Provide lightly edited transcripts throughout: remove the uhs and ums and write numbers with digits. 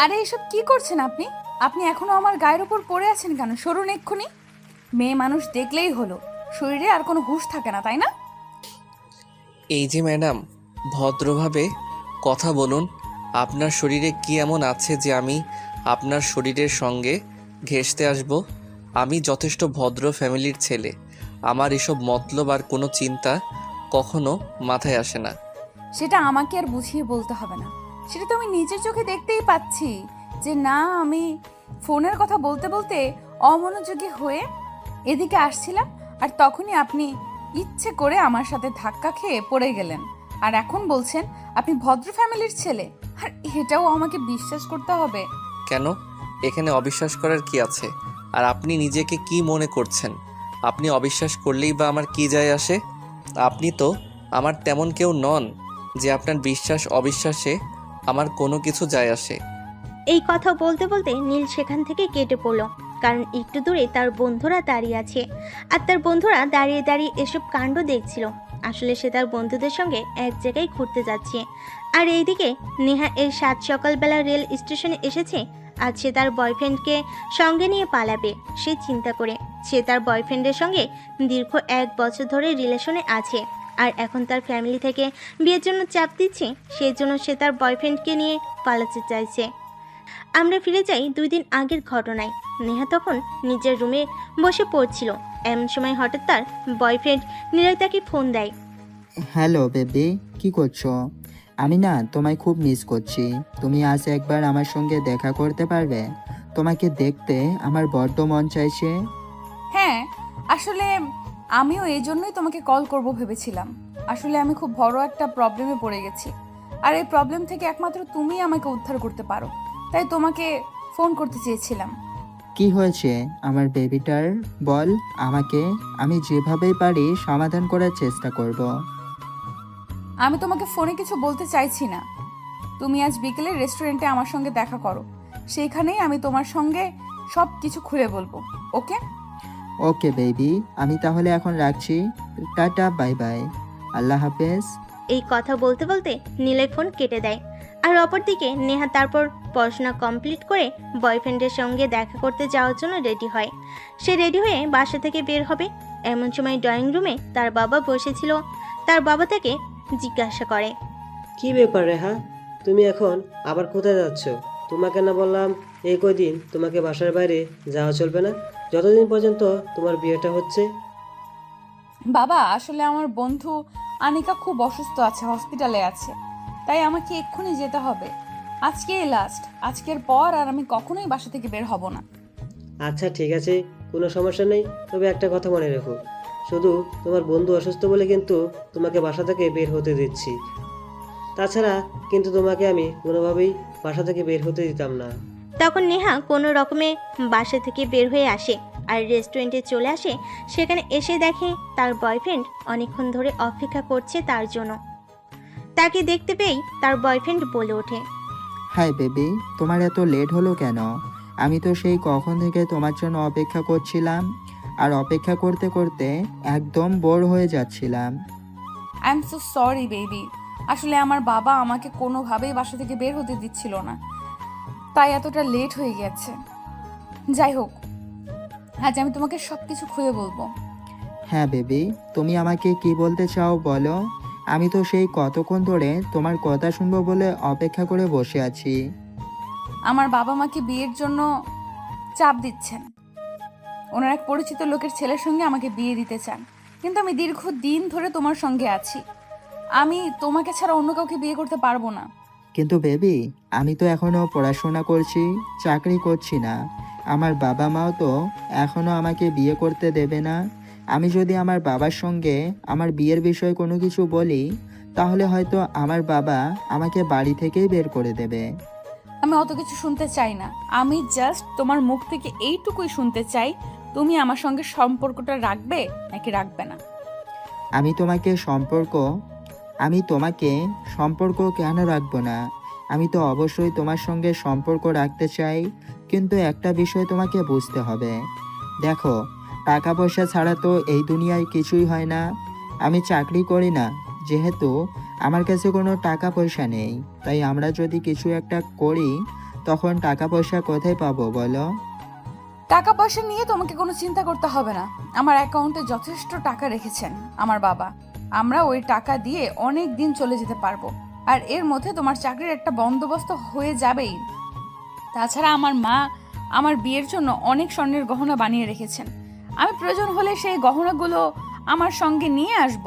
আরে এসব কি করছেন আপনি? আপনি এখনো আমার গায়ের উপর পড়ে আছেন কেন? সরুন এক্ষুনি। মেয়ে মানুষ দেখলেই হলো, শরীরে আর কোনো হুঁশ থাকে না, তাই না? এই যে ম্যাডাম, ভদ্রভাবে কথা বলুন। আপনার শরীরে কি এমন আছে যে আমি আপনার শরীরের সঙ্গে ঘেঁষতে আসব? আমি যথেষ্ট ভদ্র ফ্যামিলির ছেলে। আমার এসব মতলব আর কোনো চিন্তা কখনো মাথায় আসে না। সেটা আমাকে আর বুঝিয়ে বলতে হবে না। সেটা তো আমি নিজের চোখে দেখতেই পাচ্ছি যে না, আমি ফোনের কথা বলতে বলতে অমনোযোগী হয়ে এদিকে আসছিলাম, আর তখনই আপনি ইচ্ছে করে আমার সাথে ধাক্কা খেয়ে পড়ে গেলেন। আর এখন বলছেন আপনি ভদ্র ফ্যামিলির ছেলে, আর এটাও আমাকে বিশ্বাস করতে হবে? কেন? এখানে অবিশ্বাস করার কি আছে? আর আপনি নিজেকে কি মনে করছেন? আপনি অবিশ্বাস করলেই বা আমার কি যায় আসে? আপনি তো আমার তেমন কেউ নন যে আপনার বিশ্বাস অবিশ্বাসে আমার কোনো কিছু যায় আসে। এই কথা বলতে বলতে নীল সেখান থেকে কেটে পড়ল, কারণ একটু দূরে তার বন্ধুরা দাঁড়িয়ে আছে। আর তার বন্ধুরা দাঁড়িয়ে দাঁড়িয়ে এসব কাণ্ড দেখছিল। আসলে সে তার বন্ধুদের সঙ্গে এক জায়গায় ঘুরতে যাচ্ছে। আর এইদিকে নেহা এই সাত সকালবেলা রেল স্টেশনে এসেছে। আজ সে তার বয়ফ্রেন্ডকে সঙ্গে নিয়ে পালাবে সে চিন্তা করে। সে তার বয়ফ্রেন্ডের সঙ্গে দীর্ঘ 1 বছর ধরে রিলেশনে আছে, আর এখন তার ফ্যামিলি থেকে বিয়ের জন্য চাপ দিচ্ছে। সেই জন্য সে তার বয়ফ্রেন্ডকে নিয়ে পালাতে চাইছে। আমরা ফিরে যাই 2 দিন আগের ঘটনায়। নেহা তখন নিজের রুমে বসে পড়ছিল। এমন সময় হঠাৎ তার বয়ফ্রেন্ড নীলয় তাকে ফোন দেয়। হ্যালো বেবি, কি করছো? আমি না তোমায় খুব মিস করছি। তুমি আজ একবার আমার সঙ্গে দেখা করতে পারবে? তোমাকে দেখতে আমার বড্ড মন চাইছে। হ্যাঁ, আসলে আমিও এই জন্যই তোমাকে কল করব ভেবেছিলাম। আসলে আমি খুব বড় একটা প্রবলেমে পড়ে গেছি, আর এই প্রবলেম থেকে একমাত্র তুমিই আমাকে উদ্ধার করতে পারো। তাই তোমাকে ফোন করতে চেয়েছিলাম। কি হয়েছে আমার বেবিটার? বল আমাকে, আমি যেভাবেই পারি সমাধান করার চেষ্টা করব। আমি তোমাকে ফোনে কিছু বলতে চাইছি না। তুমি আজ বিকেলে রেস্টুরেন্টে আমার সঙ্গে দেখা করো। সেইখানেই আমি তোমার সঙ্গে সব কিছু খুলে বলবো। ওকে? ওকে বেবি, আমি তাহলে এখন রাখছি। টাটা, বাই বাই, আল্লাহ হাফেজ। এই কথা বলতে বলতে নীলয় ফোন কেটে দেয়। আর অপরদিকে নেহা তারপর পড়াশোনা কমপ্লিট করে বয়ফ্রেন্ডের সঙ্গে দেখা করতে যাওয়ার জন্য রেডি হয়। সে রেডি হয়ে বাসা থেকে বের হবে। এমন সময় ড্রয়িং রুমে তার বাবা বসেছিল। তার বাবা তাকে জিজ্ঞাসা করে। কি ব্যাপার রেহা, তুমি এখন আবার কোথায় যাচ্ছ? তোমাকে না বললাম এই কয়দিন তোমাকে বাসার বাইরে যাওয়া চলবে না, যতদিন পর্যন্ত তোমার বিয়েটা হচ্ছে? বাবা, আসলে আমার বন্ধু আনিকা খুব অসুস্থ আছে, হসপিটালে আছে। তাই আমাকে এক্ষুনি যেতে হবে। আজকেই লাস্ট। আজকের পর আর আমি কখনোই বাসা থেকে বের হব না। আচ্ছা ঠিক আছে, কোনো সমস্যা নেই। তবে একটা কথা মনে রেখো, শুধু তোমার বন্ধু অসুস্থ বলে কিন্তু তোমাকে বাসা থেকে বের হতে দিচ্ছি। তাছাড়া কিন্তু তোমাকে আমি কোনোভাবেই বাসা থেকে বের হতে দিতাম না। তখন নেহা কোনো রকমে বাসা থেকে বের হয়ে আসে আর রেস্টুরেন্টে চলে আসে। সেখানে এসে দেখে তার বয়ফ্রেন্ড অনেকক্ষণ ধরে অপেক্ষা করছে তার জন্য। তাকে দেখতে পেয়েই তার বয়ফ্রেন্ড বলে ওঠে। হাই বেবি, তোমার এত লেট হলো কেন? আমি তো সেই কখন থেকে তোমার জন্য অপেক্ষা করছিলাম, আর অপেক্ষা করতে করতে একদম বোর হয়ে যাচ্ছিলাম। I am so sorry baby. আসলে আমার বাবা আমাকে কোনোভাবেই বাসা থেকে বের হতে দিচ্ছিল না, তাই এতটা লেট হয়ে গেছে। যাই হোক, আজ আমি তোমাকে সব কিছু খুলে বলবো। হ্যাঁ বেবি, তুমি আমাকে কি বলতে চাও বলো। আমি তো সেই কতক্ষণ ধরে তোমার কথা শুনবো বলে অপেক্ষা করে বসে আছি। আমার বাবা মাকে বিয়ের জন্য চাপ দিচ্ছেন। ওনার এক পরিচিত লোকের ছেলের সঙ্গে আমাকে বিয়ে দিতে চান, কিন্তু আমি দীর্ঘদিন ধরে তোমার সঙ্গে আছি। আমি তোমাকে ছাড়া অন্য কাউকে বিয়ে করতে পারবো না। কিন্তু বেবি, আমি তো এখনো পড়াশোনা করছি, চাকরি করছি না। আমার বাবা মাও তো এখনো আমাকে বিয়ে করতে দেবে না। আমি যদি আমার বাবার সঙ্গে আমার বিয়ের বিষয়ে কোনো কিছু বলি, তাহলে হয়তো আমার বাবা আমাকে বাড়ি থেকেই বের করে দেবে। আমি অত কিছু শুনতে চাই না। আমি জাস্ট তোমার মুখ থেকে এইটুকুই শুনতে চাই, তুমি আমার সঙ্গে সম্পর্কটা রাখবে নাকি রাখবে না। আমি তোমাকে সম্পর্ক আমি তোমাকে সম্পর্ক কেন রাখবো না? আমি তো অবশ্যই তোমার সঙ্গে সম্পর্ক রাখতে চাই, কিন্তু একটা বিষয় তোমাকে বুঝতে হবে। দেখো, টাকা পয়সা ছাড়া তো এই দুনিয়ায় কিছুই হয় না। আমি চাকরি করি না, যেহেতু আমার কাছে কোনো টাকা পয়সা নেই। তাই আমরা যদি কিছু একটা করি, তখন টাকা পয়সা কোথায় পাবো বলো? টাকা পয়সা নিয়ে তোমাকে কোনো চিন্তা করতে হবে না। আমার অ্যাকাউন্টে যথেষ্ট টাকা রেখেছেন আমার বাবা। আমরা ওই টাকা দিয়ে অনেক দিন চলে যেতে পারবো। আর এর মধ্যে তোমার চাকরির একটা বন্দোবস্ত হয়ে যাবেই। তাছাড়া আমার মা আমার বিয়ের জন্য অনেক স্বর্ণের গহনা বানিয়ে রেখেছেন। আমি প্রয়োজন হলে সেই গহনাগুলো আমার সঙ্গে নিয়ে আসব।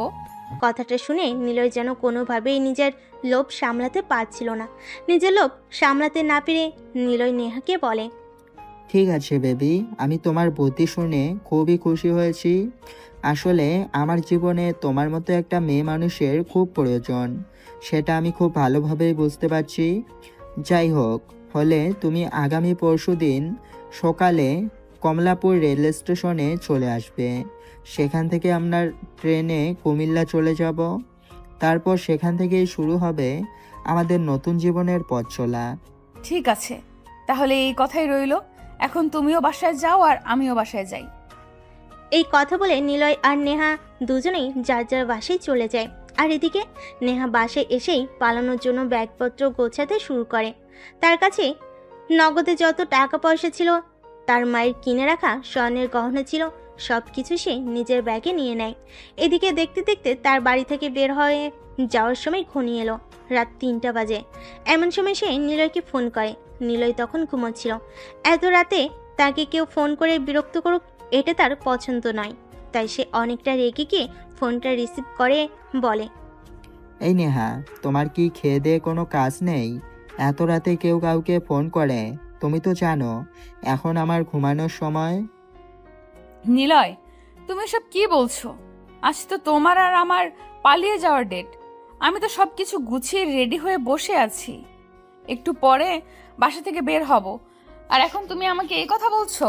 কথাটা শুনে নিলয় যেন কোনোভাবেই নিজের লোভ সামলাতে পারছিল না। নিজের লোভ সামলাতে না পেরে নিলয় নেহাকে বলে, ঠিক আছে বেবি, আমি তোমার বুদ্ধি শুনে খুবই খুশি হয়েছি। আসলে আমার জীবনে তোমার মতো একটা মেয়ে মানুষের খুব প্রয়োজন, সেটা আমি খুব ভালোভাবেই বুঝতে পারছি। যাই হোক, হলে তুমি আগামী পরশুদিন সকালে কমলাপুর রেল স্টেশনে চলে আসবে। সেখান থেকে আমরা ট্রেনে কুমিল্লা চলে যাব। তারপর সেখান থেকেই শুরু হবে আমাদের নতুন জীবনের পথ চলা। ঠিক আছে, তাহলে এই কথাই রইলো। এখন তুমিও বাসায় যাও আর আমিও বাসায় যাই। এই কথা বলে নিলয় আর নেহা দুজনেই যার যার বাসায় চলে যায়। আর এদিকে নেহা বাসায় এসেই পালানোর জন্য ব্যাগপত্র গোছাতে শুরু করে। তার কাছে নগদে যত টাকা পয়সা ছিল, তার মায়ের কিনে রাখা স্বর্ণের গহনা ছিল, সব কিছু সে নিজের ব্যাগে নিয়ে নেয়। এদিকে দেখতে দেখতে তার বাড়ি থেকে বের হয়ে যাওয়ার সময় ঘনিয়ে এলো রাত 3টা বাজে। এমন সময় সে নিলয়কে ফোন করে। নিলয় তখন ঘুমোচ্ছিল। এত রাতে তাকে কেউ ফোন করে বিরক্ত করুক, এটা তার পছন্দ নয়। তাই সে অনেকটা রেগে গিয়ে ফোনটা রিসিভ করে বলে, এই নেহা, তোমার কি খেয়ে দেয়ে কোনো কাজ নেই? এত রাতে কেউ কাউকে ফোন করে? তুমি তো জানো এখন আমার ঘুমানোর সময়। নিলয়, তুমি সব কি বলছো? আজ তো তোমার আর আমার পালিয়ে যাওয়ার ডেট। আমি তো সব কিছু গুছিয়ে রেডি হয়ে বসে আছি। একটু পরে বাসা থেকে বের হব, আর এখন তুমি আমাকে এই কথা বলছো?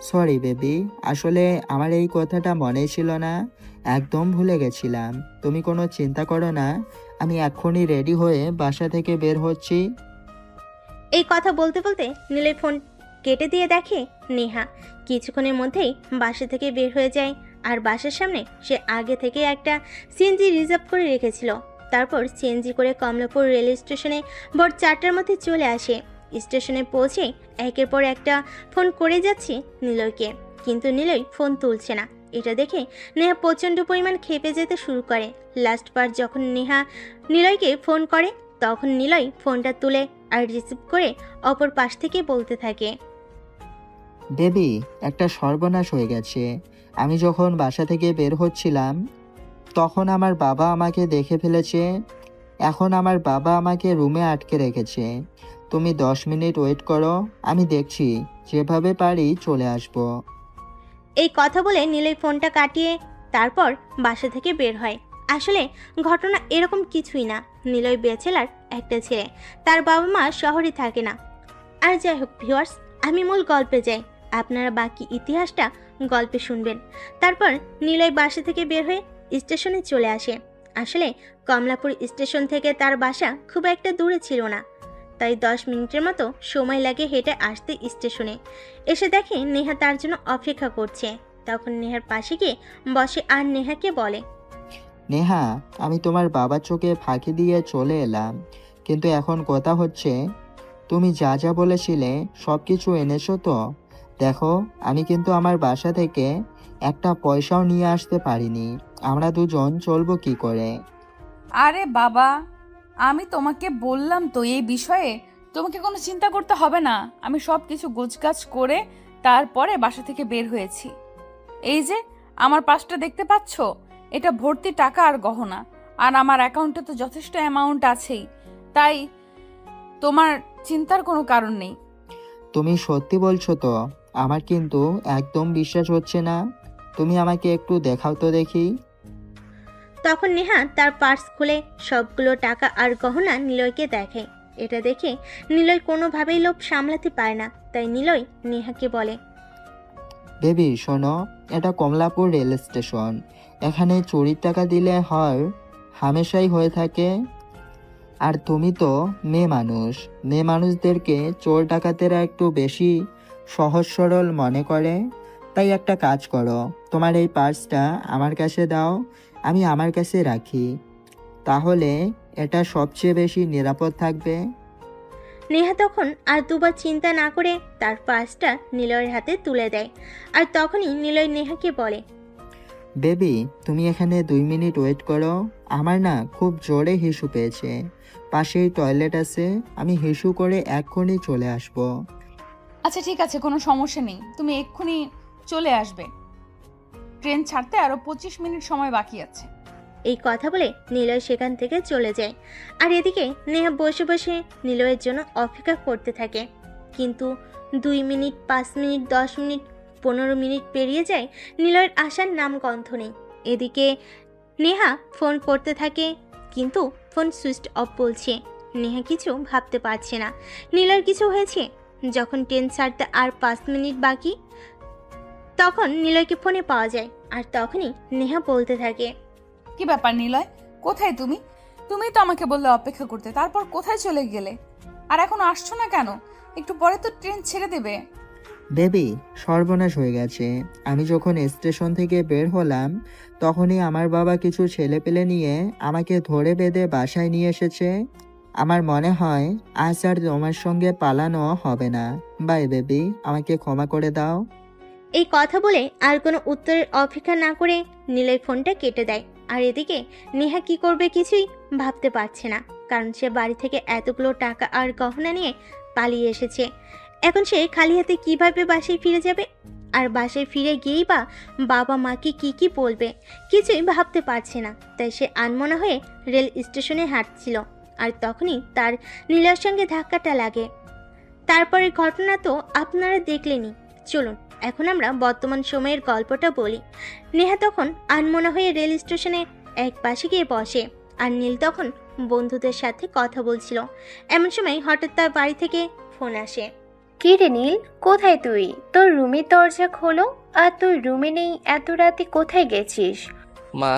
সরি বেবি, আসলে আমার এই কথাটা মনে ছিল না, একদম ভুলে গেছিলাম। তুমি কোনো চিন্তা করো না, আমি এক্ষুনি রেডি হয়ে বাসা থেকে বের হচ্ছি। এই কথা বলতে বলতে নিলয় ফোন কেটে দিয়ে দেখে নেহা কিছুক্ষণের মধ্যেই বাসা থেকে বের হয়ে যায়। আর বাসার সামনে সে আগে থেকে একটা সিএনজি রিজার্ভ করে রেখেছিল। তারপর সিএনজি করে কমলাপুর রেল স্টেশনে ভোর 4টার মধ্যে চলে আসে। স্টেশনে পৌঁছে একের পর একটা ফোন করে যাচ্ছে নিলয়কে, কিন্তু নিলয় ফোন তুলছে না। এটা দেখে নেহা প্রচণ্ড পরিমাণ ক্ষেপে যেতে শুরু করে। লাস্ট বার যখন নেহা নিলয়কে ফোন করে, তখন নিলয় ফোনটা তুলে আর রিসিভ করে অপর পাশ থেকে বলতে থাকে, বেবি, একটা সর্বনাশ হয়ে গেছে। আমি যখন বাসা থেকে বের হচ্ছিলাম তখন আমার বাবা আমাকে দেখে ফেলেছে। এখন আমার বাবা আমাকে রুমে আটকে রেখেছে। তুমি 10 মিনিট ওয়েট করো, আমি দেখছি, যেভাবে পারি চলে আসবো। এই কথা বলে নিলয় ফোনটা কাটিয়ে তারপর বাসা থেকে বের হয়। আসলে ঘটনা এরকম কিছুই না। নিলয় ব্যাচেলার একটা ছেলে, তার বাবা মা শহরে থাকে না। আর যাই হোক ভিউয়ার্স, আমি মূল গল্পে যাই, আপনারা বাকি ইতিহাসটা গল্পে শুনবেন। তারপর নিলয় বাসা থেকে বের হয়ে স্টেশনে চলে আসে। আসলে কমলাপুর স্টেশন থেকে তার বাসা খুব একটা দূরে ছিল না, তাই 10 মিনিটের মতো সময় লাগে হেঁটে আসতে স্টেশনে। এসে দেখে নেহা তার জন্য অপেক্ষা করছে। তখন নেহার পাশে গিয়ে বসে আর নেহাকে বলে, নেহা, আমি তোমার বাবার চোখে ফাঁকি দিয়ে চলে এলাম, কিন্তু এখন কথা হচ্ছে তুমি যা যা বলেছিলে সব কিছু এনেছো তো? দেখো, আমি কিন্তু আমার বাসা থেকে একটা পয়সাও নিয়ে আসতে পারিনি। আমরা দুজন চলবো কি করে? আরে বাবা, আমি তোমাকে বললাম তো এই বিষয়ে তোমাকে কোনো চিন্তা করতে হবে না। আমি সব কিছু গোছগাছ করে তারপরে বাসা থেকে বের হয়েছি। এই যে আমার পাশটা দেখতে পাচ্ছ, এটা ভর্তি টাকা আর গহনা। আর আমার অ্যাকাউন্টে তো যথেষ্ট অ্যামাউন্ট আছেই, তাই তোমার চিন্তার কোনো কারণ নেই। তুমি সত্যি বলছো তো? আমার কিন্তু একদম বিশ্বাস হচ্ছে না। তুমি আমাকে একটু দেখাও তো দেখি। তখন নেহা তার পার্স খুলে সবগুলো টাকা আর গহনা নিলয়কে দেখে। এটা দেখে নিলয় কোনোভাবেই লোভ সামলাতে পারে না, তাই নিলয় নেহাকে বলে, বেবি শোনো, এটা কমলাপুর রেল স্টেশন। এখানে চুরির টাকা দিলে হয় হামেশাই হয়ে থাকে। আর তুমি তো মেয়ে মানুষ, মেয়ে মানুষদেরকে চোর ডাকাতেরা একটু বেশি সহজ সরল মনে করে। তাই একটা কাজ করো, তোমার এই পার্সটা আমার কাছে দাও, আমি আমার কাছে রাখি, তাহলে এটা সবচেয়ে বেশি নিরাপদ থাকবে। নেহা তখন আর দুবার চিন্তা না করে তার পার্সটা নিলয়ের হাতে তুলে দেয়। আর তখনই নিলয় নেহাকে বলে, বেবি, তুমি এখানে 2 মিনিট ওয়েট করো। আমার না খুব জোরে হিসু পেয়েছে। পাশেই টয়লেট আছে, আমি হিসু করে এক্ষুনি চলে আসবো। আচ্ছা ঠিক আছে, কোনো সমস্যা নেই, তুমি এক্ষুনি চলে আসবে। ট্রেন ছাড়তে আরো 25 মিনিট সময় বাকি আছে। এই কথা বলে নিলয় সেখান থেকে চলে যায়। আর এদিকে নেহা বসে বসে নিলয়ের জন্য অপেক্ষা করতে থাকে। কিন্তু 2 মিনিট, 5 মিনিট, 10 মিনিট, 15 মিনিট পেরিয়ে যায়, নিলয়ের আসার নাম গন্ধ নেই। এদিকে নেহা ফোন করতে থাকে, কিন্তু ফোন সুইচ অফ বলছে। নেহা কিছু ভাবতে পারছে না নিলয়ের কিছু হয়েছে। যখন ট্রেন ছাড়তে আর 5 মিনিট বাকি, তখন নিলয়কে ফোনে পাওয়া যায়। আর তখনই নেহা বলতে থাকে, কি ব্যাপার নিলয়, কোথায় তুমি? তুমি তো আমাকে বললে অপেক্ষা করতে, তারপর কোথায় চলে গেলে? আর এখন আসছো না কেন? একটু পরে তো ট্রেন ছেড়ে দেবে। বেবি, সর্বনাশ হয়ে গেছে। আমি যখন স্টেশন থেকে বের হলাম, তখনই আমার বাবা কিছু ছেলেপেলে নিয়ে আমাকে ধরে বেঁধে বাসায় নিয়ে এসেছে। আমার মনে হয় আজ আর তোমার সঙ্গে পালানো হবে না। বাই বেবি, আমাকে ক্ষমা করে দাও। এই কথা বলে আর কোনো উত্তরের অপেক্ষা না করে নিলয় ফোনটা কেটে দেয়। আর এদিকে নেহা কি করবে কিছুই ভাবতে পারছে না, কারণ সে বাড়ি থেকে এতগুলো টাকা আর গহনা নিয়ে পালিয়ে এসেছে। এখন সে খালি হাতে কিভাবে বাসায় ফিরে যাবে? আর বাসায় ফিরে গিয়েই বা বাবা মাকে কি বলবে, কিছুই ভাবতে পারছে না। তাই সে আনমনা হয়ে রেল স্টেশনে হাঁটছিল। আর তখনই তার নীলার সঙ্গে ধাক্কাটা লাগে। তারপরের ঘটনা তো আপনারা দেখলেনই। চলুন এখন আমরা বর্তমান সময়ের গল্পটা বলি। নেহা তখন আনমনা হয়ে রেল স্টেশনে এক পাশে গিয়ে বসে। আর নীল তখন বন্ধুদের সাথে কথা বলছিল। এমন সময় হঠাৎ তার বাড়ি থেকে ফোন আসে। কি রে নীল, কোথায় তুই? তোর রুমের দরজা খোলো। আর তুই রুমে নেই, এত রাতে কোথায় গেছিস? মা,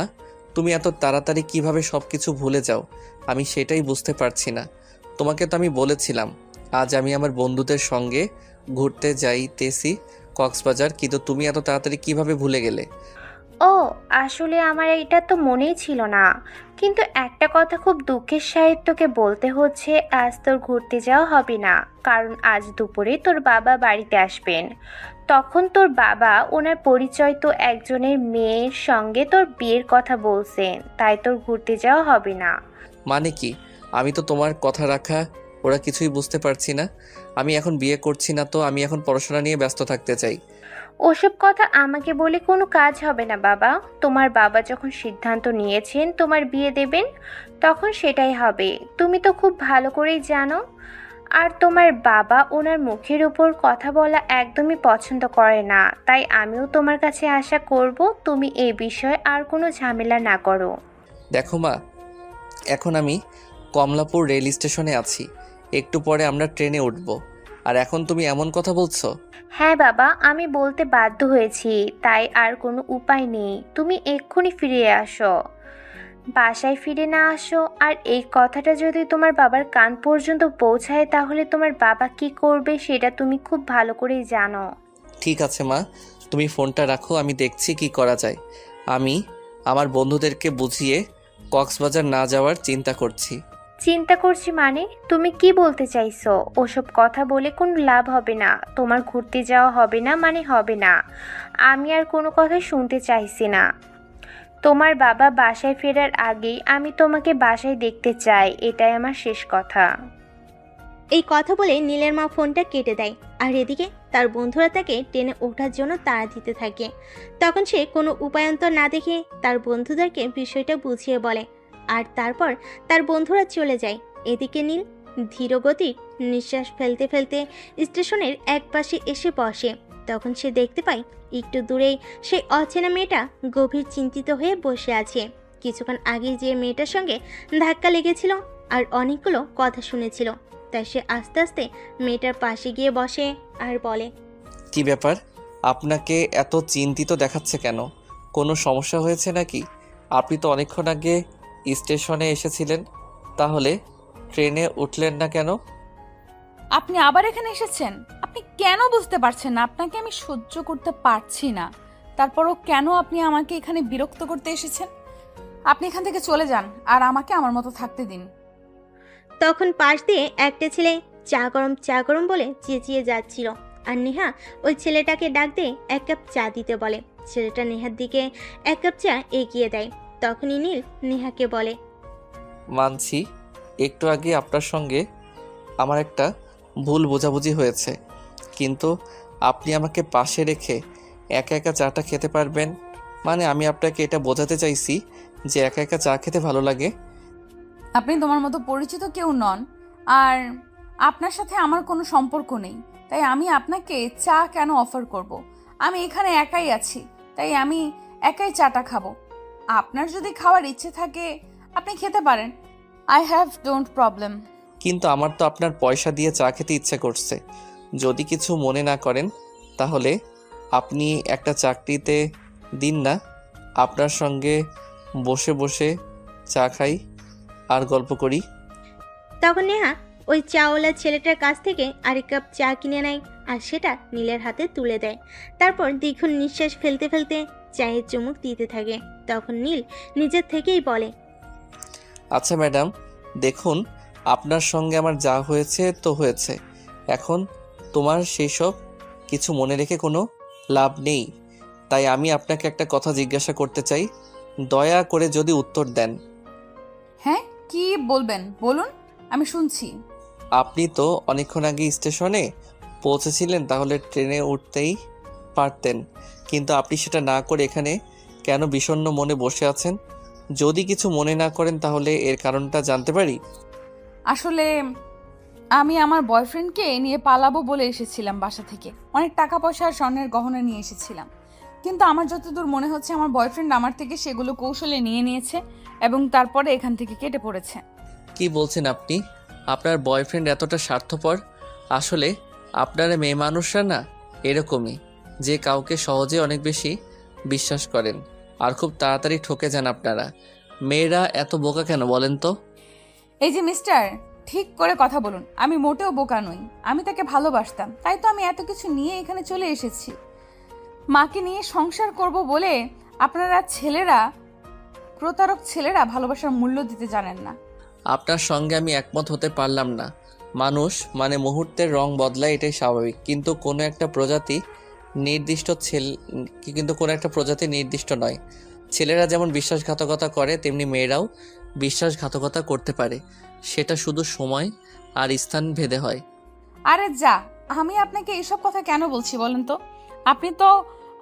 তুমি এত তাড়াতাড়ি কিভাবে সব কিছু ভুলে যাও আমি সেটাই বুঝতে পারছি না। তোমাকে তো আমি বলেছিলাম আজ আমি আমার বন্ধুদের সঙ্গে ঘুরতে যাইতেছি কক্সবাজার, কিন্তু তুমি এত তাড়াতাড়ি কিভাবে ভুলে গেলে? ও, আসলে আমার এটা তো মনেই ছিল না। কিন্তু একটা কথা খুব দুঃখের সহিত তোকে বলতে হচ্ছে, আজ তোর ঘুরতে যাওয়া হবে না। কারণ আজ দুপুরে তোর বাবা বাড়িতে আসবেন। তখন তোর বাবা ওনার পরিচয় তো একজনের মেয়ের সঙ্গে তোর বিয়ের কথা বলছেন, তাই তোর ঘুরতে যাওয়া হবে না। মানে কি? আমি তো তোমার কথা রাখা ওরা কিছুই বুঝতে পারছি না। আমি এখন বিয়ে করছি না, তো আমি এখন পড়াশোনা নিয়ে ব্যস্ত থাকতে চাই। ওসব কথা আমাকে বলে কোনো কাজ হবে না বাবা। তোমার বাবা যখন সিদ্ধান্ত নিয়েছেন তোমার বিয়ে দেবেন, তখন সেটাই হবে। তুমি তো খুব ভালো করেই জানো। আর তোমার বাবা ওনার মুখের উপর কথা বলা একদমই পছন্দ করে না। তাই আমিও তোমার কাছে আশা করব তুমি এই বিষয়ে আর কোনো ঝামেলা না করো। দেখো মা, এখন আমি কমলাপুর রেল স্টেশনে আছি, একটু পরে আমরা ট্রেনে উঠব, আর এখন তুমি এমন কথা বলছো? হ্যাঁ বাবা, আমি বলতে বাধ্য হয়েছি, তাই আর কোনো উপায় নেই। তুমি এক্ষুনি ফিরে আসো। বাসায় ফিরে না আসো আর এই কথাটা যদি তোমার বাবার কান পর্যন্ত পৌঁছায়, তাহলে তোমার বাবা কি করবে সেটা তুমি খুব ভালো করেই জানো। ঠিক আছে মা, তুমি ফোনটা রাখো, আমি দেখছি কি করা যায়। আমি আমার বন্ধুদেরকে বুঝিয়ে কক্সবাজার না যাওয়ার চিন্তা করছি। চিন্তা করছি মানে? তুমি কি বলতে চাইছো? ওসব কথা বলে কোনো লাভ হবে না। তোমার ঘুরতে যাওয়া হবে না মানে হবে না। আমি আর কোনো কথা শুনতে চাইছি না। তোমার বাবা বাসায় ফেরার আগেই আমি তোমাকে বাসায় দেখতে চাই, এটাই আমার শেষ কথা। এই কথা বলে নীলের মা ফোনটা কেটে দেয়। আর এদিকে তার বন্ধুরা তাকে ট্রেনে ওঠার জন্য তাড়া দিতে থাকে। তখন সে কোনো উপায়ন্তর না দেখে তার বন্ধুদেরকে বিষয়টা বুঝিয়ে বলে। আর তারপর তার বন্ধুরা চলে যায়। এদিকে নীল ধীরগতি নিঃশ্বাস ফেলতে ফেলতে স্টেশনের এক পাশে এসে বসে। তখন সে দেখতে পায় একটু দূরেই সেই অচেনা মেয়েটা গভীর চিন্তিত হয়ে বসে আছে। কিছুক্ষণ আগে যে মেয়েটার সঙ্গে ধাক্কা লেগেছিল আর অনেকগুলো কথা শুনেছিল, তাই সে আস্তে আস্তে মেয়েটার পাশে গিয়ে বসে আর বলে, কি ব্যাপার, আপনাকে এত চিন্তিত দেখাচ্ছে কেন? কোনো সমস্যা হয়েছে নাকি? আপনি তো অনেকক্ষণ আগে স্টেশনে এসেছিলেন, তাহলে ট্রেনে উঠলেন না কেন? আপনি আবার এখানে এসেছেন? আপনি কেন বুঝতে পারছেন না? আপনাকে আমি সহ্য করতে পারছি না, তারপরও কেন আপনি আমাকে এখানে বিরক্ত করতে এসেছেন? আপনি এখান থেকে চলে যান আর আমাকে আমার মতো থাকতে দিন। তখন পাশ দিয়ে একটা ছেলে চা গরম বলে চেঁচিয়ে যাচ্ছিল। আর নেহা ওই ছেলেটাকে ডাক দিয়ে 1 কাপ চা দিতে বলে। ছেলেটা নেহার দিকে 1 কাপ চা এগিয়ে দেয়। তখনই নীল নেহাকে বলে, মানছি একটু আগে আপনার সঙ্গে আমার একটা ভুল বোঝাবুঝি হয়েছে, কিন্তু আপনি আমাকে পাশে রেখে একা একা চাটা খেতে পারবেন? মানে আমি আপনাকে এটা বোঝাতে চাইছি যে একা একা চা খেতে ভালো লাগে। আপনি তোমার মতো পরিচিত কেউ নন, আর আপনার সাথে আমার কোনো সম্পর্ক নেই, তাই আমি আপনাকে চা কেন অফার করব? আমি এখানে একাই আছি, তাই আমি একাই চাটা খাবো। আপনার যদি খাওয়ার ইচ্ছে থাকে আপনি খেতে পারেন, আই হ্যাভ ডোন্ট প্রবলেম। কিন্তু আমার তো আপনার পয়সা দিয়ে চা খেতে ইচ্ছে করছে। যদি কিছু মনে না করেন তাহলে আপনি একটা চাকরিতে দিন না, আপনার সঙ্গে বসে বসে চা খাই আর গল্প করি। তখন নেহা ওই চাওয়ালা ছেলেটার কাছ থেকে আরেক কাপ চা কিনে নেয় আর সেটা নীলের হাতে তুলে দেয়। তারপর দীর্ঘ নিঃশ্বাস ফেলতে ফেলতে চায়ের চুমুক দিতে থাকে। তখন নীল নিজের থেকেই বলে, আচ্ছা ম্যাডাম, দেখুন আপনার সঙ্গে আমার যা হয়েছে তো হয়েছে, এখন তোমার সেই সব কিছু মনে রেখে কোনো লাভ নেই। তাই আমি আপনাকে একটা কথা জিজ্ঞাসা করতে চাই, দয়া করে যদি উত্তর দেন। হ্যাঁ, কি বলবেন বলুন, আমি শুনছি। আপনি তো অনেকক্ষণ আগে স্টেশনে পৌঁছেছিলেন, তাহলে ট্রেনে উঠতেই পারতেন, কিন্তু আপনি সেটা না করে এখানে কেন বিষণ্ণ মনে বসে আছেন? যদি কিছু মনে না করেন তাহলে এর কারণটা জানতে পারি? আসলে আমি আমার বয়ফ্রেন্ডকে নিয়ে পালাবো বলে এসেছিলাম বাসা থেকে। অনেক টাকা পয়সা আর স্বর্ণের গহনা নিয়ে এসেছিলাম, কিন্তু আমার যতদূর মনে হচ্ছে আমার বয়ফ্রেন্ড আমার থেকে সেগুলো কৌশলে নিয়ে নিয়েছে এবং তারপরে এখান থেকে কেটে পড়েছে। কি বলছেন আপনি? আপনার বয়ফ্রেন্ড এতটা স্বার্থপর? আসলে আপনারা মেয়ে মানুষরা না এরকমই, যে কাউকে সহজে অনেক বেশি বিশ্বাস করেন আর খুব তাড়াতাড়ি ঠকে যান আপনারা। মেয়েরা এত বোকা কেন বলেন তো? এই যে মিস্টার, ঠিক করে কথা বলুন। আমি মোটেও বোকা নই, আমি তাকে ভালোবাসতাম, তাই তো আমি এত কিছু নিয়ে এখানে চলে এসেছি। মাকে নিয়ে সংসার করব বলে আপনারা ছেলেরা, প্রতারক ছেলেরা ভালোবাসার মূল্য দিতে জানেন না। আপনার সঙ্গে আমি একমত হতে পারলাম না। মানুষ মানে মুহূর্তের রং বদলায়, এটাই স্বাভাবিক, কিন্তু কোনো একটা প্রজাতি নির্দিষ্ট নয়। ছেলেরা যেমন বিশ্বাসঘাতকতা করে তেমনি মেয়েরাও বিশ্বাসঘাতকতা করতে পারে, সেটা শুধু সময় আর স্থান ভেদে হয়। আরে যা, আমি আপনাকে এসব কথা কেন বলছি বলেন তো? আপনি তো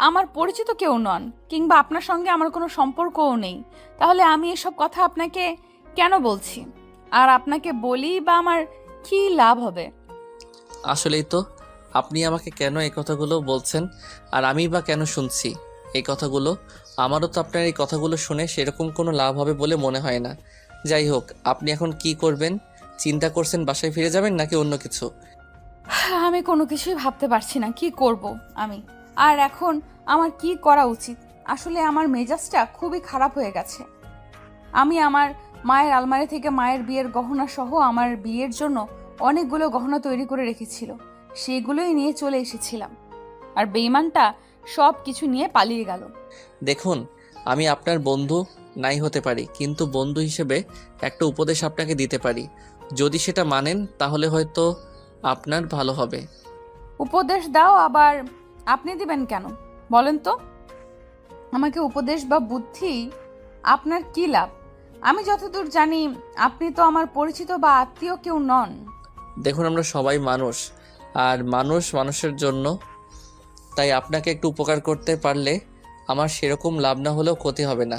আমার পরিচিত কেউ নন, কিংবা আপনার সঙ্গে আমার কোনো সম্পর্কও নেই, তাহলে আমি এসব কথা আপনাকে কেন বলছি? আর আপনাকে বলি বা আমার কি লাভ হবে? আসলেই তো, আপনি আমাকে কেন এই কথাগুলো বলছেন আর আমি বা কেন শুনছি এই কথাগুলো? আমারও তো আপনার এই কথাগুলো শুনে সেরকম কোনো লাভ হবে বলে মনে হয় না। যাই হোক, আপনি এখন কি করবেন চিন্তা করছেন? বাসায় ফিরে যাবেন নাকি অন্য কিছু? আমি কোনো কিছুই ভাবতে পারছি না কি করব আমি, আর এখন আমার কি করা উচিত। আসলে আমার মেজাজটা খুবই খারাপ হয়ে গেছে। আমি আমার মায়ের আলমারি থেকে মায়ের বিয়ের গহনা সহ আমার বিয়ের জন্য অনেকগুলো গহনা তৈরি করে রেখেছিল, সেগুলোই নিয়ে চলে এসেছিলাম, আর বেঈমানটা সব কিছু নিয়ে পালিয়ে গেল। দেখুন, আমি আপনার বন্ধু নাই হতে পারি, কিন্তু বন্ধু হিসেবে একটা উপদেশ আপনাকে দিতে পারি। যদি সেটা মানেন তাহলে হয়তো আপনার ভালো হবে। উপদেশ দাও, আবার আপনি দিবেন কেন বলেন তো? আমাকে উপদেশ বা বুদ্ধি আপনার কি লাভ? আমি যতদূর জানি আপনি তো আমার পরিচিত বা আত্মীয় কেউ নন। দেখুন, আমরা সবাই মানুষ, আর মানুষ মানুষের জন্য, তাই আপনাকে একটু উপকার করতে পারলে আমার সেরকম লাভ না হলেও ক্ষতি হবে না,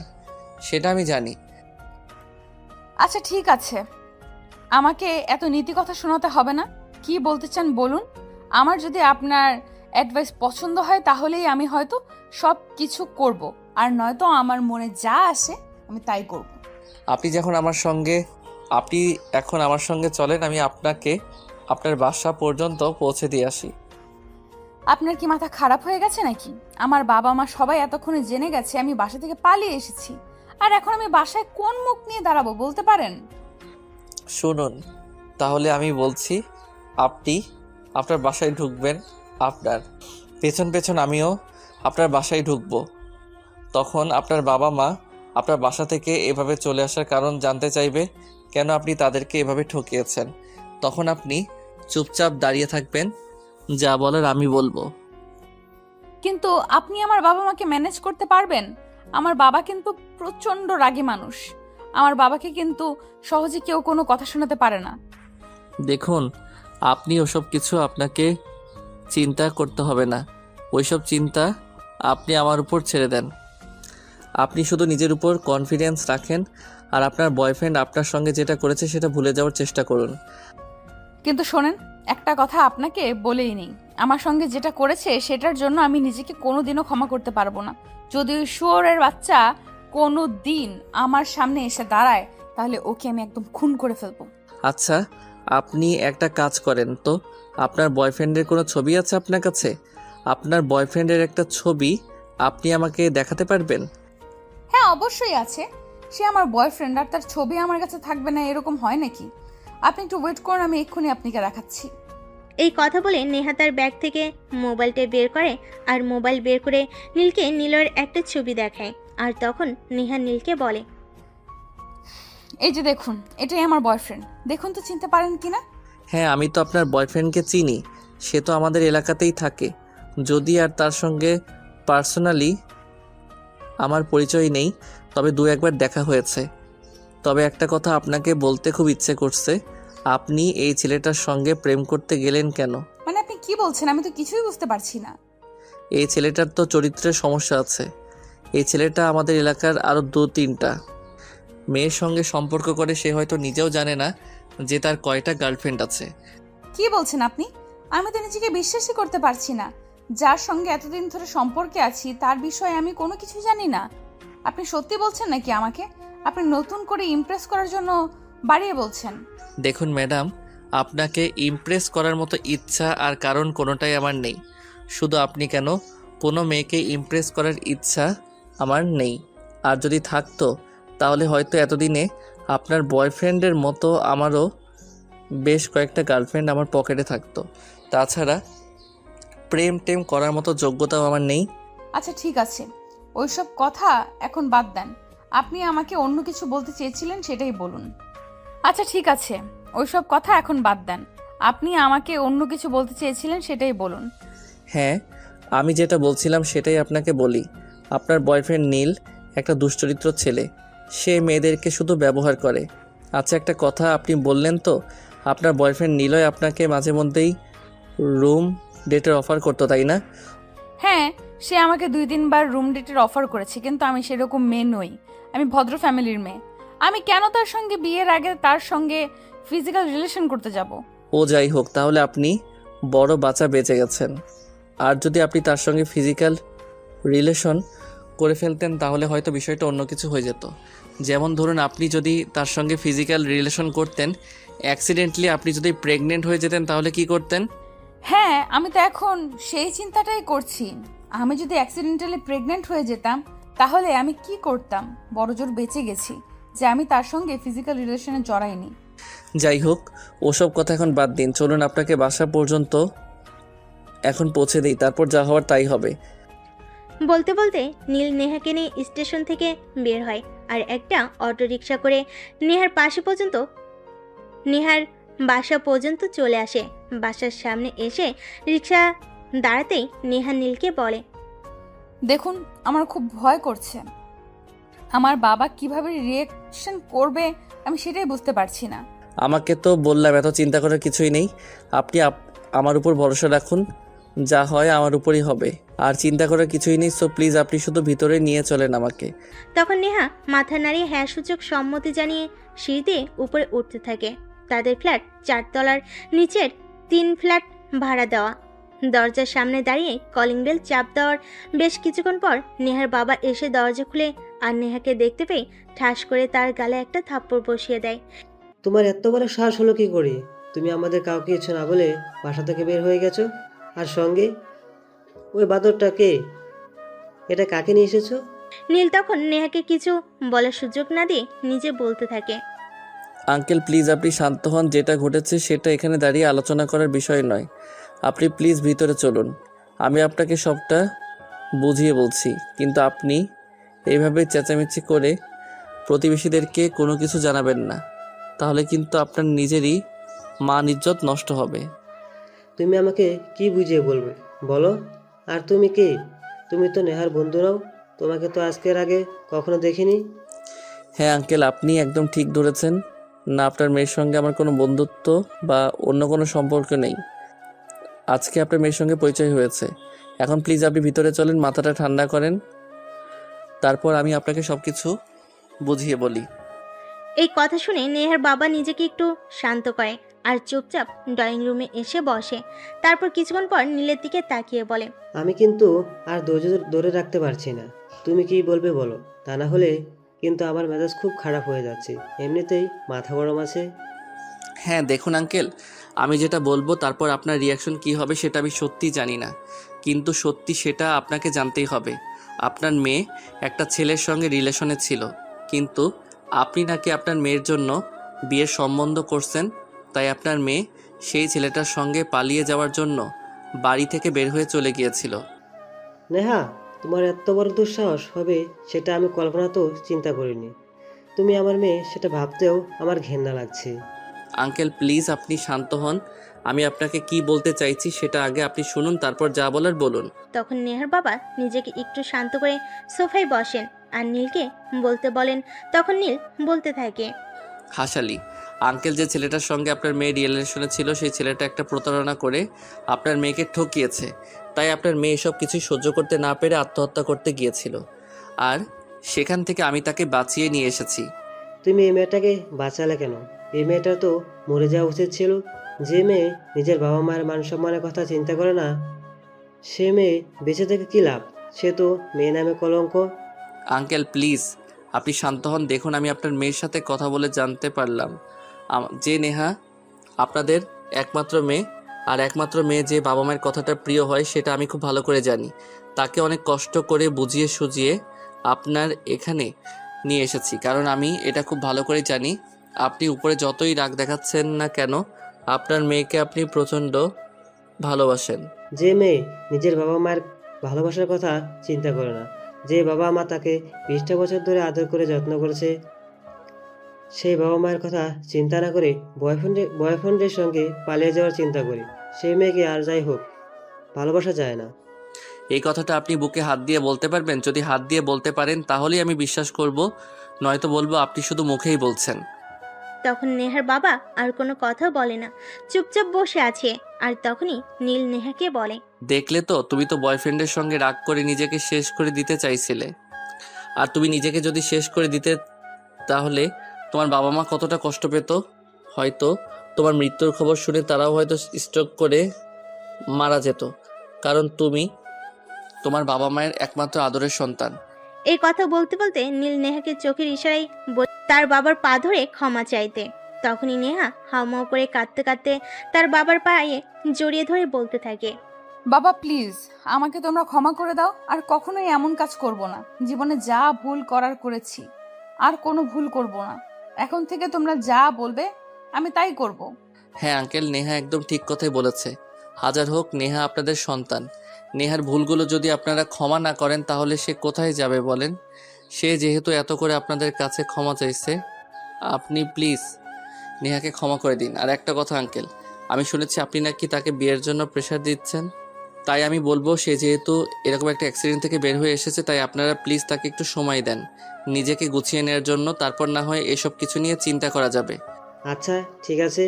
সেটা আমি জানি। আচ্ছা ঠিক আছে, আমাকে এত নীতি কথা শোনাতে হবে না। কি বলতে চান বলুন। আমার যদি আপনার অ্যাডভাইস পছন্দ হয় তাহলেই আমি হয়তো সব কিছু করব, আর নয়তো আমার মনে যা আসে আমি তাই করব। আপনি এখন আমার সঙ্গে চলেন, আমি আপনাকে আপনার বাসা পর্যন্ত পৌঁছে দিয়ে আসি। আপনার কি মাথা খারাপ হয়ে গেছে নাকি? আমার বাবা মা সবাই এতক্ষণে জেনে গেছে আমি বাসা থেকে পালিয়ে এসেছি, আর এখন আমি বাসায় কোন মুখ নিয়ে দাঁড়াবো বলতে পারেন? শুনুন, তাহলে আমি বলছি, আপনি আপনার বাসায় ঢুকবেন, আপনার পেছন পেছন আমিও আপনার বাসায় ঢুকবো। তখন আপনার বাবা মা আপনার বাসা থেকে এভাবে চলে আসার কারণ জানতে চাইবে, কেন আপনি তাদেরকে এভাবে ঠকিয়েছেন। তখন আপনি চুপচাপ দাঁড়িয়ে থাকবেন, যা বলার আমি বলবো। কিন্তু আপনি আমার বাবা মাকে ম্যানেজ করতে পারবেন? আমার বাবা কিন্তু প্রচন্ড রাগী মানুষ। আমার বাবাকে কিন্তু সহজে কেউ কোনো কথা শোনাতে পারে না। দেখুন, আপনি ওসব কিছু আপনাকে চিন্তা করতে হবে না। ওইসব চিন্তা আপনি আমার উপর ছেড়ে দেন। আপনি শুধু নিজের উপর কনফিডেন্স রাখেন, আর আপনার বয়ফ্রেন্ড আপনার সঙ্গে যেটা করেছে সেটা ভুলে যাওয়ার চেষ্টা করুন। কিন্তু শোনেন, একটা কথা আপনাকে বলেই নেই, আমার সঙ্গে যেটা করেছে সেটার জন্য আমি নিজেকে কোনোদিনও ক্ষমা করতে পারবো না। যদি ওই শুয়োরের বাচ্চা কোনো দিন আমার সামনে এসে দাঁড়ায়, তাহলে ওকে আমি একদম খুন করে ফেলবো। আচ্ছা, আপনি একটা কাজ করেন তো, আপনার বয়ফ্রেন্ডের কোনো ছবি আছে আপনার কাছে? আপনার বয়ফ্রেন্ডের একটা ছবি আপনি আমাকে দেখাতে পারবেন? হ্যাঁ, অবশ্যই আছে। সে আমার বয়ফ্রেন্ড, আর তার ছবি আমার কাছে থাকবে না এরকম হয় নাকি? আপনি একটু ওয়েট করুন, আমি এক্ষুনি আপনাকে দেখাচ্ছি। এই কথা বলে নেহা তার ব্যাগ থেকে মোবাইলটা বের করে আর মোবাইল বের করে নীলকে নীলের একটা ছবি দেখায়। আর তখন নেহা নীলকে বলে, এই যে দেখুন, এটাই আমার বয়ফ্রেন্ড। দেখুন তো চিনতে পারেন কিনা? হ্যাঁ, আমি তো আপনার বয়ফ্রেন্ডকে চিনি। সে তো আমাদের এলাকাতেই থাকে। যদি আর তার সঙ্গে পার্সোনালি আমার পরিচয় নেই, তবে দু একবার দেখা হয়েছে। তবে একটা কথা আপনাকে বলতে খুব ইচ্ছে করছে, আপনি এই ছেলেটার সঙ্গে প্রেম করতে গেলেন কেন? মানে আপনি কি বলছেন? আমি তো কিছুই বুঝতে পারছি না। এই ছেলেটার তো চরিত্রের সমস্যা আছে। এই ছেলেটা আমাদের এলাকার আরও 2-3টা মেয়ের সঙ্গে সম্পর্ক করে। সে হয়তো নিজেও জানে না যে তার কয়টা গার্লফ্রেন্ড আছে। কি বলছেন আপনি? আমি তো নিজেকে বিশ্বাসই করতে পারছি না। যার সঙ্গে এতদিন ধরে সম্পর্কে আছি তার বিষয়ে আমি কোনো কিছু জানি না। আপনি সত্যি বলছেন নাকি আমাকে? আপনি নতুন করে ইমপ্রেস করার জন্য বাড়িয়ে বলছেন? দেখুন ম্যাডাম, আপনাকে ইমপ্রেস করার মতো ইচ্ছা আর কারণ কোনোটাই আমার নেই। শুধু আপনি কেন, কোনো মেয়েকে ইমপ্রেস করার ইচ্ছা আমার নেই। আর যদি থাকতো তাহলে হয়তো এতদিনে আপনার বয়ফ্রেন্ডের মতো আমারও বেশ কয়েকটা গার্লফ্রেন্ড আমার পকেটে থাকতো। তাছাড়া প্রেম টেম করার মতো যোগ্যতাও আমার নেই। আচ্ছা ঠিক আছে, ওইসব কথা এখন বাদ দেন। আপনি আমাকে অন্য কিছু বলতে চেয়েছিলেন, সেটাই বলুন। আচ্ছা ঠিক আছে, ওইসব কথা এখন বাদ দেন। আপনি আমাকে অন্য কিছু বলতে চেয়েছিলেন, সেটাই বলুন। হ্যাঁ, আমি যেটা বলছিলাম সেটাই আপনাকে বলি। আপনার বয়ফ্রেন্ড নীল একটা দুশ্চরিত্র ছেলে। সে মেয়েদেরকে শুধু ব্যবহার করে। আচ্ছা একটা কথা, আপনি বললেন তো আপনার বয়ফ্রেন্ড নীলই আপনাকে মাঝে মধ্যেই রুম ডেটের অফার করতো, তাই না? হ্যাঁ, সে আমাকে 2-3 বার রুম ডেটের অফার করেছে, কিন্তু আমি সেরকম মেয়ে নই। আমি ভদ্র ফ্যামিলির মেয়ে। আমি কেন তার সঙ্গে বিয়ের আগে তার সঙ্গে ফিজিক্যাল রিলেশন করতে যাব? ও যাই হোক, তাহলে আপনি বড় বাঁচা বেঁচে গেছেন। আর যদি আপনি তার সঙ্গে ফিজিক্যাল রিলেশন করে ফেলতেন তাহলে হয়তো বিষয়টা অন্য কিছু হয়ে যেত। যেমন ধরুন, আপনি যদি তার সঙ্গে ফিজিক্যাল রিলেশন করতেন, অ্যাক্সিডেন্টলি আপনি যদি প্রেগনেন্ট হয়ে যেতেন তাহলে কি করতেন? হ্যাঁ, আমি তো এখন সেই চিন্তাটাই করছি। আমি যদি অ্যাক্সিডেন্টালি প্রেগনেন্ট হয়ে যেতাম তাহলে আমি কি করতাম? বড়জোর বেঁচে গেছি যে আমি তার সঙ্গে ফিজিক্যাল রিলেশনে জড়াইনি। যাই হোক, ওসব কথা এখন বাদ দিন। চলুন আপনাকে বাসা পর্যন্ত এখন পৌঁছে দিই, তারপর যা হওয়ার তাই হবে। বলতে বলতে নীল নেহাকে নিয়ে স্টেশন থেকে বের হয় আর একটা অটোরিকশা করে নেহার বাসা পর্যন্ত চলে আসে। বাসার সামনে এসে রিকশা দাঁড়াতেই নেহা নীলকে বলে, দেখুন, আমার খুব ভয় করছে। আমার বাবা কিভাবে রিয়েকশন করবে আমি সেটাই বুঝতে পারছি না। আমাকে তো বললাম এত চিন্তা করার কিছুই নেই। আপনি আমার উপর ভরসা রাখুন, যা হয় আমার উপরই হবে। আর চিন্তা করার কিছুই নেই। সো প্লিজ আপনি শুধু ভিতরে নিয়ে চলেন আমাকে। তখন নেহা মাথা নাড়িয়ে হ্যাঁ সূচক সম্মতি জানিয়ে সিঁড়ি দিয়ে উপরে উঠতে থাকে। তাদের ফ্ল্যাট 4 তলার, নিচের 3 ফ্ল্যাট ভাড়া দেওয়া। দরজার সামনে দাঁড়িয়ে কলিং বেল চাপ দেওয়ার বেশ কিছুক্ষণ পর নেহার বাবা এসে দরজা খুলে আর নেহাকে দেখতে পেয়ে ঠাস করে তার গালে একটা থাপ্পড় বসিয়ে দেয়। তোমার এত বড় সাহস হলো কি করে? তুমি আমাদের কাউকে কিছু না বলে বাসা থেকে বের হয়ে গেছো, আর সঙ্গে ওই বাদরটা কে? এটা কাকে নিয়ে এসেছো? নীল তখন নেহাকে কিছু বলার সুযোগ না দিয়ে নিজে বলতে থাকে, আঙ্কেল প্লিজ আপনি শান্ত হন। যেটা ঘটেছে সেটা এখানে দাঁড়িয়ে আলোচনা করার বিষয় নয়। আপনি প্লিজ ভিতরে চলুন, আমি আপনাকে সবটা বুঝিয়ে বলছি। কিন্তু আপনি এইভাবে চেঁচামেচি করে প্রতিবেশীদেরকে কোনো কিছু জানাবেন না, তাহলে কিন্তু আপনার নিজেরই মান ইজ্জত নষ্ট হবে। তুমি আমাকে কি বুঝিয়ে বলবে বলো? আর তুমি কে? তুমি তো নেহার বন্ধু নাও। তোমাকে তো আজকের আগে কখনো দেখিনি। হ্যাঁ আঙ্কেল, আপনি একদম ঠিক ধরেছেন। না, আপনার মেয়ের সঙ্গে আমার কোনো বন্ধুত্ব বা অন্য কোনো সম্পর্ক নেই। আজকে আপনার মেয়ের সঙ্গে পরিচয় হয়েছে। এখন প্লিজ আপনি ভিতরে চলেন, মাথাটা ঠান্ডা করেন, তারপর আমি আপনাকে সব কিছু বুঝিয়ে বলি। এই কথা শুনে নেহার বাবা নিজেকে একটু শান্ত করে আর চুপচাপ ড্রয়িং রুমে এসে বসে। তারপর কিছুক্ষণ পর নীলের দিকে তাকিয়ে বলে, আমি কিন্তু আর ধৈর্য ধরে রাখতে পারছি না। তুমি কি বলবে বলো, তা না হলে কিন্তু আমার মেজাজ খুব খারাপ হয়ে যাচ্ছে। এমনিতেই মাথা গরম আছে। হ্যাঁ দেখুন আঙ্কেল, আমি যেটা বলবো তারপর আপনার রিয়াকশন কি হবে সেটা আমি সত্যিই জানি না, কিন্তু সত্যি সেটা আপনাকে জানতেই হবে। আপনার মেয়ে একটা ছেলের সঙ্গে রিলেশনে ছিল, কিন্তু আপনি নাকি আপনার মেয়ের জন্য বিয়ের সম্বন্ধ করছেন। তাই আপনার মেয়ে সেই ছেলেটার সঙ্গে পালিয়ে যাওয়ার জন্য বাড়ি থেকে বের হয়ে চলে গিয়েছিল। নেহা, তোমার এত বড় দুঃসাহস হবে সেটা আমি কল্পনাতেও চিন্তা করিনি। তুমি আমার মেয়ে সেটা ভাবতেও আমার ঘেন্না লাগছে। আঙ্কেল প্লিজ আপনি শান্ত হন। আমি আপনাকে কি বলতে চাইছি সেটা আগে আপনি শুনুন, তারপর যা বলার বলুন। তখন নেহার বাবা নিজেকে একটু শান্ত করে সোফায় বসেন আর নীলকে বলতে বলেন। তখন নীল বলতে থাকে, হাসালি, আঙ্কেল যে ছেলেটার সঙ্গে আপনার মেয়ে রিলেশনে ছিল সেই ছেলেটা একটা প্রতারণা করে আপনার মেয়েকে ঠকিয়েছে। তাই আপনার মেয়ে এসব কিছুই সহ্য করতে না পেরে আত্মহত্যা করতে গিয়েছিল, আর সেখান থেকে আমি তাকে বাঁচিয়ে নিয়ে এসেছি। তুমি এই মেয়েটাকে বাঁচালে কেন? এই মেয়েটা তো মরে যাওয়া উচিত ছিল। যে মেয়ে নিজের বাবা মায়ের মান সম্মানের কথা চিন্তা করে না, সে মেয়ে বেঁচে থেকে কী লাভ? সে তো মেয়ে নামে কলঙ্ক। আঙ্কেল প্লিজ আপনি শান্ত হন। দেখুন, আমি আপনার মেয়ের সাথে কথা বলে জানতে পারলাম যে নেহা আপনাদের একমাত্র মেয়ে, আর একমাত্র মেয়ে যে বাবা মায়ের কথাটা প্রিয় হয় সেটা আমি খুব ভালো করে জানি। তাকে অনেক কষ্ট করে বুঝিয়ে সুঝিয়ে আপনার এখানে নিয়ে এসেছি, কারণ আমি এটা খুব ভালো করে জানি আপনি উপরে যতই রাগ দেখাচ্ছেন না কেন আপনার মেয়েকে আপনি প্রচণ্ড ভালোবাসেন। যে মেয়ে নিজের বাবা মায়ের ভালোবাসার কথা চিন্তা করে না, যে বাবা মা তাকে 20টা বছর ধরে আদর করে যত্ন করেছে, সেই বাবা মায়ের কথা চিন্তা না করে বয়ফ্রেন্ডের সঙ্গে পালিয়ে যাওয়ার চিন্তা করি, সেই মেয়েকে আর যাই হোক ভালোবাসা যায় না। এই কথাটা আপনি বুকে হাত দিয়ে বলতে পারবেন? যদি হাত দিয়ে বলতে পারেন তাহলেই আমি বিশ্বাস করব, নয়তো বলবো আপনি শুধু মুখেই বলছেন। তখন নেহার বাবা আর কোনো কথা বলে না, চুপচাপ বসে আছে। আর তখনই নীল নেহাকে বলে, দেখলে তো, তুমি তো বয়ফ্রেন্ডের সঙ্গে রাগ করে নিজেকে শেষ করে দিতে চাইছিলে। আর তুমি নিজেকে যদি শেষ করে দিতে তাহলে তোমার বাবা মা কতটা কষ্ট পেত। হয়তো তোমার মৃত্যুর খবর শুনে তারাও হয়তো স্ট্রোক করে মারা যেত, কারণ তুমি তোমার বাবা মায়ের একমাত্র আদরের সন্তান। এই কথা বলতে বলতে নীল নেহাকে চোখের ইশারায় তার বাবার পা ধরে ক্ষমা চাইতে। তখনই নেহা হাউমাউ করে কাঁদতে কাঁদতে তার বাবার পায়ে জড়িয়ে ধরে বলতে থাকে, বাবা প্লিজ আমাকে তোমরা ক্ষমা করে দাও, আর কখনোই এমন কাজ করব না। জীবনে যা ভুল করার করেছি, আর কোনো ভুল করব না। এখন থেকে তোমরা যা বলবে আমি তাই করব। হ্যাঁ আঙ্কেল, নেহা একদম ঠিক কথাই বলেছে। হাজার হোক নেহা আপনাদের সন্তান। নেহার ভুলগুলো যদি আপনারা ক্ষমা না করেন তাহলে সে কোথায় যাবে বলেন? সে যেহেতু এত করে আপনাদের কাছে ক্ষমা চাইছে, আপনি প্লিজ নেহাকে ক্ষমা করে দিন। আর একটা কথা আঙ্কেল, আমি শুনেছি আপনি নাকি তাকে বিয়ের জন্য প্রেশার দিচ্ছেন। তাই আমি বলবো, সে যেহেতু এরকম একটা অ্যাক্সিডেন্ট থেকে বের হয়ে এসেছে, তাই আপনারা প্লিজ তাকে একটু সময় দেন নিজেকে গুছিয়ে নেওয়ার জন্য। তারপর না হয় এসব কিছু নিয়ে চিন্তা করা যাবে। আচ্ছা ঠিক আছে,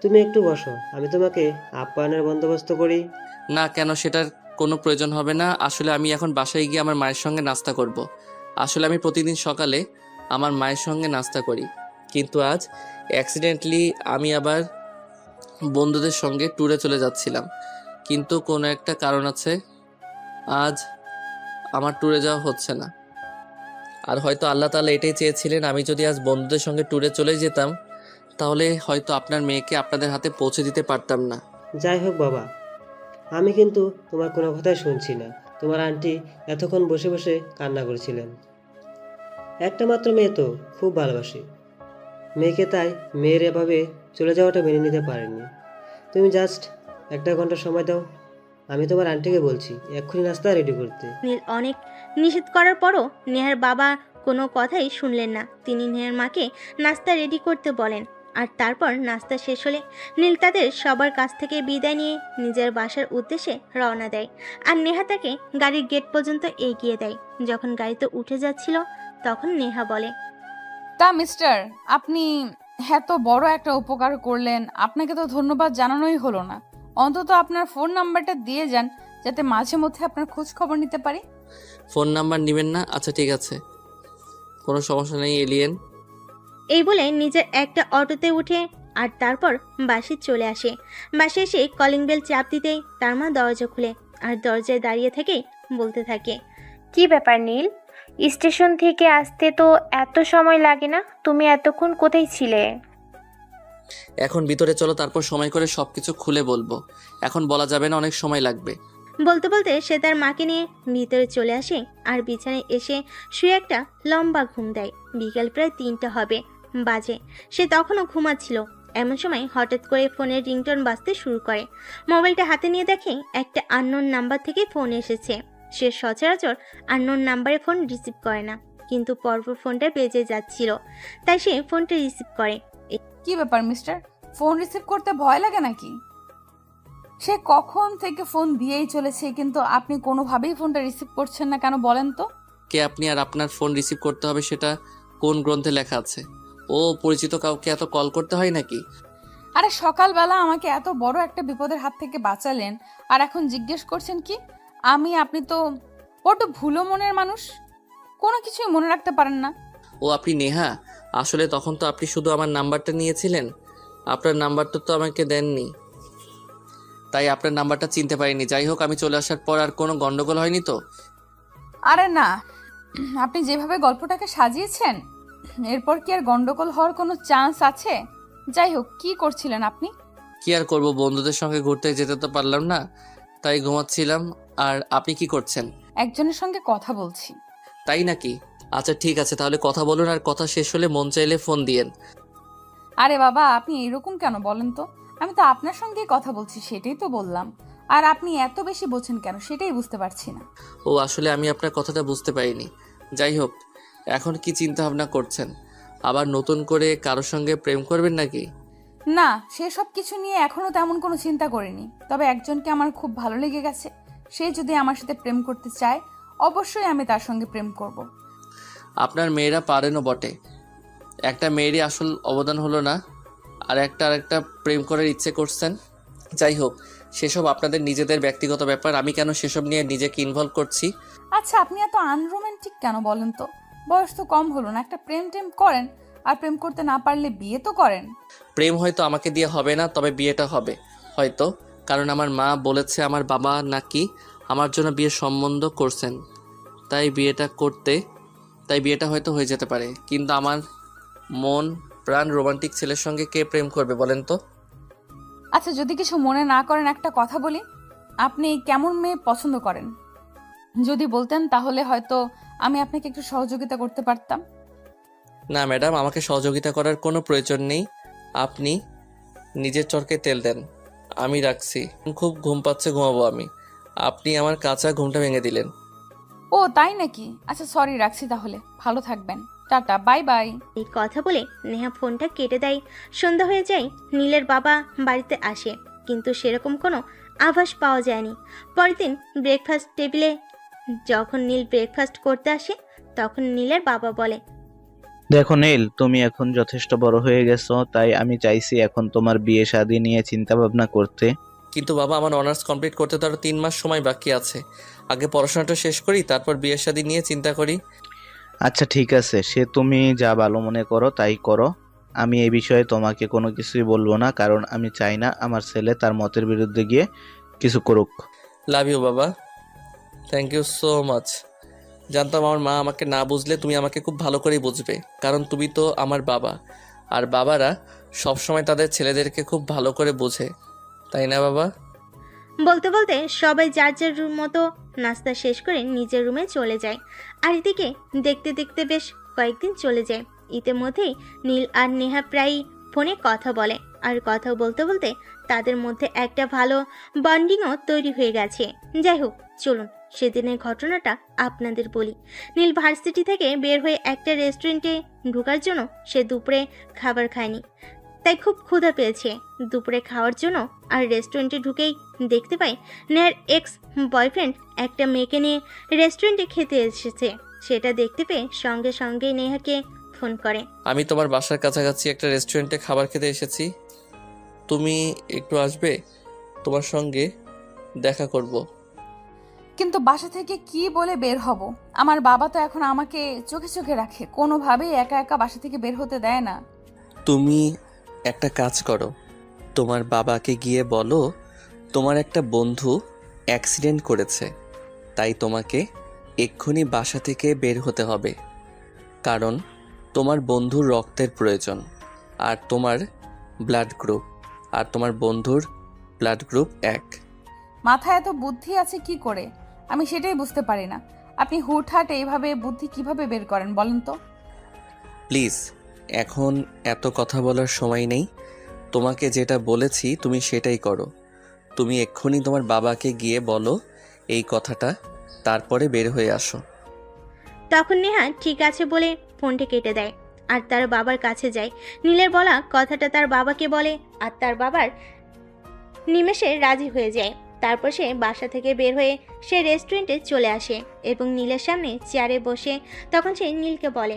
তুমি একটু বসো, আমি তোমাকে আপ্যায়নের বন্দোবস্ত করি। না, কেন? সেটার কোনো প্রয়োজন হবে না। আসলে আমি এখন বাসায় গিয়ে আমার মায়ের সঙ্গে নাস্তা করব। আসলে আমি প্রতিদিন সকালে আমার মায়ের সঙ্গে নাস্তা করি, কিন্তু আজ অ্যাক্সিডেন্টলি আমি আবার বন্ধুদের সঙ্গে ট্যুরে চলে যাচ্ছিলাম, কিন্তু কোনো একটা কারণ আছে আজ আমার ট্যুরে যাওয়া হচ্ছে না। আর হয়তো আল্লাহ তাআলা এটাই চেয়েছিলেন, আমি যদি আজ বন্ধুদের সঙ্গে ট্যুরে চলে যেতাম তাহলে হয়তো আপনার মেয়েকে আপনাদের হাতে পৌঁছে দিতে পারতাম না। যাই হোক বাবা, আমি কিন্তু তোমার কোনো কথাই শুনছি না। তোমার আন্টি এতক্ষণ বসে বসে কান্না করেছিলেন। একটা মাত্র মেয়ে তো, খুব ভালোবাসি মেয়েকে, তাই মেয়ের এভাবে চলে যাওয়াটা মেনে নিতে পারেননি। তুমি জাস্ট 1 ঘন্টা সময় দাও, আমি তোমার আন্টিকে বলছি এক্ষুনি নাস্তা রেডি করতে। নীল অনেক নিষেধ করার পরও নেহার বাবা কোনো কথাই শুনলেন না। তিনি নেহার মাকে নাস্তা রেডি করতে বলেন আর তারপর নাস্তা শেষ হলে নীল তাদের সবার কাছ থেকে বিদায় নিয়ে নিজের বাসার উদ্দেশ্যে রওনা দেয়। আর নেহা তাকে গাড়ির গেট পর্যন্ত এগিয়ে দেয়। যখন গাড়িতে উঠে যাচ্ছিল তখন নেহা বলে, তা মিস্টার, আপনি এত বড় একটা উপকার করলেন, আপনাকে তো ধন্যবাদ জানানোই হলো না। অন্তত আপনার ফোন নাম্বারটা দিয়ে যান, যাতে মাঝে মধ্যে আপনার খোঁজ খবর নিতে পারি। ফোন নাম্বার নেবেন না? আচ্ছা ঠিক আছে, কোনো সমস্যা নেই এলিয়েন। এই বলে নিজের একটা অটোতে উঠে আর তারপর বাসে চলে আসে। বাসে এসে কলিং বেল চাপ দিতেই তার মা দরজা খুলে আর দরজায় দাঁড়িয়ে থেকেই বলতে থাকে, কি ব্যাপার নীল? স্টেশন থেকে আসতে তো এত সময় লাগে না? তুমি এতক্ষণ কোথায় ছিলে? এখন ভিতরে চলো, তারপর সময় করে সবকিছু খুলে বলবো। এখন বলা যাবে না, অনেক সময় লাগবে। বলতে বলতে সে তার মাকে নিয়ে ভিতরে চলে আসে আর বিছানায় এসে শুয়ে একটা লম্বা ঘুম দেয়। বিকাল প্রায় 3টা হবে বাজে। সে তখনও ঘুমাচ্ছিল। এমন সময় হঠাৎ করে ফোনের রিংটোন বাজতে শুরু করে। মোবাইলটা হাতে নিয়ে দেখে একটা আননোন নাম্বার থেকে ফোন এসেছে। সে সচরাচর আননোন নাম্বারে ফোন রিসিভ করে না, কিন্তু পরপর ফোনটা বেজে যাচ্ছিল, তাই সে ফোনটা রিসিভ করে। কি ব্যাপার মিস্টার, ফোন রিসিভ করতে ভয় লাগে নাকি? সে কখন থেকে ফোন দিয়েই চলেছে, কিন্তু আপনি কোনোভাবেই ফোনটা রিসিভ করছেন না কেন বলেন তো? কে আপনি আর আপনার ফোন রিসিভ করতে হবে সেটা কোন গ্রন্থে লেখা আছে? ও পরিচিত কাউকে এত কল করতে হয় নাকি? আরে সকালবেলা আমাকে এত বড় একটা বিপদের হাত থেকে বাঁচালেন, আর এখন জিজ্ঞেস করছেন কি? আপনি তো বড্ড ভুলো মনের মানুষ, কোনো কিছুই মনে রাখতে পারেন না। ও আপনি নেহা? আসলে তখন তো আপনি শুধু আমার নাম্বারটা নিয়েছিলেন, আপনার নাম্বারটা তো আমাকে দেননি, তাই আপনার নাম্বারটা চিনতে পারিনি। যাই হোক, আমি চলে আসার পর আর কোনো গন্ডগোল হয়নি তো? আরে না, আপনি যেভাবে গল্পটাকে সাজিয়েছেন, এরপর কি আর গন্ডগোল হওয়ার কোনো চান্স আছে? যাই হোক, কি করছিলেন আপনি? কি আর করব, বন্ধুদের সঙ্গে ঘুরতে যেতে তো পারলাম না, তাই ঘুমাচ্ছিলাম। আর আপনি কি করছেন? একজনের সঙ্গে কথা বলছি। তাই নাকি? আচ্ছা ঠিক আছে, তাহলে কথা বলুন, আর কথা শেষ হলে মন চাইলে ফোন দিয়েন। আরে বাবা, আপনি এরকম কেন বলেন তো? আমি তো আপনার সঙ্গেই কথা বলছি, সেটাই তো বললাম। আর আপনি এত বেশি বোঝেন কেন, সেটাই বুঝতে পারছি না। ও আসলে আমি আপনার কথাটা বুঝতে পারিনি। যাই হোক, এখন কি চিন্তা ভাবনা করছেন? আবার নতুন করে কারোর সঙ্গে প্রেম করবেন নাকি? না, সেসব কিছু নিয়ে এখনো তেমন কোনো চিন্তা করিনি। তবে একজনকে আমার খুব ভালো লেগে গেছে। সে যদি আমার সাথে প্রেম করতে চায়, অবশ্যই আমি তার সঙ্গে প্রেম করব। আপনার মেয়েরা পারেনও বটে, একটা মেয়েরই আসল অবদান হলো না, আর একটা প্রেম করার ইচ্ছে করছেন। যাই হোক, সেসব আপনাদের নিজেদের ব্যক্তিগত ব্যাপার, আমি কেন সেসব নিয়ে নিজেকে ইনভলভ করছি? আচ্ছা, আপনি এত আনরোমান্টিক কেন বলেন তো? বয়স তো কম হলো না, একটা প্রেম টেম করেন। আর প্রেম করতে না পারলে বিয়ে তো করেন। প্রেম হয়তো আমাকে দিয়ে হবে না, তবে বিয়েটা হবে হয়তো, কারণ আমার মা বলেছে আমার বাবা নাকি আমার জন্য বিয়ের সম্বন্ধ করছেন, তাই বিয়েটা হয়তো হয়ে যেতে পারে। কিন্তু আমার মন প্রাণ রোমান্টিক ছেলের সঙ্গে কে প্রেম করবে বলেন তো? আচ্ছা, যদি কিছু মনে না করেন একটা কথা বলি, আপনি কেমন মেয়ে পছন্দ করেন? যদি বলতেন তাহলে হয়তো আমি আপনাকে একটু সহযোগিতা করতে পারতাম। না ম্যাডাম, আমাকে সহযোগিতা করার কোনো প্রয়োজন নেই। আপনি নিজের চরকে তেল দেন, আমি রাখছি। খুব ঘুম পাচ্ছে, ঘুমাবো আমি। আপনি আমার কাঁচা ঘুমটা ভেঙে দিলেন। ও তাই নাকি? আচ্ছা সরি, রাখছি তাহলে। ভালো থাকবেন, টাটা, বাই বাই। এই কথা বলে নেহা ফোনটা কেটে দেয়। সন্ধ্যা হয়ে যায়। নীলের বাবা বাড়িতে আসে, কিন্তু সেরকম কোনো আভাস পাওয়া যায়নি। পরের দিন ব্রেকফাস্ট টেবিলে যখন নীল ব্রেকফাস্ট করতে আসে, তখন নীলের বাবা বলে, দেখো নীল, তুমি এখন যথেষ্ট বড় হয়ে গেছো, তাই আমি চাইছি এখন তোমার বিয়ে শাদী নিয়ে চিন্তা ভাবনা করতে। কিন্তু বাবা, আমার অনার্স কমপ্লিট করতে তো আরও 3 মাস সময় বাকি আছে। আগে পড়াশোনাটা শেষ করি, তারপর বিয়ের শাদী নিয়ে চিন্তা করি। আচ্ছা ঠিক আছে, সে তুমি যা ভালো মনে করো তাই করো। আমি এই বিষয়ে তোমাকে কোনো কিছুই বলবো না, কারণ আমি চাই না আমার ছেলে তার মতের বিরুদ্ধে গিয়ে কিছু করুক। লাভ ইউ বাবা, থ্যাংক ইউ সো মাচ। জানতাম আমার মা আমাকে না বুঝলে তুমি আমাকে খুব ভালো করেই বুঝবে, কারণ তুমি তো আমার বাবা, আর বাবারা সবসময় তাদের ছেলেদেরকে খুব ভালো করে বোঝে, তাই না বাবা? বলতে বলতে সবাই যার যার রুম মতো নাস্তা শেষ করে নিজের রুমে চলে যায়। আর এদিকে দেখতে দেখতে বেশ কয়েকদিন চলে যায়। ইতিমধ্যেই নীল আর নেহা প্রায়ই ফোনে কথা বলে, আর কথা বলতে বলতে তাদের মধ্যে একটা ভালো বন্ডিংও তৈরি হয়ে গেছে। যাই হোক, চলুন সেদিনের ঘটনাটা আপনাদের বলি। নীল ভার্সিটি থেকে বের হয়ে একটা রেস্টুরেন্টে ঢোকার জন্য সে দুপুরে খাবার খায়নি। তাই খুব ক্ষুধা পেয়েছে দুপুরে খাওয়ার জন্য। আর রেস্টুরেন্টে ঢুকেই দেখতে পাই নেহার এক্স বয়ফ্রেন্ড একটা মেয়েকে নিয়ে রেস্টুরেন্টে খেতে এসেছে। সেটা দেখতে পেয়ে সঙ্গে সঙ্গে নেহাকে ফোন করে। আমি তোমার বাসার কাছাকাছি একটা রেস্টুরেন্টে খাবার খেতে এসেছি, তুমি একটু আসবে? তোমার সঙ্গে দেখা করব। কিন্তু বাসা থেকে কি বলে বের হব? আমার বাবা তো এখন আমাকে চোখে চোখে রাখে, কোনোভাবেই একা একা বাসা থেকে বের হতে দেয় না। তুমি একটা কাজ করো, তোমার বাবাকে গিয়ে বলো তোমার একটা বন্ধু অ্যাক্সিডেন্ট করেছে, তাই তোমাকে এক্ষুনি বাসা থেকে বের হতে হবে। কারণ তোমার বন্ধুর রক্তের প্রয়োজন, আর তোমার বন্ধুর ব্লাড গ্রুপ 1। মাথায় এত বুদ্ধি আছে কি করে, আমি সেটাই বুঝতে পারি না। আপনি হুটহাট এইভাবে বুদ্ধি কিভাবে বের করেন বলেন তো? প্লিজ, এখন এত কথা বলার সময় নেই। তোমাকে যেটা বলেছি তুমি সেটাই করো। তুমি এক্ষুনি তোমার বাবাকে গিয়ে বলো এই কথাটা, তারপরে বের হয়ে আসো। তখন নেহা ঠিক আছে বলে ফোনটা কেটে দেয় আর তার বাবার কাছে যায়। নীলের বলা কথাটা তার বাবাকে বলে আর তার বাবার নিমেষে রাজি হয়ে যায়। তারপর সে বাসা থেকে বের হয়ে সে রেস্টুরেন্টে চলে আসে এবং নীলের সামনে চেয়ারে বসে তখন সে নীলকে বলে,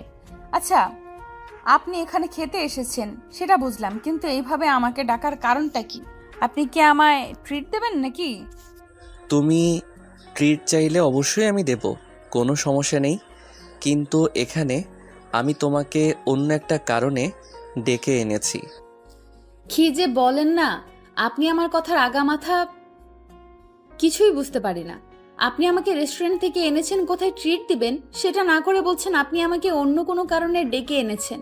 আচ্ছা, আপনি এখানে খেতে এসেছেন সেটা বুঝলাম, কিন্তু এইভাবে আমাকে ডাকার কারণটা কি? আপনি কি আমায় ট্রিট দেবেন নাকি? তুমি ট্রিট চাইলে অবশ্যই আমি দেব, কোনো সমস্যা নেই। কিন্তু এখানে আমি তোমাকে অন্য একটা কারণে ডেকে এনেছি। কি যে বলেন না, আপনি আমার কথার আগামাথা কিছুই বুঝতে পারি না। আপনি আমাকে রেস্টুরেন্ট থেকে এনেছেন কোথায় ট্রিট দিবেন, সেটা না করে বলছেন আপনি আমাকে অন্য কোনো কারণে ডেকে এনেছেন।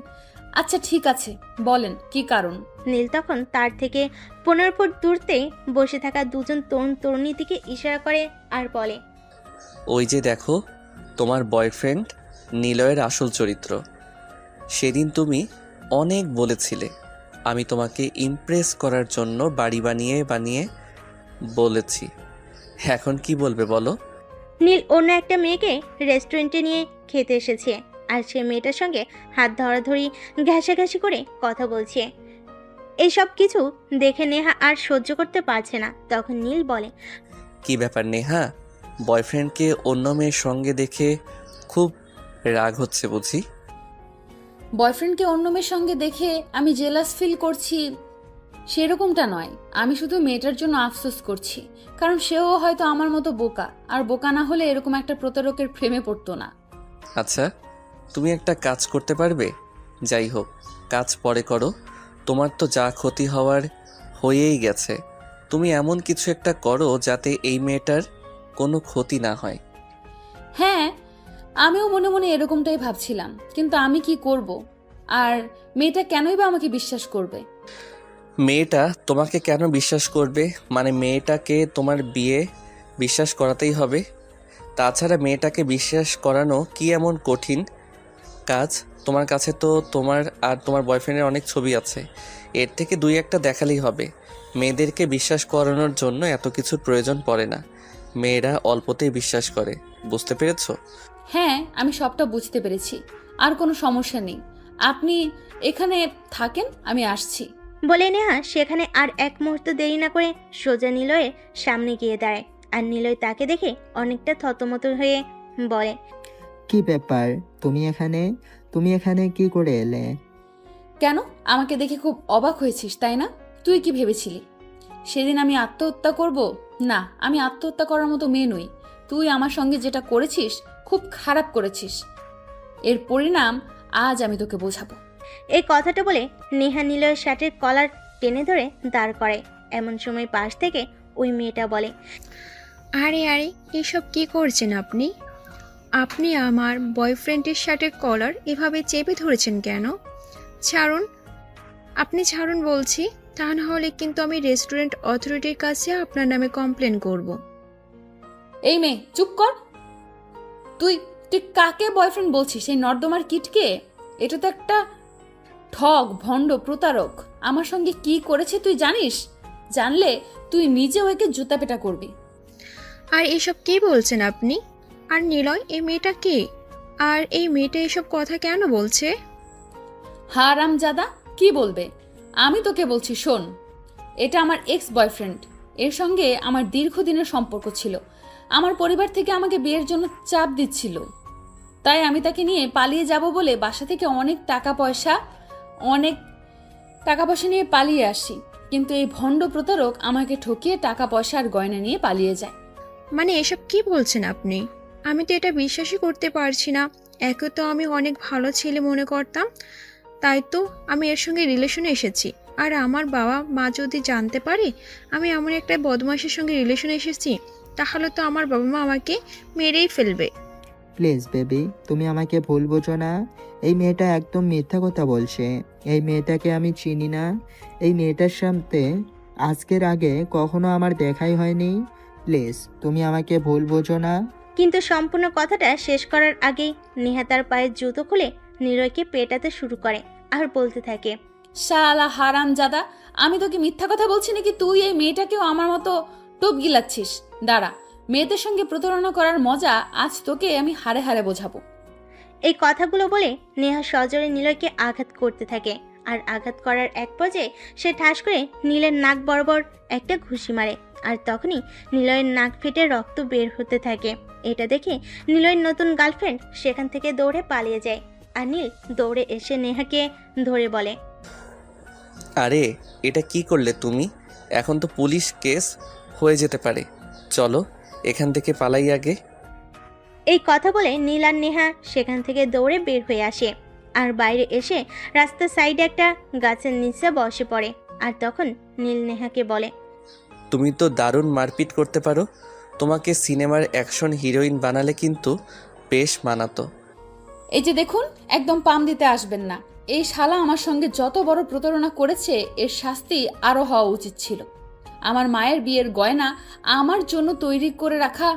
আচ্ছা ঠিক আছে, বলেন কি কারণ? নীল তখন তার থেকে 15 ফুট দূরতে বসে থাকা দুজন তরুণ তরুণীর দিকে ইশারা করে আর বলে, ওই যে দেখো, তোমার বয়ফ্রেন্ড নিলয়ের আসল চরিত্র। সেদিন তুমি অনেক বলেছিলে আমি তোমাকে ইমপ্রেস করার জন্য বাড়ি বানিয়ে বানিয়ে বলেছি। এখন কি বলবে বলো? নীল অন্য একটা মেয়েকে রেস্টুরেন্টে নিয়ে খেতে এসেছে আর সে মেয়েটার সঙ্গে হাত ধরাধরি ঘেঁষাঘেঁষি করে কথা বলছে। এইসব কিছু দেখে নেহা আর সহ্য করতে পারছে না। তখন নীল বলে, কি ব্যাপার নেহা, বয়ফ্রেন্ডকে অন্য মেয়ের সঙ্গে দেখে খুব রাগ হচ্ছে বুঝি? বয়ফ্রেন্ডকে অন্য মেয়ের সঙ্গে দেখে আমি জেলাস ফিল করছি সেরকমটা নয়, আমি শুধু মেয়েটার জন্য আফসোস করছি, কারণ সেও হয়তো আমার মতো বোকা, আর বোকা না হলে এরকম একটা প্রতারকের প্রেমে পড়তো না। আচ্ছা, তুমি একটা কাজ করতে পারবে? যাই হোক, কাজ পরে করো, তোমার তো যা ক্ষতি হওয়ার হয়েই গেছে। তুমি এমন কিছু একটা করো যাতে এই মেয়েটার কোনো ক্ষতি না হয়। হ্যাঁ, আমিও মনে মনে এরকমটাই ভাবছিলাম, কিন্তু আমি কি করব? আর মেয়েটা কেনই বা আমাকে বিশ্বাস করবে? মেয়েটা তোমাকে কেন বিশ্বাস করবে? মানে মেয়েটাকে তোমার বিয়ে বিশ্বাস করাতেই হবে। তাছাড়া মেয়েটাকে বিশ্বাস করানো কি এমন কঠিন কাজ? তোমার কাছে তো তোমার আর তোমার বয়ফ্রেন্ডের অনেক ছবি আছে, এর থেকে 2-1টা দেখালেই হবে। মেয়েদেরকে বিশ্বাস করানোর জন্য এত কিছুর প্রয়োজন পড়ে না, মেয়েরা অল্পতেই বিশ্বাস করে। বুঝতে পেরেছো? হ্যাঁ, আমি সবটা বুঝতে পেরেছি, আর কোনো সমস্যা নেই। আপনি এখানে থাকেন, আমি আসছি। বলে নেহা সেখানে আর এক মুহূর্ত দেরি না করে সোজা নিলয়ের সামনে গিয়ে দাঁড়ায় আর নিলয় তাকে দেখে অনেকটা থতমত হয়ে বলে, কি ব্যাপার, তুমি এখানে কি করে এলে? কেন, আমাকে দেখে খুব অবাক হয়েছিস তাই না? তুই কি ভেবেছিলি সেদিন আমি আত্মহত্যা করব? না, আমি আত্মহত্যা করার মতো মেয়ে নই। তুই আমার সঙ্গে যেটা করেছিস খুব খারাপ করেছিস, এর পরিণাম আজ আমি তোকে বোঝাবো। এই কথাটা বলে নেহা নিলয়ের শার্টের কলার টেনে ধরে দাঁড় করে। এমন সময় পাশ থেকে ওই মেয়েটা বলে, আরে আরে, এসব কি করছেন আপনি? আপনি আমার বয়ফ্রেন্ডের শার্টের কলার এভাবে চেপে ধরেছেন কেন? ছাড়ুন, আপনি ছাড়ুন বলছি, তা না হলে কিন্তু আমি রেস্টুরেন্ট অথরিটির কাছে আপনার নামে কমপ্লেন করব। এই মেয়ে চুপ কর। তুই তুই কাকে বয়ফ্রেন্ড বলছিস? এই নর্দমার কিটকে? এটা তো একটা ঠগ, ভণ্ড, প্রতারক। আমার সঙ্গে কি করেছে তুই জানিস? জানলে তুই নিজে ওকে জুতা পেটা করবি। আর এসব কি বলছেন আপনি? আর নিলয়, এই মেয়েটা কে? আর এই মেয়েটা এসব কথা কেন বলছে? হারামজাদা, কি বলবে? আমি তোকে বলছি শোন, এটা আমার এক্স বয়ফ্রেন্ড। এর সঙ্গে আমার দীর্ঘদিনের সম্পর্ক ছিল। আমার পরিবার থেকে আমাকে বিয়ের জন্য চাপ দিচ্ছিল, তাই আমি তাকে নিয়ে পালিয়ে যাব বলে বাসা থেকে অনেক টাকা পয়সা নিয়ে পালিয়ে আসি। কিন্তু এই ভণ্ড প্রতারক আমাকে ঠকিয়ে টাকা পয়সা আর গয়না নিয়ে পালিয়ে যায়। মানে এসব কি বলছেন আপনি? আমি তো এটা বিশ্বাসই করতে পারছি না। একে তো আমি অনেক ভালো ছেলে মনে করতাম, তাই তো আমি এর সঙ্গে রিলেশনে এসেছি। আর আমার বাবা মা যদি জানতে পারে আমি এমন একটা বদমাশের সঙ্গে রিলেশনে এসেছি, তাহলে তো আমার বাবা মা আমাকে মেরেই ফেলবে। প্লিজ বেবি, তুমি আমাকে ভুল বোঝো না। এই মেয়েটা একদম মিথ্যা কথা বলছে। এই মেয়েটাকে আমি চিনি না। এই মেয়েটার সাথে আজকের আগে কখনো আমার দেখাই হয়নি। প্লিজ তুমি আমাকে ভুল বোঝো না। কিন্তু সম্পূর্ণ কথাটা শেষ করার আগেই নেহা তার পায়ের জুতো খুলে নিলয়কে পেটাতে শুরু করে আর বলতে থাকে, শালা হারামজাদা, আমি তোকে মিথ্যা কথা বলছি নাকি তুই এই মেয়েটাকেও আমার মতো টোপ গিলাচ্ছিস? দাঁড়া, মেয়েদের সঙ্গে প্রতারণা করার মজা আজ তোকে আমি হাড়ে হাড়ে বোঝাবো। এই কথাগুলো বলে নেহা সজোরে নিলয়কে আঘাত করতে থাকে। আর আঘাত করার এক পর্যায়ে সে ঠাস করে নীলের নাক বরাবর একটা ঘুষি মারে। আর তখনই নিলয়ের নাক ফেটে রক্ত বের হতে থাকে। এটা দেখে নিলয়ের নতুন গার্লফ্রেন্ড সেখান থেকে দৌড়ে পালিয়ে যায়। আর নীল দৌড়ে এসে নেহাকে ধরে বলে, আরে এটা কি করলে তুমি? এখন তো পুলিশ কেস হয়ে যেতে পারে। চলো এখান থেকে পালাই আগে। এই কথা বলে নীল আর নেহা সেখান থেকে দৌড়ে বের হয়ে আসে। আর বাইরে এসে রাস্তার সাইডে একটা গাছের নিচে বসে পড়ে। আর তখন নীল নেহাকে বলে, তুমি তো দারুণ মারপিট করতে পারো। তোমাকে সিনেমার অ্যাকশন হিরোইন বানালে কিন্তু বেশ মানাতো। এই যে দেখুন, একদম পাম দিতে আসবেন না। এই শালা আমার সঙ্গে যত বড় প্রতারণা করেছে, এর শাস্তি আরো হওয়া উচিত ছিল। আমার মায়ের বিয়ের গয়না, আমার জন্য তৈরি করে রাখা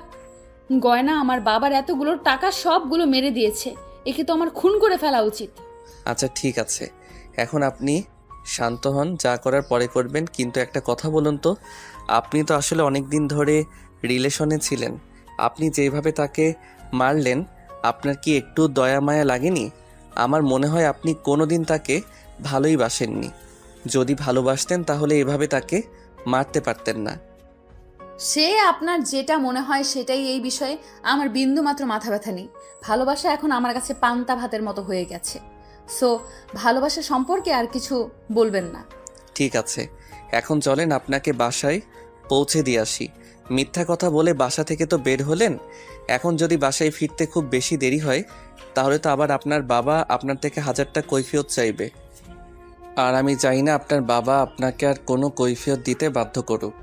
গয়না, আমার বাবার এতগুলো টাকা সবগুলো মেরে দিয়েছে। একে তো আমার খুন করে ফেলা উচিত। আচ্ছা ঠিক আছে, এখন আপনি শান্ত হন, যা করার পরে করবেন। কিন্তু একটা কথা বলুন তো, আপনি তো আসলে অনেক দিন ধরে রিলেশনে ছিলেন। আপনি যেভাবে তাকে মারলেন, আপনার কি একটু দয়া মায়া লাগেনি? আমার মনে হয় আপনি কোনোদিন তাকে ভালোই বাসেননি। যদি ভালোবাসতেন তাহলে এভাবে তাকে মারতে পারতেন না। সে আপনার যেটা মনে হয় সেটাই। এই বিষয়ে আমার বিন্দু মাত্র মাথা ব্যথা নেই। ভালোবাসা এখন আমার কাছে পান্তা ভাতের মতো হয়ে গেছে। সো ভালোবাসা সম্পর্কে আর কিছু বলবেন না। ঠিক আছে, এখন চলেন আপনাকে বাসায় পৌঁছে দিয়ে আসি। মিথ্যা কথা বলে বাসা থেকে তো বের হলেন, এখন যদি বাসায় ফিরতে খুব বেশি দেরি হয় তাহলে তো আবার আপনার বাবা আপনার থেকে 1000টা কৈফিয়ত চাইবে। আর আমি চাই না আপনার বাবা আপনাকে আর কোনো কৈফিয়ত দিতে বাধ্য করুক।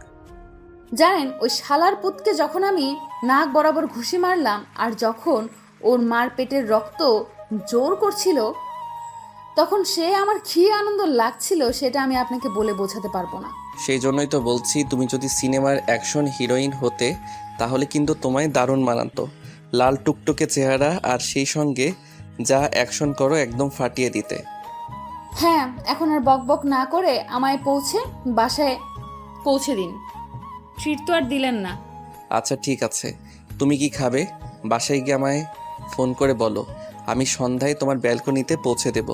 জানেন, ওই শালার পুতকে যখন আমি নাক বরাবর ঘুষি মারলাম আর যখন ওর মার পেটের রক্ত জোর করছিল, তখন সে আমার কি আনন্দ লাগছিল সেটা আমি আপনাকে বলে বোঝাতে পারবো না। সেই জন্যই তো বলছি, তুমি যদি সিনেমার অ্যাকশন হিরোইন হতে তাহলে কিন্তু তোমায় দারুণ মানাতো। লাল টুকটুকে চেহারা আর সেই সঙ্গে যা অ্যাকশন করো একদম ফাটিয়ে দিতে। হ্যাঁ, এখন আর বকবক না করে আমায় বাসায় পৌঁছে দিন। ট্রিট তো আর দিলেন না। আচ্ছা ঠিক আছে, তুমি কি খাবে? বাসায় গিয়ে আমায় ফোন করে বলো, আমি সন্ধ্যায় তোমার ব্যালকনিতে পৌঁছে দেব।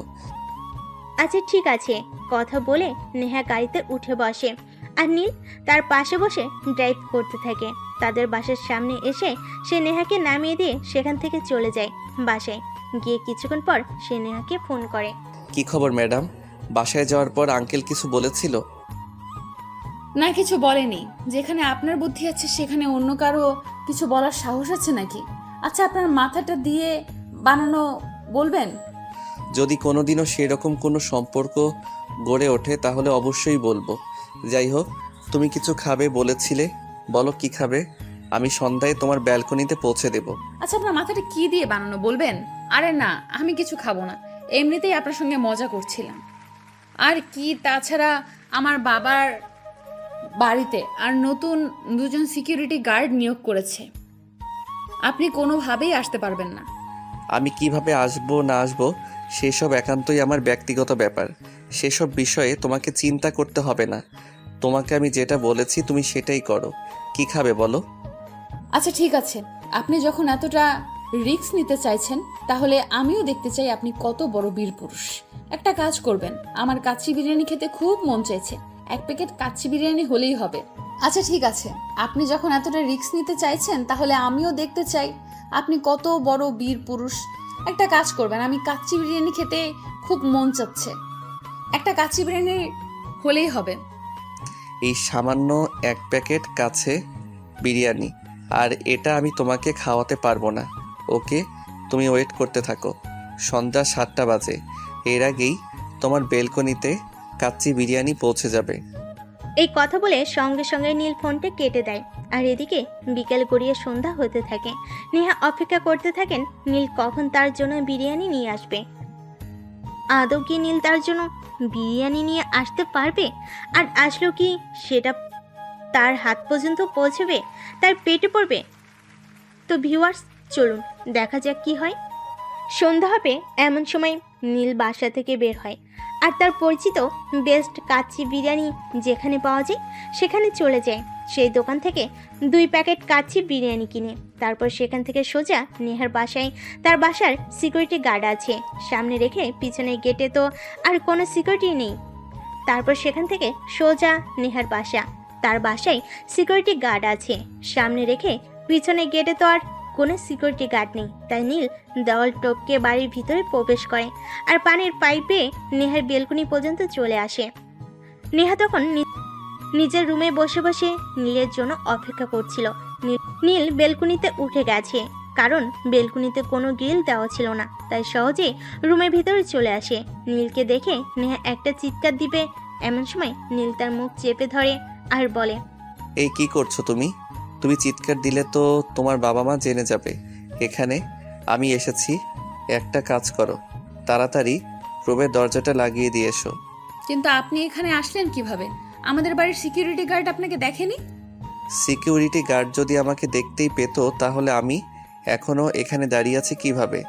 আচ্ছা ঠিক আছে। কথা বলে নেহা গাড়িতে উঠে বসে। আর নীল তার পাশে বসে ড্রাইভ করতে থাকে। তাদের বাসার সামনে এসে সে নেহাকে নামিয়ে দিয়ে সেখান থেকে চলে যায় বাসায়। গিয়ে কিছুক্ষণ পর সে নেহাকে ফোন করে। কি খবর ম্যাডাম? বাসায় যাওয়ার পর আঙ্কেল কিছু বলেছিল? না, কিছু বলেনি। যেখানে আপনার বুদ্ধি আছে সেখানে অন্য কারো কিছু বলার সাহস আছে নাকি? আচ্ছা, আপনার মাথাটা দিয়ে বানানো বলবেন? যদি কোনোদিনও সেরকম কোনো সম্পর্ক গড়ে ওঠে তাহলে অবশ্যই বলবো। যাই হোক, তুমি কিছু খাবে বলেছিলে, বলো কি খাবে? আমি সন্ধ্যায় তোমার ব্যালকনিতে পৌঁছে দেব। আচ্ছা, আপনার মাথাটা কি দিয়ে বানানো বলবেন? আরে না, আমি কিছু খাবো না। এমনিতেই আপনার সঙ্গে মজা করছিলাম। আর কি, তাছাড়া আমার বাবার বাড়িতে আর নতুন 2জন সিকিউরিটি গার্ড নিয়োগ করেছে। আপনি কোনোভাবেই আসতে পারবেন না। আমি কিভাবে আসবো না আসবো সেসব একান্তই আমার ব্যক্তিগত ব্যাপার। সেসব বিষয়ে তোমাকে চিন্তা করতে হবে না। তোমাকে আমি যেটা বলেছি তুমি সেটাই করো। কি খাবে বলো? আচ্ছা ঠিক আছে, আপনি যখন এতটা রিস্ক নিতে চাইছেন, তাহলে আমিও দেখতে চাই আপনি কত বড় বীর পুরুষ। একটা কাজ করবেন, আমার কাচ্চি বিরিয়ানি খেতে খুব মন চাইছে, 1 প্যাকেট কাচ্চি বিরিয়ানি হলেই হবে। আচ্ছা ঠিক আছে, আপনি যখন এতটা রিস্ক নিতে চাইছেন, তাহলে আমিও দেখতে চাই আপনি কত বড় বীর পুরুষ। একটা কাজ করবেন, আমি কাচ্চি বিরিয়ানি খেতে খুব মন চাচ্ছে, একটা কাচ্চি বিরিয়ানি হলেই হবে। এই সামান্য 1 প্যাকেট কাছে বিরিয়ানি, আর এটা আমি তোমাকে খাওয়াতে পারবো না। ওকে, তুমি ওয়েট করতে থাকো। সন্ধ্যা 7টা বাজে, এর আগেই তোমার বেলকনিতে কাচ্চি বিরিয়ানি পৌঁছে যাবে। এই কথা বলে সঙ্গে সঙ্গে নীল ফোনটা কেটে দেয়। আর এদিকে বিকেল গড়িয়ে সন্ধ্যা হতে থাকে। নেহা অপেক্ষা করতে থাকেন নীল কখন তার জন্য বিরিয়ানি নিয়ে আসবে। আদৌ কি নীল তার জন্য বিরিয়ানি নিয়ে আসতে পারবে? আর আসলো কি সেটা তার হাত পর্যন্ত পৌঁছবে, তার পেটে পড়বে? তো ভিউয়ার্স, চলুন দেখা যাক কি হয়। সন্ধ্যা হবে এমন সময় নীল বাসা থেকে বের হয় আর তার পরিচিত বেস্ট কাচ্চি বিরিয়ানি যেখানে পাওয়া যায় সেখানে চলে যায়। সেই দোকান থেকে 2 প্যাকেট কাচ্চি বিরিয়ানি কিনে তারপর সেখান থেকে সোজা নেহার বাসায়। তার বাসার সিকিউরিটি গার্ড আছে, সামনে রেখে পিছনের গেটে তো আর কোনো সিকিউরিটি নেই। তারপর সেখান থেকে সোজা নেহার বাসা। তার বাসায় সিকিউরিটি গার্ড আছে, সামনে রেখে পিছনের গেটে তো আর কোনো সিকিউরিটি গার্ড নেই। তাই নীল দেওয়াল টপকে বাড়ির ভিতরে প্রবেশ করে আর পানির পাইপে নেহার বেলকনি পর্যন্ত চলে আসে। নেহা তখন নিজের রুমে বসে বসে নীলের জন্য অপেক্ষা করছিল। নীল বেলকনিতে উঠে গেছে, কারণ বেলকনিতে কোনো গ্রিল দেওয়া ছিল না, তাই সহজে রুমের ভিতরে চলে আসে। নীলকে দেখে নেহা একটা চিৎকার দিবে, এমন সময় নীল তার মুখ চেপে ধরে আর বলে, এই কি করছো তুমি? তুমি চিৎকার দিলে তো তোমার বাবা মা জেনে যাবে এখানে আমি এসেছি। একটা কাজ করো, তাড়াতাড়ি রুমের দরজাটা লাগিয়ে দিয়ে এসো। কিন্তু আপনি এখানে আসলেন কিভাবে? আমাদের বাড়ির সিকিউরিটি গার্ড আপনাকে দেখেনি? সিকিউরিটি গার্ড যদি আমাকে দেখতেই পেতো তাহলে আমি এখনও এখানে দাঁড়িয়ে আছি কিভাবে?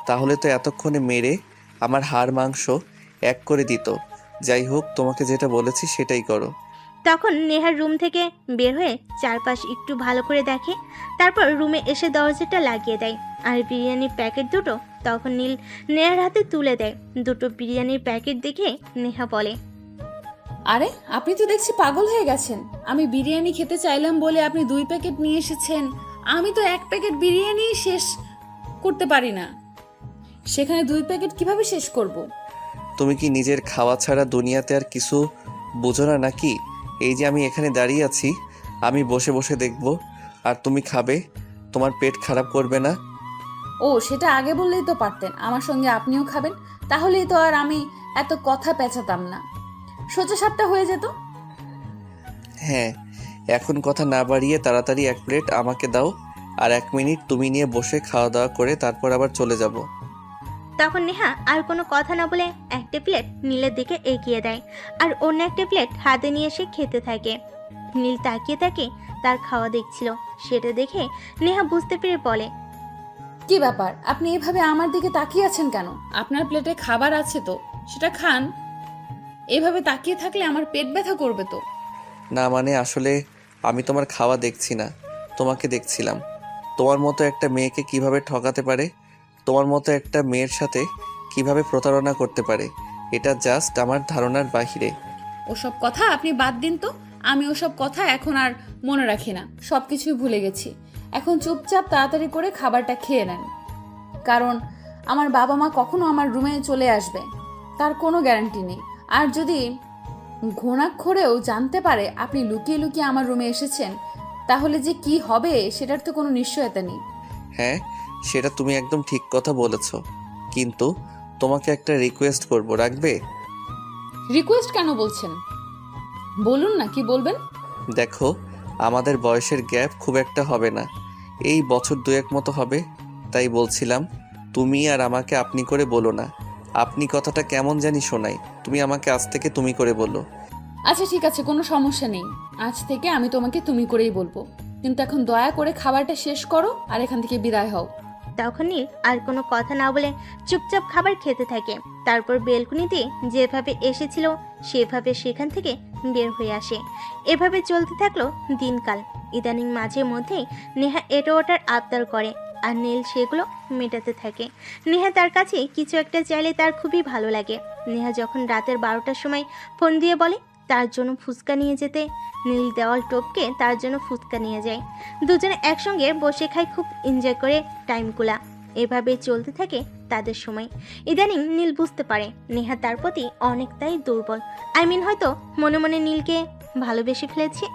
তাহলে তো এতক্ষণে মেরে আমার হাড় মাংস এক করে দিত। যাই হোক, তোমাকে যেটা বলেছি সেটাই করো। তখন নেহার রুম থেকে বের হয়ে চারপাশ একটু ভালো করে দেখে, তারপর রুমে এসে দরজাটা লাগিয়ে দেয়। আর বিরিয়ানির প্যাকেট দুটো তখন নীল নেহার হাতে তুলে দেয়। দুটো বিরিয়ানির প্যাকেট দেখে নেহা বলে, আরে আপনি তো দেখছি পাগল হয়ে গেছেন। আমি বিরিয়ানি খেতে চাইলাম বলে আপনি 2 প্যাকেট নিয়ে এসেছেন। আমি তো 1 প্যাকেট বিরিয়ানি শেষ করতে পারি না, সেখানে 2 প্যাকেট কিভাবে শেষ করব? তুমি কি নিজের খাওয়া ছাড়া দুনিয়াতে আর কিছু বোঝো না নাকি? এই যে আমি এখানে দাঁড়িয়ে আছি, আমি বসে বসে দেখব আর তুমি খাবে, তোমার পেট খারাপ করবে না? ও, সেটা আগে বললেই তো পারতেন, আমার সঙ্গে আপনিও খাবেন, তাহলেই তো আর আমি এত কথা পেঁচাতাম না, সোজা সাপটা হয়ে যেত। হ্যাঁ, এখন কথা না বাড়িয়ে তাড়াতাড়ি 1 প্লেট আমাকে দাও, আর 1 মিনিট তুমি নিয়ে বসে খাওয়া দাওয়া করে তারপর আবার চলে যাব। তখন নেহা আর কোনো কথা না বলে একটা প্লেট নীলের দিকে এগিয়ে দেয় আর অন্য একটা প্লেট হাতে নিয়ে এসে খেতে থাকে। নীল তাকিয়ে তাকিয়ে তার খাওয়া দেখছিল, সেটা দেখে নেহা বুঝতে পেরে বলে, কি ব্যাপার, আপনি এভাবে আমার দিকে তাকিয়ে আছেন কেন? আপনার প্লেটে খাবার আছে তো, সেটা খান। এভাবে তাকিয়ে থাকলে আমার পেট ব্যথা করবে তো। না মানে আসলে আমি তোমার খাওয়া দেখছি না, তোমাকে দেখছিলাম। তোমার মতো একটা মেয়েকে কিভাবে ঠকাতে পারে, তোমার মতো একটা মেয়ের সাথে কিভাবে প্রতারণা করতে পারে, এটা জাস্ট আমার ধারণার বাহিরে। ওসব কথা আপনি বাদ দিন তো, আমি ওসব কথা এখন আর মনে রাখি না, সব কিছুই ভুলে গেছি। এখন চুপচাপ তাড়াতাড়ি করে খাবারটা খেয়ে নেন, কারণ আমার বাবা মা কখনো আমার রুমে চলে আসবে তার কোনো গ্যারান্টি নেই। আর যদি ঘুণাক্ষরেও জানতে পারে আপনি লুকিয়ে লুকিয়ে আমার রুমে এসেছেন, তাহলে যে কি হবে সেটার তো কোনো নিশ্চয়তা নেই। হ্যাঁ, সেটা তুমি একদম ঠিক কথা বলেছ, কিন্তু তোমাকে একটা রিকোয়েস্ট করব, রাখবে? রিকোয়েস্ট কেন বলছেন? বলুন না, কি বলবেন? দেখো, আমাদের বয়সের গ্যাপ খুব একটা হবে না, এই বছর 2-1 মতো হবে, তাই বলছিলাম তুমি আর আমাকে আপনি করে বলো না। আপনি কথাটা কেমন জানি শোনাই, তুমি আমাকে আজ থেকে তুমি করে বলো। আচ্ছা ঠিক আছে, কোনো সমস্যা নেই, আজ থেকে আমি তোমাকে তুমি করেই বলবো, কিন্তু এখন দয়া করে খাবারটা শেষ করো আর এখান থেকে বিদায় হও। তখন নীল আর কোনো কথা না বলে চুপচাপ খাবার খেতে থাকে। তারপর বেলকনিতে যেভাবে এসেছিল সেভাবে সেখান থেকে বের হয়ে আসে। এভাবে চলতে থাকলো দিনকাল। ইদানিং মাঝে মধ্যেই নেহা এটা ওটার আবদার করে, আর নীল সেগুলো মেটাতে থাকে। নেহা তার কাছে কিছু একটা চাইলে তার খুবই ভালো লাগে। নেহা যখন রাতের 12টার সময় ফোন দিয়ে বলে তার জন্য ফুচকা নিয়ে যেতে, নীল দেওয়াল টপকে তার জন্য ফুচকা নিয়ে যায়। দুজনে একসঙ্গে বসে খায়, খুব এনজয় করে টাইমগুলা। এভাবে চলতে থাকে তাদের সময়। ইদানিং নীল বুঝতে পারে নেহা তার প্রতি অনেকটাই দুর্বল। হয়তো মনে মনে নীলকে ভালোবেসে ফেলেছে,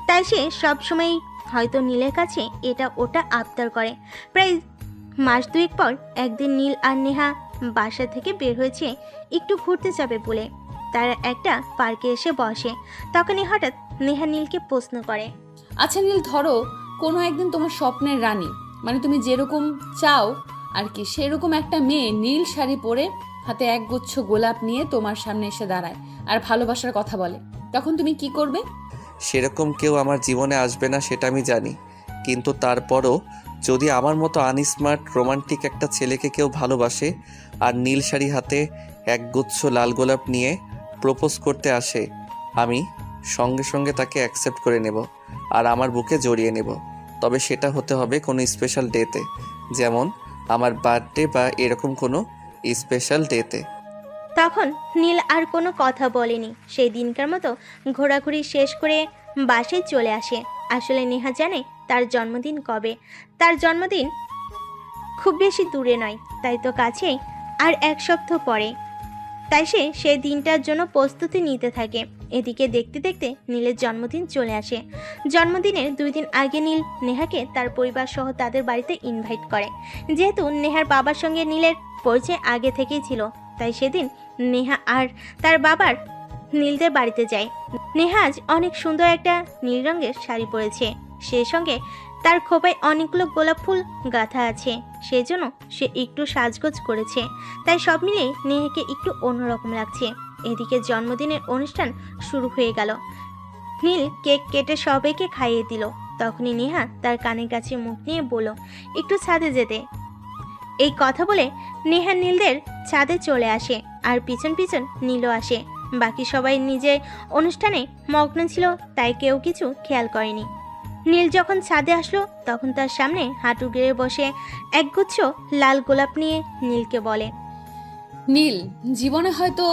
তাই সে সবসময় হয়তো নীলের কাছে এটা ওটা আবদার করে। প্রায় মাস দুয়েক পর একদিন নীল আর নেহা বাসা থেকে বের হয়েছে একটু ঘুরতে যাবে বলে। তারা একটা পার্কে এসে বসে। তখনই হঠাৎ নেহা নীলকে প্রশ্ন করে, আচ্ছা নীল, ধরো কোনো একদিন তোমার স্বপ্নের রানী, মানে তুমি যেরকম চাও আর কি সেরকম একটা মেয়ে নীল শাড়ি পরে হাতে একগুচ্ছ গোলাপ নিয়ে তোমার সামনে এসে দাঁড়ায় আর ভালোবাসার কথা বলে, তখন তুমি কি করবে? সেরকম কেউ আমার জীবনে আসবে না সেটা আমি জানি, কিন্তু তারপরও যদি আমার মতো আনস্মার্ট রোমান্টিক একটা ছেলেকে কেউ ভালোবাসে আর নীল শাড়ি হাতে একগুচ্ছ লাল গোলাপ নিয়ে প্রপোজ করতে আসে, আমি সঙ্গে সঙ্গে তাকে অ্যাকসেপ্ট করে নেব আর আমার বুকে জড়িয়ে নেব। তবে সেটা হতে হবে কোনো স্পেশাল ডেতে, যেমন আমার বার্থডে বা এরকম কোনো স্পেশাল ডেতে। তখন নীল আর কোনো কথা বলেনি। সেই দিনকার মতো ঘোরাঘুরি শেষ করে বাসায় চলে আসে। আসলে নেহা জানে তার জন্মদিন কবে। তার জন্মদিন খুব বেশি দূরে নয়, তাই তো কাছেই, আর 1 সপ্তাহ পরে। তাই সে সেই দিনটার জন্য প্রস্তুতি নিতে থাকে। এদিকে দেখতে দেখতে নীলের জন্মদিন চলে আসে। জন্মদিনের 2 দিন আগে নীল নেহাকে তার পরিবার সহ তাদের বাড়িতে ইনভাইট করে। যেহেতু নেহার বাবার সঙ্গে নীলের পরিচয় আগে থেকেই ছিল, তাই সেদিন নেহা আর তার বাবার নীলদের বাড়িতে যায়। নেহা আজ অনেক সুন্দর একটা নীল রঙের শাড়ি পরেছে, সেই সঙ্গে তার খোপায় অনেকগুলো গোলাপ ফুল গাঁথা আছে, সেজন্য সে একটু সাজগোজ করেছে। তাই সব মিলিয়ে নেহাকে একটু অন্যরকম লাগছে। এদিকে জন্মদিনের অনুষ্ঠান শুরু হয়ে গেল। নীল কেক কেটে সবাইকে খাইয়ে দিল। তখনই নেহা তার কানের কাছে মুখ নিয়ে বলল, একটু ছাদে যেতে। এই কথা বলে নেহা নীলদের ছাদে চলে আসে, আর পিছন পিছন নীলও আসে। বাকি সবাই নিজের অনুষ্ঠানে মগ্ন ছিল, তাই কেউ কিছু খেয়াল করেনি। নীল যখন ছাদে আসলো তখন তার সামনে হাঁটু গেড়ে বসে একগুচ্ছ লাল গোলাপ নিয়ে নীলকে বলে, নীল, জীবনে হয়তো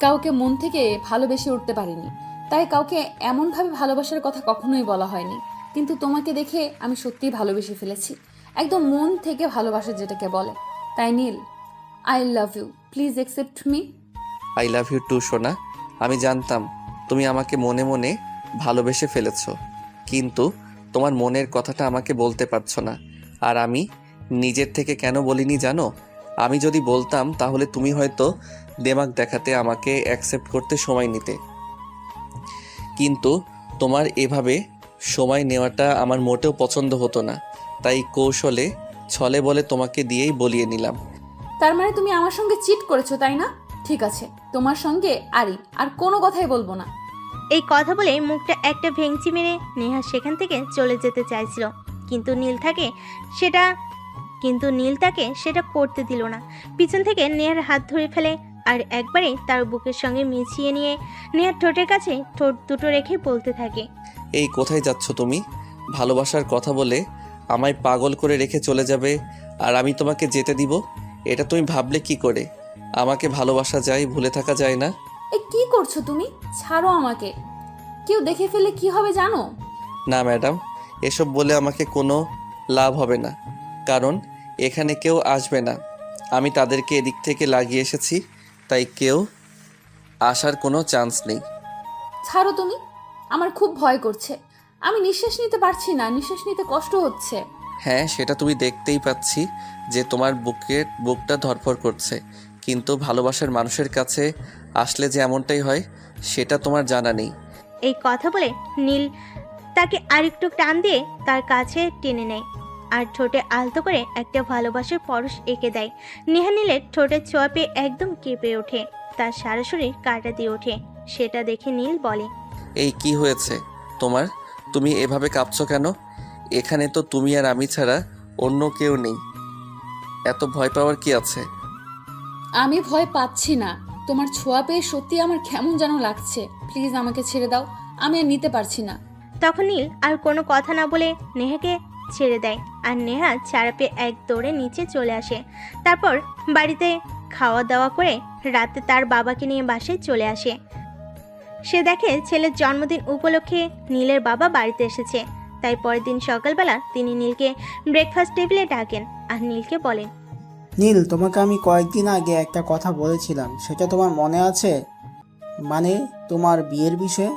কাউকে মন থেকে ভালোবেসে উঠতে পারিনি, তাই কাউকে এমনভাবে ভালোবাসার কথা কখনোই বলা হয়নি, কিন্তু তোমাকে দেখে আমি সত্যিই ভালোবেসে ফেলেছি, একদম মন থেকে ভালোবাসা যেটাকে বলে। তাই Neel, I love you, please accept me. I love you too সোনা। আমি জানতাম তুমি আমাকে মনে মনে ভালোবেসে ফেলেছো, কিন্তু তোমার মনের কথাটা আমাকে বলতে পারছো না। আর আমি নিজের থেকে কেন বলিনি জানো? আমি যদি বলতাম তাহলে তুমি হয়তো দেমাগ দেখাতে আমাকে অ্যাকসেপ্ট করতে সময় নিতে, কিন্তু তোমার এভাবে সময় নেওয়াটা আমার মোটেও পছন্দ হতো না। তাই কৌশলে ছলে বলে তোমাকে দিয়েই বলিয়ে নিলাম। তার মানে তুমি আমার সঙ্গে চিট করেছো, তাই না? ঠিক আছে, তোমার সঙ্গে আরি আর কোনো কথাই বলবো না। এই কথা বলে মুখটা একটা ভেঙচি মেরে নেহা সেখান থেকে চলে যেতে চাইছিল, কিন্তু নীল তাকে সেটা করতে দিল না। পিছন থেকে নেহার হাত ধরে ফেলে আর একবারে তার বুকের সঙ্গে মিশিয়ে নিয়ে নেহার ঠোঁটের কাছে ঠোঁট দুটো রেখে বলতে থাকে, এই কোথায় যাচ্ছ তুমি? ভালোবাসার কথা বলে আমায় পাগল করে রেখে চলে যাবে আর আমি তোমাকে যেতে দিব? এটা তুমি ভাবলে কি করে? আমাকে ভালোবাসা যায়, ভুলে থাকা যায় না। এ কি করছো তুমি? ছাড়ো আমাকে, কেউ দেখে ফেলে কি হবে জানো? না ম্যাডাম, এসব বলে আমাকে কোনো লাভ হবে না, কারণ এখানে কেউ আসবে না। আমি তাদেরকে এদিক থেকে লাগিয়ে এসেছি, তাই কেউ আসার কোনো চান্স নেই। ছাড়ো তুমি, আমার খুব ভয় করছে, আমি নিঃশ্বাস নিতে পারছি না, নিঃশ্বাস নিতে কষ্ট হচ্ছে। হ্যাঁ, সেটা তুমি দেখতেই পাচ্ছি যে তোমার বুকটা ধড়ফড় করছে, কিন্তু ভালোবাসার মানুষের কাছে আসলে যে এমনটাই হয় সেটা তোমার জানা নেই। এই কথা বলে নীল তাকে আরেকটু টান দিয়ে তার কাছে টেনে নেয় আর ঠোঁটে আলতো করে একটা ভালোবাসার পরশ এঁকে দেয়। নেহা নীলের ঠোঁটের ছোঁয়া পেয়ে একদম কেঁপে ওঠে, তার সারা শরীর কাঁটা দিয়ে ওঠে। সেটা দেখে নীল বলে, এই কি হয়েছে তোমার? তুমি এভাবে কাঁপছো কেন? এখানে তো তুমি আর আমি ছাড়া অন্য কেউ নেই, এত ভয় পাওয়ার কি আছে? আমি ভয় পাচ্ছি না, তোমার ছোঁয়া পেয়ে সত্যি আমার কেমন যেন লাগছে, প্লিজ আমাকে ছেড়ে দাও, আমি আর নিতে পারছি না। তখন নীল আর কোনো কথা না বলে নেহাকে ছেড়ে দেয় আর নেহা ছাড়া পেয়ে এক দৌড়ে নিচে চলে আসে। তারপর বাড়িতে খাওয়া দাওয়া করে রাতে তার বাবাকে নিয়ে বাসায় চলে আসে। সে দেখে ছেলের জন্মদিন উপলক্ষে নীলের বাবা বাড়িতে এসেছে। তাই পরের দিন সকালবেলা তিনি নীলকে ব্রেকফাস্ট টেবিলে ডাকেন আর নীলকে বলেন, নীল, তোমাকে আমি কয়েকদিন আগে একটা কথা বলেছিলাম, সেটা তোমার মনে আছে? মানে তোমার বিয়ের বিষয়ে।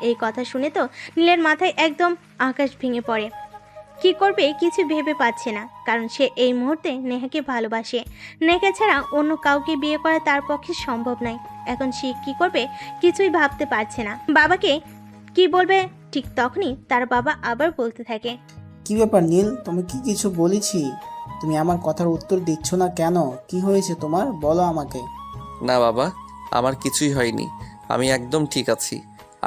এই কথা শুনে তো নীলের মাথায় একদম আকাশ ভেঙে পড়ে। কি করবে কিছু ভেবে পাচ্ছে না, কারণ সে এই মুহূর্তে নেহাকে ভালোবাসে। নেহা ছাড়া অন্য কাউকে বিয়ে করা তার পক্ষে সম্ভব নয়। এখন সে কি করবে কিছুই ভাবতে পারছে না। বাবাকে কি বলবে ঠিক তখনই তার বাবা আবার বলতে থাকে, কি ব্যাপার নীল, তোমাকে কিছু বলেছি? তুমি আমার কথার উত্তর দিচ্ছ না কেন? কি হয়েছে তোমার, বলো আমাকে। না বাবা, আমার কিছুই হয়নি, আমি একদম ঠিক আছি।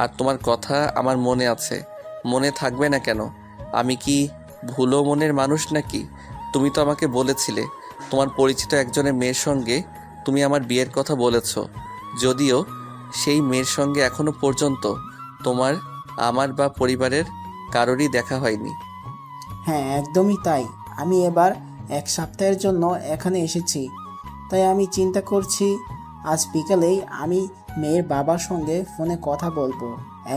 আর তোমার কথা আমার মনে আছে, মনে থাকবে না কেন? আমি কি ভুলো মনের মানুষ নাকি? তুমি তো আমাকে বলেছিলে তোমার পরিচিত একজনের মেয়ের সঙ্গে তুমি আমার বিয়ের কথা বলেছ, যদিও সেই মেয়ের সঙ্গে এখনো পর্যন্ত তোমার, আমার বা পরিবারের কারোরই দেখা হয়নি। হ্যাঁ, একদমই তাই। আমি এবার 1 সপ্তাহের জন্য এখানে এসেছি, তাই আমি চিন্তা করছি আজ বিকালেই আমি মেয়ের বাবার সঙ্গে ফোনে কথা বলবো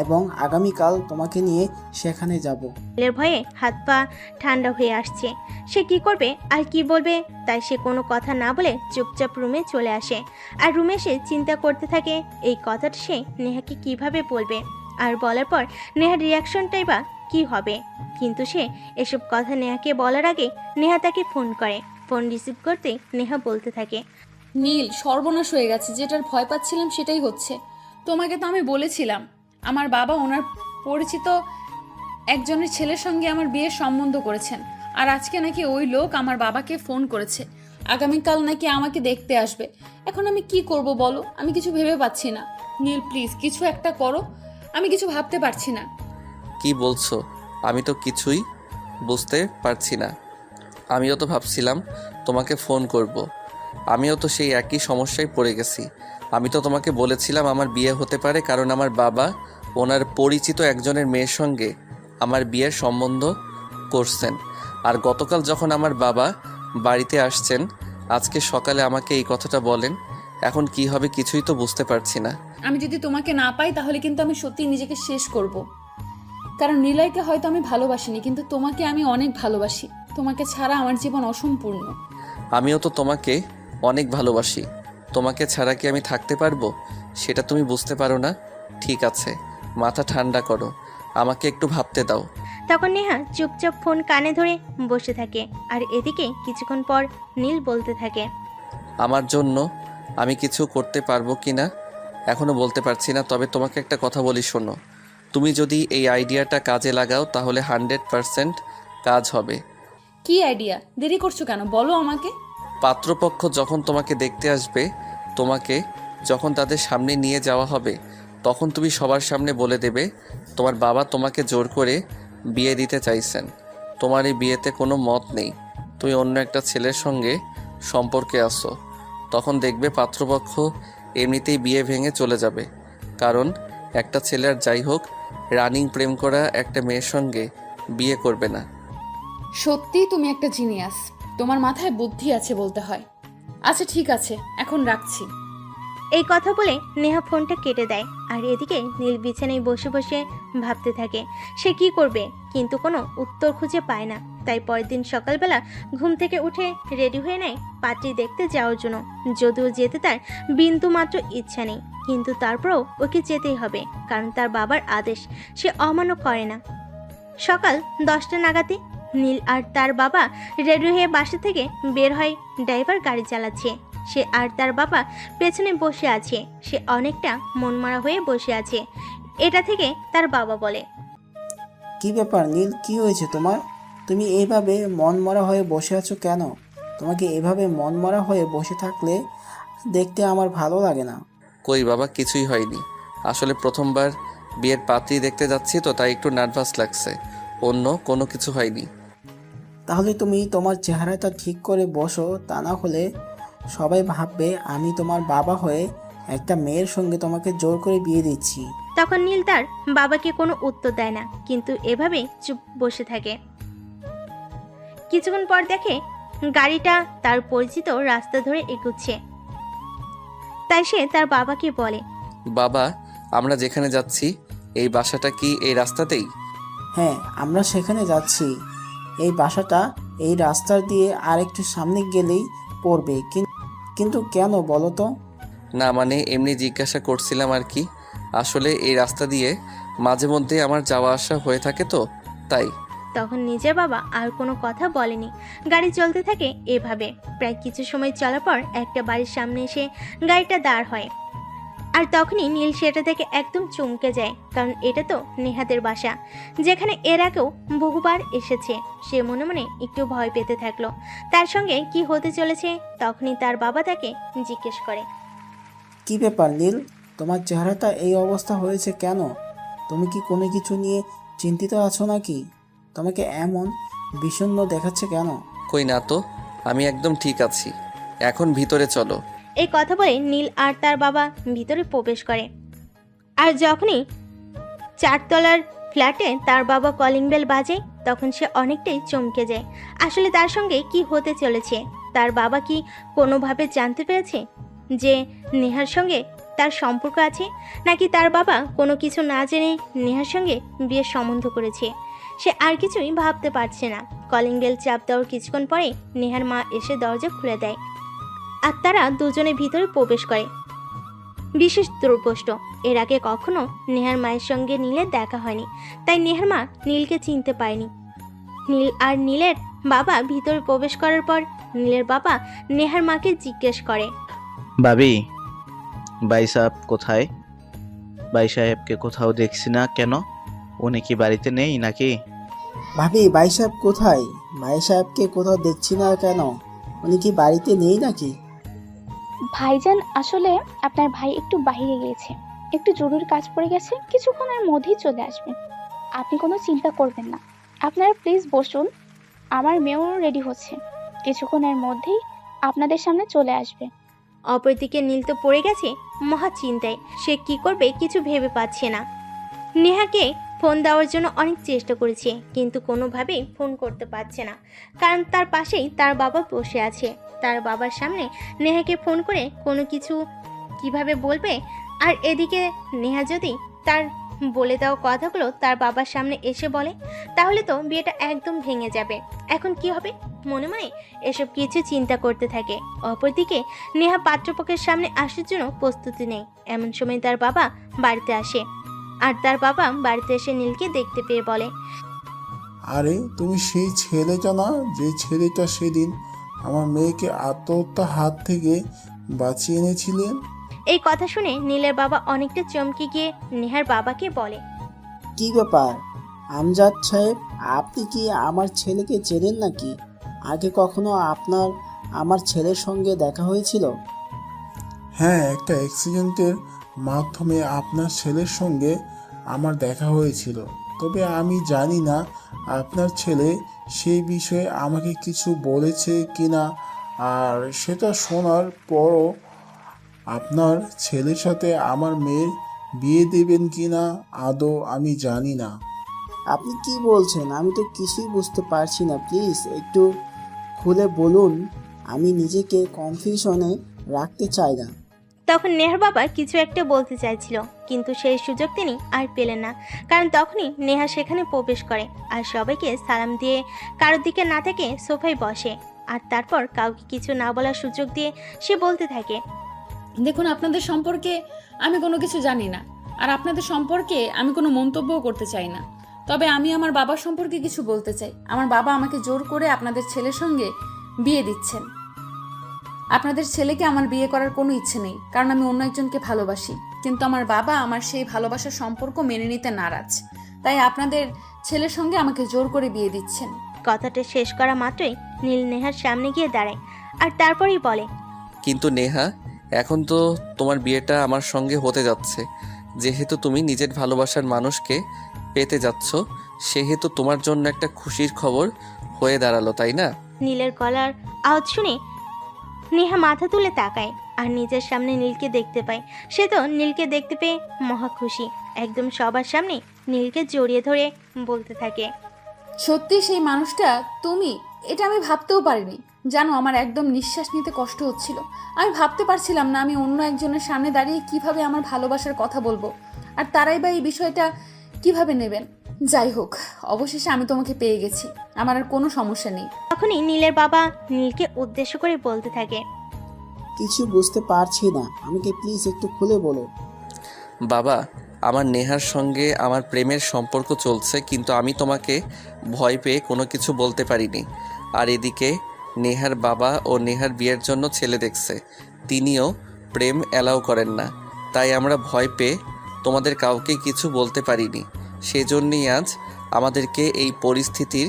এবং আগামীকাল তোমাকে নিয়ে সেখানে যাব। নীলের ভয়ে হাত পা ঠান্ডা হয়ে আসছে। সে কি করবে আর কি বলবে, তাই সে কোনো কথা না বলে চুপচাপ রুমে চলে আসে। আর রুমে এসে চিন্তা করতে থাকে এই কথাটা সে নেহাকে কিভাবে বলবে, আর বলার পর নেহার রিয়াকশনটাই বা কি হবে। কিন্তু সে এসব কথা নেহাকে বলার আগে নেহা তাকে ফোন করে। ফোন রিসিভ করতে নেহা বলতে থাকে, নীল, সর্বনাশ হয়ে গেছে। যেটার ভয় পাচ্ছিলাম সেটাই হচ্ছে। তোমাকে তো আমি বলেছিলাম আমার বাবা ওনার পরিচিত একজনের ছেলের সঙ্গে আমার বিয়ের সম্বন্ধ করেছেন, আর আজকে নাকি ওই লোক আমার বাবাকে ফোন করেছে, আগামীকাল নাকি আমাকে দেখতে আসবে। এখন আমি কি করব বলো? আমি কিছু ভেবে পাচ্ছি না। নীল প্লিজ কিছু একটা করো, আমি কিছু ভাবতে পারছি না। কি বলছো? আমি তো কিছুই বুঝতে পারছি না। আমিও তো ভাবছিলাম তোমাকে ফোন করব। আমিও তো সেই একই সমস্যায় পড়ে গেছি। আমি তো তোমাকে বলেছিলাম আমার বিয়ে হতে পারে, কারণ আমার বাবা ওনার পরিচিত একজনের মেয়ের সঙ্গে আমার বিয়ের সম্বন্ধ করছেন। আর গতকাল যখন আমার বাবা বাড়িতে আসছেন, আজকে সকালে আমাকে এই কথাটা বলেন। এখন কি হবে কিছুই তো বুঝতে পারছি না। আমি যদি তোমাকে না পাই তাহলে কিন্তু আমি সত্যি নিজেকে শেষ করব। কারণ নিলয়কে হয়তো আমি ভালোবাসিনি, কিন্তু তোমাকে আমি অনেক ভালোবাসি। তোমাকে ছাড়া আমার জীবন অসম্পূর্ণ। আমিও তো তোমাকে অনেক ভালোবাসি। তোমাকে ছাড়া কি আমি থাকতে পারবো? সেটা তুমি বুঝতে পারো না। ঠিক আছে, মাথা ঠান্ডা করো, আমাকে একটু ভাবতে দাও। তখন নেহা চুপচাপ ফোন কানে ধরে বসে থাকে। আর এদিকে কিছুক্ষণ পর নীল বলতে থাকে, আমার জন্য আমি কিছু করতে পারবো কি না এখনও বলতে পারছি না, তবে তোমাকে একটা কথা বলি, শোনো। তুমি যদি এই আইডিয়াটা কাজে লাগাও তাহলে 100% কাজ হবে। কি আইডিয়া? দেরি করছো কেন, বলো আমাকে। পাত্রপক্ষ যখন তোমাকে দেখতে আসবে, তোমাকে যখন তাদের সামনে নিয়ে যাওয়া হবে, তখন তুমি সবার সামনে বলে দেবে তোমার বাবা তোমাকে জোর করে বিয়ে দিতে চাইছেন। তোমার এই বিয়েতে কোনো মত নেই, তুমি অন্য একটা ছেলের সঙ্গে সম্পর্কে আসো। তখন দেখবে পাত্রপক্ষ এমনিতেই বিয়ে ভেঙে চলে যাবে, কারণ একটা ছেলে আর যাই হোক রানিং প্রেম করা একটা মেয়ের সঙ্গে বিয়ে করবে না। সত্যিই তুমি একটা জিনিয়াস, তোমার মাথায় বুদ্ধি আছে বলতে হয়। আচ্ছা ঠিক আছে, এখন রাখছি। এই কথা বলে নেহা ফোনটা কেটে দেয়। আর এদিকে নীল বিছানায় বসে বসে ভাবতে থাকে সে কি করবে, কিন্তু কোনো উত্তর খুঁজে পায় না। তাই পরের দিন সকালবেলা ঘুম থেকে উঠে রেডি হয়ে নেয় পাত্রী দেখতে যাওয়ার জন্য। যদিও যেতে তার বিন্দু মাত্র ইচ্ছা নেই, কিন্তু তারপরেও ওকে যেতেই হবে, কারণ তার বাবার আদেশ সে অমান্য করে না। সকাল 10টা নাগাদে নীল আর তার বাবা রেডি হয়ে বাসা থেকে বের হয়। ড্রাইভার গাড়ি চালাচ্ছে, সে আর তার বাবা পেছনে বসে আছে। সে অনেকটা মনমরা হয়ে বসে আছে। এটা থেকে তার বাবা বলে, কি ব্যাপার নীল, কি হয়েছে তোমার? তুমি এইভাবে মনমরা হয়ে বসে আছো কেন? তোমাকে এভাবে মনমরা হয়ে বসে থাকলে দেখতে আমার ভালো লাগে না। কই বাবা, কিছুই হয়নি। আসলে প্রথমবার বিয়ের পাত্রী দেখতে যাচ্ছি তো, তাই একটু নার্ভাস লাগছে, অন্য কোনো কিছু হয়নি। তাহলে তুমি তোমার চেহারাটা ঠিক করে বসো, তা না হলে সবাই ভাববে আমি তোমার বাবা হয়ে একটা মেয়ের সঙ্গে তোমাকে জোর করে বিয়ে দিচ্ছি। তখন নীল তার বাবাকে কোনো উত্তর দেয় না, কিন্তু এভাবে চুপ বসে থাকে। কিছুক্ষণ পর দেখে গাড়িটা তার পরিচিত রাস্তা ধরে এগুচ্ছে। তাই সে তার বাবাকে বলে, বাবা, আমরা যেখানে যাচ্ছি এই বাসাটা কি এই রাস্তাতেই? হ্যাঁ, আমরা সেখানে যাচ্ছি। এই বাসাটা এই রাস্তা দিয়ে আর একটু সামনে গেলেই পড়বে। কিন্তু কেন বলো তো? না মানে এমনি জিজ্ঞাসা করছিলাম আর কি। আসলে এই রাস্তা দিয়ে মাঝে মধ্যে আমার যাওয়া আসা হয়ে থাকে তো তাই। তখন নিজের বাবা আর কোনো কথা বলেনি। গাড়ি চলতে থাকে এভাবে। প্রায় কিছু সময় চলার পর একটা বাড়ির সামনে এসে গাড়িটা দাঁড় হয়। আর তখনই নীল সেটা থেকে একদম চমকে যায়, কারণ এটা তো নেহাদের বাসা, যেখানে এর আগেও বহুবার এসেছে। সে মনে মনে একটু ভয় পেতে থাকলো তার সঙ্গে কি হতে চলেছে। তখনই তার বাবা তাকে জিজ্ঞেস করে, কি ব্যাপার নীল, তোমার চেহারাটা এই অবস্থা হয়েছে কেন? তুমি কি কোনো কিছু নিয়ে চিন্তিত আছো নাকি? তোমাকে এমন বিষণ্ণ দেখাচ্ছে কেন? কই না তো, আমি একদম ঠিক আছি। এখন ভিতরে চলো। এই কথা বলে নীল আর তার বাবা ভিতরে প্রবেশ করে। আর যখনই 4 তলার ফ্ল্যাটে তার বাবা কলিং বেল বাজে, তখন সে অনেকটাই চমকে যায়। আসলে তার সঙ্গে কি হতে চলেছে? তার বাবা কি কোনোভাবে জানতে পেরেছে যে নেহার সঙ্গে তার সম্পর্ক আছে, নাকি তার বাবা কোনো কিছু না জেনে নেহার সঙ্গে বিয়ের সম্বন্ধ করেছে? সে আর কিছুই ভাবতে পারছে না। কলিং বেল চাপ দেওয়ার কিছুক্ষণ পরে নেহার মা এসে দরজা খুলে দেয় আর তারা দুজনে ভিতরে প্রবেশ করে। বিশেষ দুর্গষ্ট, এর আগে কখনো নেহার মায়ের সঙ্গে নীলের দেখা হয়নি, তাই নেহার মা নীলকে চিনতে পারেনি। নীল আর নীলের বাবা ভিতরে প্রবেশ করার পর নীলের বাবা নেহার মাকে জিজ্ঞেস করে, ভাবি, ভাই সাহেব কোথায়? ভাই সাহেবকে কোথাও দেখছি না কেন? উনি কি বাড়িতে নেই নাকি? ভাবি, ভাই সাহেব কোথায়? ভাই সাহেবকে কোথাও দেখছি না কেন? উনি কি বাড়িতে নেই নাকি? ভাইজান, আসলে আপনার ভাই একটু বাইরে গিয়েছে, একটু জরুরি কাজ পড়ে গেছে, কিছুক্ষণের মধ্যেই চলে আসবে। আপনি কোনো চিন্তা করবেন না, আপনারা প্লিজ বসুন। আমার মেয়েও রেডি হচ্ছে, কিছুক্ষণের মধ্যেই আপনাদের সামনে চলে আসবে। অপরদিকে নীল তো পড়ে গেছে মহা চিন্তায়। সে কি করবে কিছু ভেবে পাচ্ছে না। নেহাকে ফোন দেওয়ার জন্য অনেক চেষ্টা করেছে, কিন্তু কোনোভাবেই ফোন করতে পারছে না, কারণ তার পাশেই তার বাবা বসে আছে। তার বাবার সামনে নেহাকে ফোন করে কোনো কিছু কিভাবে বলবে? আর এদিকে নেহা যদি তার বলে দেওয়া কথাগুলো তার বাবার সামনে এসে বলে, তাহলে তো বিয়েটা একদম ভেঙে যাবে। এখন কি হবে? মনে মনে এসব কিছু চিন্তা করতে থাকে। অপরদিকে নেহা পাত্রপক্ষের সামনে আসার জন্য প্রস্তুতি নেই। এমন সময় তার বাবা বাড়িতে আসে, আর তার বাবা বাড়িতে এসে নীলকে দেখতে পেয়ে বলে, আরে তুমি সেই ছেলেটা না, যে ছেলেটা সেদিন আমার মেয়েকে আত্মহত্যা হাত থেকে বাঁচিয়ে এনেছিলেন? এই কথা শুনে নীলের বাবা অনেকটা চমকে গিয়ে নেহার বাবাকে বলে, কি ব্যাপার আমজাদ সাহেব, আপনি কি আমার ছেলেকে চেনেন নাকি? আগে কখনো আমার ছেলের সঙ্গে দেখা হয়েছিল? হ্যাঁ, একটা অ্যাক্সিডেন্টের মাধ্যমে আপনার ছেলের সঙ্গে আমার দেখা হয়েছিল। তবে আমি জানি না আপনার ছেলে সেই বিষয়ে আমাকে কিছু বলেছে কিনা, আর সেটা শোনার পরও আপনার ছেলের সাথে আমার মেয়ের বিয়ে দেবেন কিনা আদৌ আমি জানি না। আপনি কি বলছেন? আমি তো কিছুই বুঝতে পারছি না। প্লিজ একটু খুলে বলুন, আমি নিজেকে কনফিউশনে রাখতে চাই না। তখন নেহার বাবা কিছু একটা বলতে চাইছিল, কিন্তু সেই সুযোগ তিনি আর পেলেন না, কারণ তখনই নেহা সেখানে প্রবেশ করে আর সবাইকে সালাম দিয়ে কারোর দিকে না থেকে সোফায় বসে। আর তারপর কাউকে কিছু না বলার সুযোগ দিয়ে সে বলতে থাকে, দেখুন, আপনাদের সম্পর্কে আমি কোনো কিছু জানি না, আর আপনাদের সম্পর্কে আমি কোনো মন্তব্যও করতে চাই না। তবে আমি আমার বাবার সম্পর্কে কিছু বলতে চাই। আমার বাবা আমাকে জোর করে আপনাদের ছেলের সঙ্গে বিয়ে দিচ্ছেন। আপনাদের ছেলেকে আমার বিয়ে করার কোনো ইচ্ছে নেই, কারণ আমি অন্য একজনকে ভালোবাসি। কিন্তু আমার বাবা আমার সেই ভালোবাসার সম্পর্ক মেনে নিতে নারাজ, তাই আপনাদের ছেলের সঙ্গে আমাকে জোর করে বিয়ে দিচ্ছেন। কথাটা শেষ করা মাত্রই নীল নেহার সামনে গিয়ে দাঁড়ায় আর তারপরেই বলে, কিন্তু নেহা, এখন তো তোমার বিয়েটা আমার সঙ্গে হতে যাচ্ছে। যেহেতু তুমি নিজের ভালোবাসার মানুষকে পেতে যাচ্ছ, সেহেতু তোমার জন্য একটা খুশির খবর হয়ে দাঁড়ালো, তাই না? নীলের গলার আওয়াজ শুনে নেহা মাথা তুলে তাকায় আর নিজের সামনে নীলকে দেখতে পায়। সে তো নীলকে দেখতে পেয়ে মহা খুশি, একদম সবার সামনে নীলকে জড়িয়ে ধরে বলতে থাকে, সত্যি সেই মানুষটা তুমি? এটা আমি ভাবতেও পারিনি। জানো, আমার একদম নিঃশ্বাস নিতে কষ্ট হচ্ছিল। আমি ভাবতে পারছিলাম না আমি অন্য একজনের সামনে দাঁড়িয়ে কিভাবে আমার ভালোবাসার কথা বলবো, আর তারাই বা এই বিষয়টা কিভাবে নেবেন। যাই হোক, অবশেষে আমি তোমাকে পেয়ে গেছি, আমার আর কোনো সমস্যা নেই। তখনই নীলের বাবা নীলকে উদ্দেশ্য করে বলতে থাকে, কিছু বুঝতে পারছি না, আমাকে প্লিজ একটু খুলে বলো। বাবা, আমার নেহার সঙ্গে আমার প্রেমের সম্পর্ক চলছে, কিন্তু আমি তোমাকে ভয় পেয়ে কোনো কিছু বলতে পারিনি। আর এদিকে নেহার বাবা ও নেহার বিয়ের জন্য ছেলে দেখছে, তিনিও প্রেম অ্যালাউ করেন না। তাই আমরা ভয় পেয়ে তোমাদের কাউকে কিছু বলতে পারিনি। সেজন্যই আজ আমাদেরকে এই পরিস্থিতির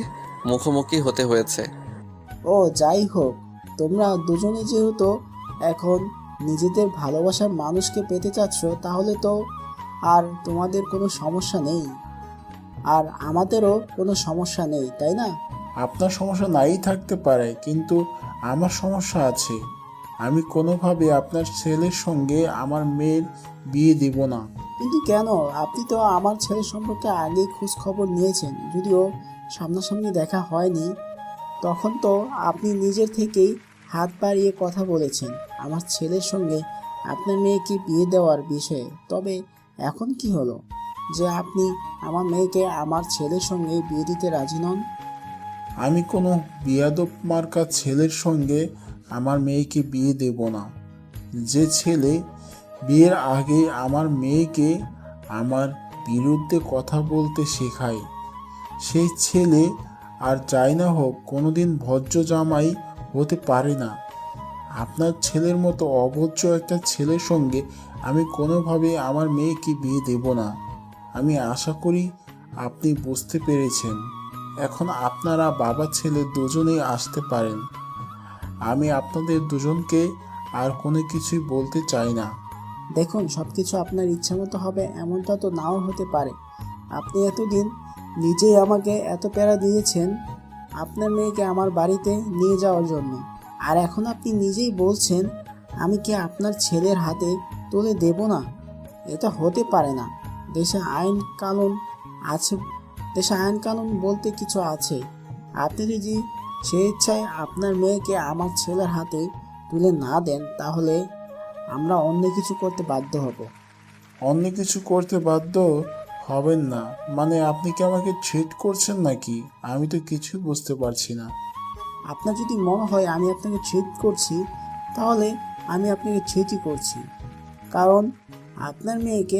মুখোমুখি হতে হয়েছে। ও যাই হোক, তোমরা দুজনে যেহেতু এখন নিজেদের ভালোবাসার মানুষকে পেতে চাচ্ছ, তাহলে তো আর তোমাদের কোনো সমস্যা নেই, আর আমাদেরও কোনো সমস্যা নেই, তাই না? আপনার সমস্যা নাই থাকতে পারে, কিন্তু আমার সমস্যা আছে। আমি কোনোভাবে আপনার ছেলের সঙ্গে আমার মেয়ের বিয়ে দেব না। কিন্তু কেন? আপনি তো আমার ছেলের সম্পর্কে আগেই খোঁজ খবর নিয়েছেন, যদিও সামনাসামনি দেখা হয়নি। তখন তো আপনি নিজের থেকেই হাত বাড়িয়ে কথা বলেছেন আমার ছেলের সঙ্গে আপনার মেয়েকে বিয়ে দেওয়ার বিষয়ে। তবে এখন কি হলো যে আপনি আমার মেয়েকে আমার ছেলের সঙ্গে বিয়ে দিতে রাজি নন? আমি কোনো বিয়াদব মার্কা ছেলের সঙ্গে আমার মেয়েকে বিয়ে দেব না। যে ছেলে বিয়ের আগে আমার মেয়েকে আমার বিরুদ্ধে কথা বলতে শেখায়, সেই ছেলে আর যাই না হোক কোনোদিন ভদ্র জামাই হতে পারে না। আপনার ছেলের মতো অভদ্র একটা ছেলের সঙ্গে আমি কোনোভাবে আমার মেয়েকে বিয়ে দেব না। আমি আশা করি আপনি বুঝতে পেরেছেন। এখন আপনারা বাবা ছেলে দুজনেই আসতে পারেন। আমি আপনাদের দুজনকে আর কোনো কিছুই বলতে চাই না। দেখুন, সব কিছু আপনার ইচ্ছা মতো হবে এমনটা তো নাও হতে পারে। আপনি এতদিন নিজেই আমাকে এত প্যারা দিয়েছেন আপনার মেয়েকে আমার বাড়িতে নিয়ে যাওয়ার জন্য, আর এখন আপনি নিজেই বলছেন আমি কি আপনার ছেলের হাতে তুলে দেব না? এটা হতে পারে না। দেশে আইন কানুন আছে, দেশে আইন কানুন বলতে কিছু আছে। আপনি যদি স্বেচ্ছায় আপনার মেয়েকে আমার ছেলের হাতে তুলে না দেন, তাহলে আমরা অন্য কিছু করতে বাধ্য হব। অন্য কিছু করতে বাধ্য হবেন না মানে আপনি কি আমাকে ট্রিট করছেন নাকি? আমি তো কিছু বুঝতে পারছি না। আপনার যদি মনে হয় আমি আপনাকে ট্রিট করছি, তাহলে আমি আপনাকে ট্রিটই করছি। কারণ আপনার মেয়েকে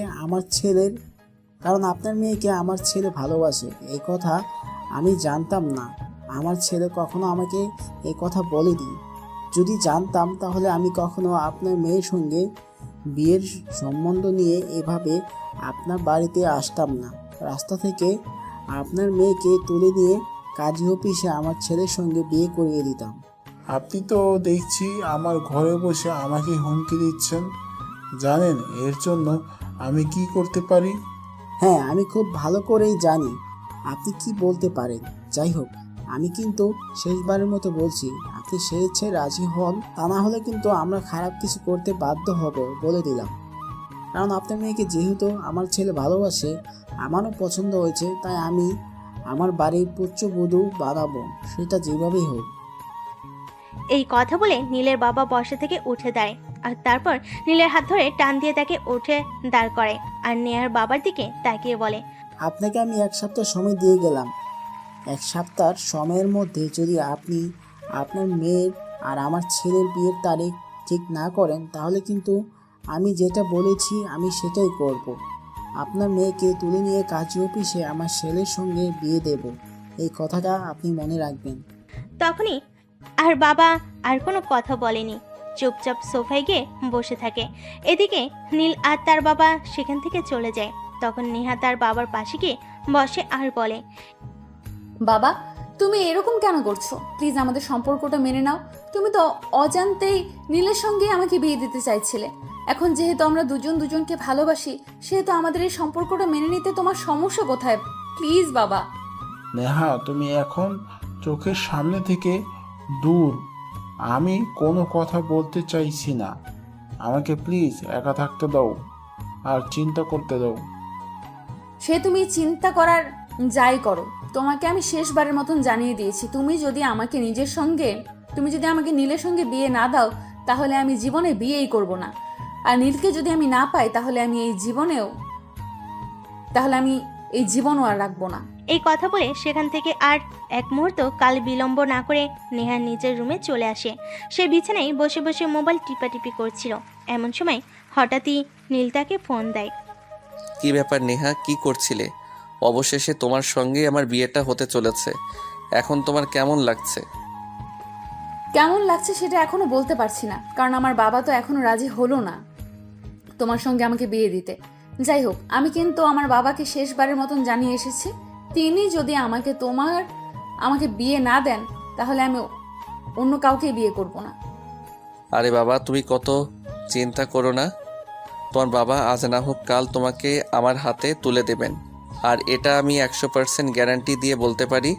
আমার ছেলে ভালোবাসে, এই কথা আমি জানতাম না। আমার ছেলে কখনো আমাকে এই কথা বলেনি। যদি জানতাম তাহলে আমি কখনো আপনার মেয়ের সঙ্গে বিয়ের সম্বন্ধ নিয়ে এভাবে আপনার বাড়িতে আসতাম না। রাস্তা থেকে আপনার মেয়েকে তুলে নিয়ে কাজী অফিসে আমার ছেলের সঙ্গে বিয়ে করিয়ে দিতাম। আপনি তো দেখছি আমার ঘরে বসে আমাকে হুমকি দিচ্ছেন। জানেন এর জন্য আমি কি করতে পারি? হ্যাঁ, আমি খুব ভালো করেই জানি আপনি কি বলতে পারেন। যাই হোক, আমি কিন্তু শেষবারের মতো বলছি, আপনি স্বেচ্ছায় রাজি হন, তা না হলে কিন্তু আমরা খারাপ কিছু করতে বাধ্য হব, বলে দিলাম। কারণ আপনার মেয়েকে যেহেতু আমার ছেলে ভালোবাসে, আমারও পছন্দ হয়েছে, তাই আমি আমার বাড়ির পুত্রবধূ বানাবো, সেটা যেভাবেই হোক। এই কথা বলে নীলের বাবা বসা থেকে উঠে দাঁড়ায়, আর তারপর নীলের হাত ধরে টান দিয়ে তাকে উঠে দাঁড় করায়, আর নেহার বাবার দিকে তাকিয়ে বলে, আপনাকে আমি 1 সপ্তাহ সময় দিয়ে গেলাম। 1 সপ্তাহের সময়ের মধ্যে যদি আপনি আপনার মেয়ের আর আমার ছেলের বিয়ের তারিখ ঠিক না করেন, তাহলে কিন্তু আমি যেটা বলেছি আমি সেটাই করব। আপনার মেয়েকে তুলে নিয়ে কাজী অফিসে আমার ছেলের সঙ্গে বিয়ে দেব, এই কথাটা আপনি মনে রাখবেন। তখনই আর বাবা আর কোনো কথা বলেনি, চুপচাপ সোফায় গিয়ে বসে থাকে। এদিকে নীল আর তার বাবা সেখান থেকে চলে যায়। তখন নেহা তার বাবার পাশে গিয়ে বসে আর বলে, বাবা, তুমি এরকম কেন করছো? প্লিজ আমাদের সম্পর্কটা মেনে নাও। তুমি তো অজান্তেই নীলের সঙ্গে আমাকে বিয়ে দিতে চাইছিলে। এখন যেহেতু আমরা দুজন দুজনকে ভালোবাসি, সেহেতু আমাদের এই সম্পর্কটা মেনে নিতে তোমার সমস্যা কোথায়? প্লিজ বাবা। নেহা, তুমি এখন চোখের সামনে থেকে দূর। আমি কোনো কথা বলতে চাইছি না। আমাকে প্লিজ একা থাকতে দাও আর চিন্তা করতে দাও। সে তুমি চিন্তা করার যাই করো, তোমাকে আমি শেষবারের মতন জানিয়ে দিয়েছি, তুমি যদি আমাকে নীলের সঙ্গে বিয়ে না দাও তাহলে আমি জীবনে বিয়েই করব না। আর নীলকে যদি আমি না পাই তাহলে আমি এই জীবনও আর রাখবো না। এই কথা বলে সেখান থেকে আর এক মুহূর্ত কাল বিলম্ব না করে নেহা নিজের রুমে চলে আসে। সে বিছানায় বসে বসে মোবাইল টিপাটিপি করছিল। এমন সময় হঠাৎই নীল তাকে ফোন দেয়। কি ব্যাপার নেহা, কি করছিলে? অবশেষে তোমার সঙ্গে আমার বিয়েটা হতে চলেছে, এখন তোমার কেমন লাগছে? কেমন লাগছে সেটা এখনো বলতে পারছি না, কারণ আমার বাবা তো এখনো রাজি হলো না তোমার সঙ্গে আমাকে বিয়ে দিতে। যাই হোক, আমি কিন্তু আমার বাবাকে শেষবারের মতন জানিয়ে এসেছি, তিনি যদি আমাকে বিয়ে না দেন তাহলে আমি অন্য কাউকে বিয়ে করব না। আরে বাবা, তুমি কত চিন্তা করো না। তোমার বাবা আজ না হোক কাল তোমাকে আমার হাতে তুলে দেবেন, আর এটা আমি 100% গ্যারান্টি দিয়ে বলতে পারি।